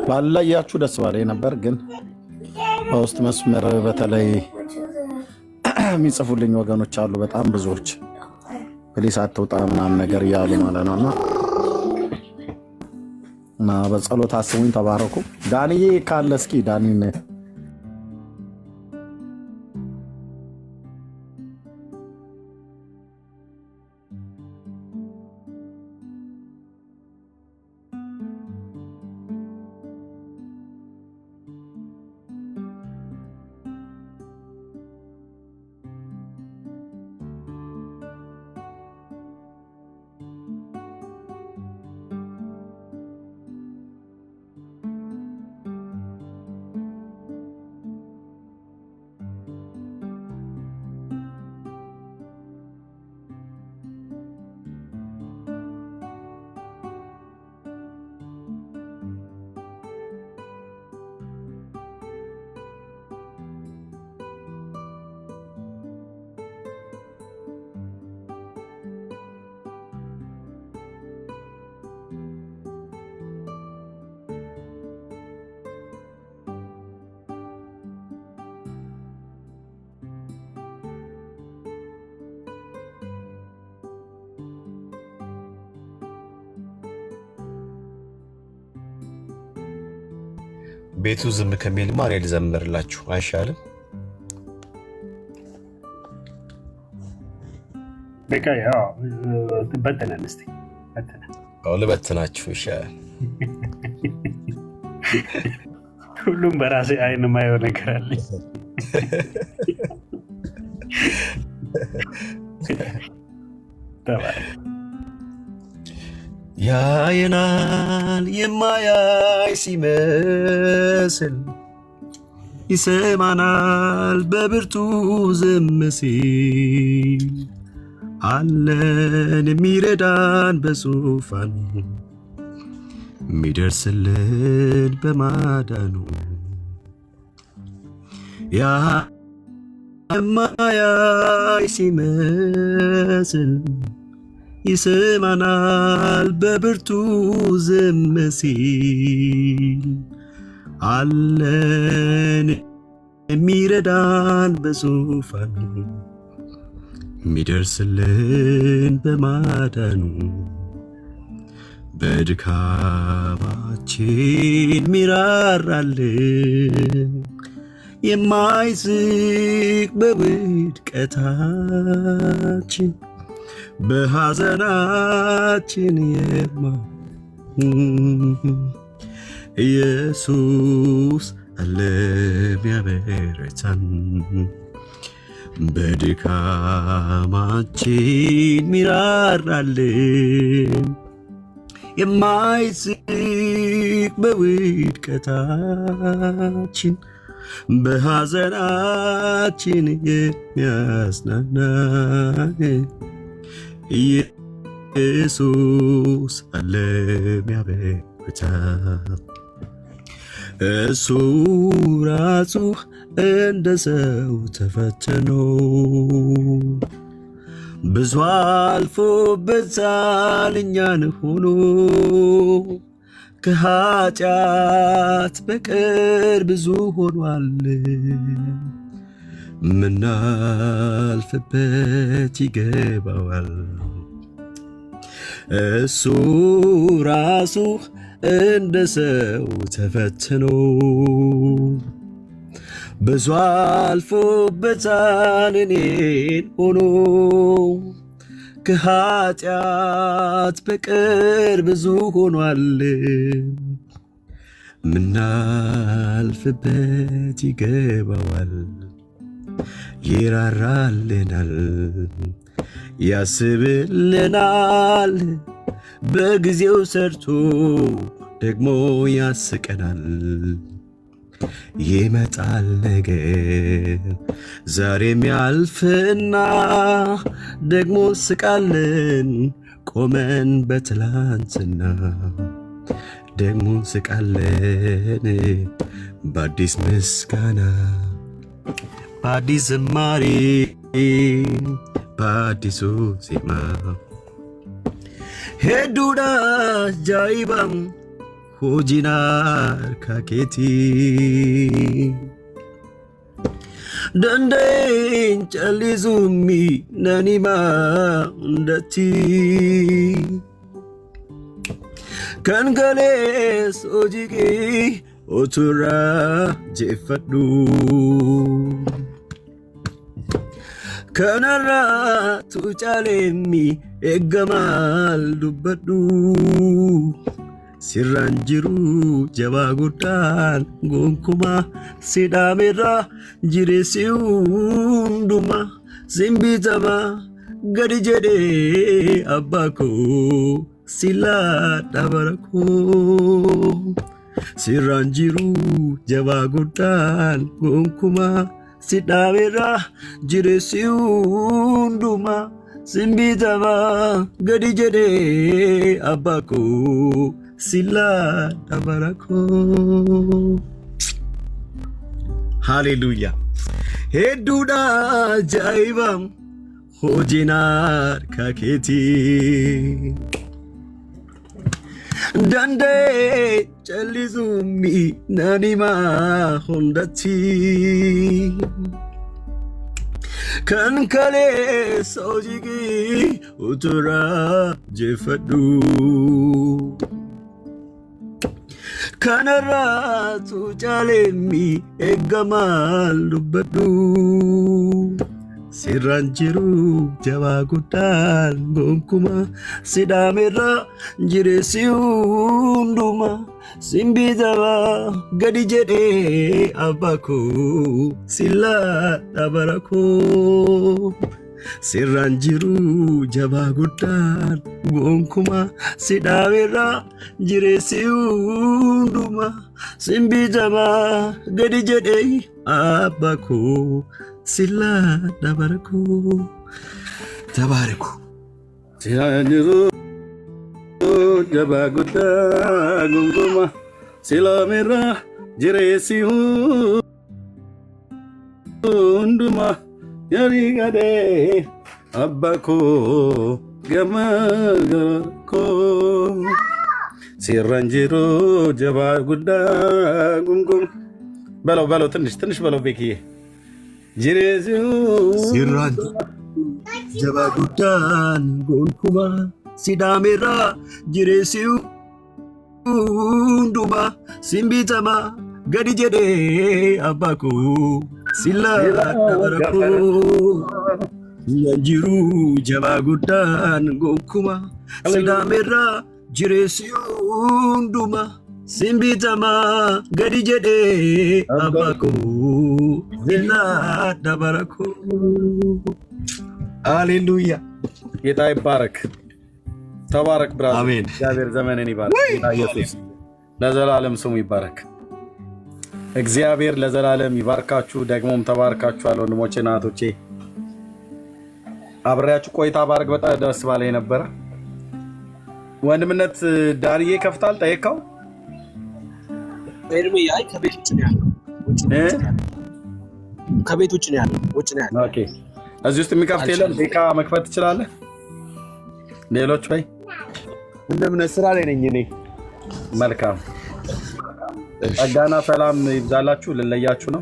A: ባላያችሁ ደስ ባለኝ ነበር፣ ግን በውስጥ መስመር በተለይ የሚጽፉልኝ ወገኖች አሉ፣ በጣም ብዙዎች ፕሊስ አትውጣ ምናምን ነገር እያሉ ማለት ነው እና በጸሎት አስቡኝ። ተባረኩ። ዳንዬ ካለ እስኪ ዳኒን
F: ቤቱ ዝም ከሚል ማን ልዘምርላችሁ አይሻልም?
E: ሞርዴካይ በተነን እስኪ በተነን
I: ልበትናችሁ ይሻላል።
E: ሁሉም በራሴ አይን ማየው ነገር አለኝ።
I: ያየናል የማያይ ሲመስል ይሰማናል በብርቱ ዝም ሲል አለን የሚረዳን በዙፋኑ የሚደርስልን በማዳኑ የማያይ ሲመስል ይሰማናል በብርቱ ዝም ሲል አለን የሚረዳን በዙፋኑ የሚደርስልን በማዳኑ በድካማችን ሚራራልን የማይዝቅ በውድቀታችን በሐዘናችን ኢየሱስ አለ የሚያበረታን በድካማችን ሚራራልን የማይዝቅ በውድቀታችን በሐዘናችን የሚያጽናናን ኢየሱስ አለ የሚያበረታን እሱ ራሱ እንደ ሰው ተፈትኖ ብዙ አልፎበታል እኛን ሆኖ ከኃጢአት በቀር ብዙ ሆኗል ምናልፍበት ይገባዋል እሱ ራሱ እንደ ሰው ተፈትኖ ብዙ አልፎበታል እኔን ሆኖ ከኃጢአት በቀር ብዙ ሆኗል ምናልፍበት ይገባዋል ይራራልናል ያስብልናል በጊዜው ሰርቶ ደግሞ ያስቀናል ይመጣል ነገር ዛሬም ያልፍና ደግሞ ስቃለን ቆመን በትላንትና ደግሞ ስቃለን በአዲስ ምስጋና በአዲስ ዝማሬ በአዲሱ ዜማ ሄዱዳ ጃይባም hojinar kaketi dandain chalizumi nanima undati kan gales ojigi otura jefadu kanara tuchalemi egamal dubbadu Siranjiru jaba gudan gonkuma sidamera jiresi unduma zimbitama gadi jede abbako sila dabarako Siranjiru jaba gudan gonkuma sidamera jiresi unduma zimbitama gadi jede abbako Sila dabarako Hallelujah Heduda jaibam hojinar kaketi Dande chalizumi nanima hondati Kan kale sojigi utura jefadu Kanaratu jalemi egamal dubbadu Siranjiru jaba gudan gonkuma sidamera jiresi unduma simbidaba gadi jede abaku sila dabarako Siranjiru jaba gudan gonkuma sidamera jiresi unduma simbidaba gadi jede abaku Sila dabaraku tabaraku
A: Siranjiru jaba gudan gonkuma sila merah jiresi unduma yari gade abbako gamarko Siranjiru jaba gudan gonkuma balo ትንሽ በለው ቤኪዬ
I: Siranjiru jaba gudan gonkuma sidamera jiresi unduma simbitama gadi jede abaku sila dabaraku Siranjiru jaba gudan gonkuma sidamera jiresi unduma simbitama gadi jede abaku sila dabaraku ሃሌሉያ
A: ጌታ ይባረክ ተባረክ ብራዘር
I: አሜን
A: እግዚአብሔር ዘመንን ይባረክ ጌታ ኢየሱስ ለዘላለም ስሙ ይባረክ እግዚአብሔር ለዘላለም ይባርካችሁ ደግሞም ተባርካችኋል ወንድሞቼ እና እህቶቼ አብሬያችሁ ቆይታ ባረክ በጣም ደስ ባለኝ ነበር ወንድምነት ዳንዬ ከፍታል ጠይቀው
J: ኤርሚ አይ ከቤት ውጭ ነው ያለው ከቤት ውጭ ነው ያለው ውጭ ነው ያለው
A: ኦኬ እዚህ ውስጥ የሚከፍት የለም ዴካ መክፈት ትችላለህ ሌሎች በይ
J: ወንድምነት ስራ ላይ ነኝ እኔ
A: መልካም ጸጋና ሰላም ይብዛላችሁ ልለያችሁ ነው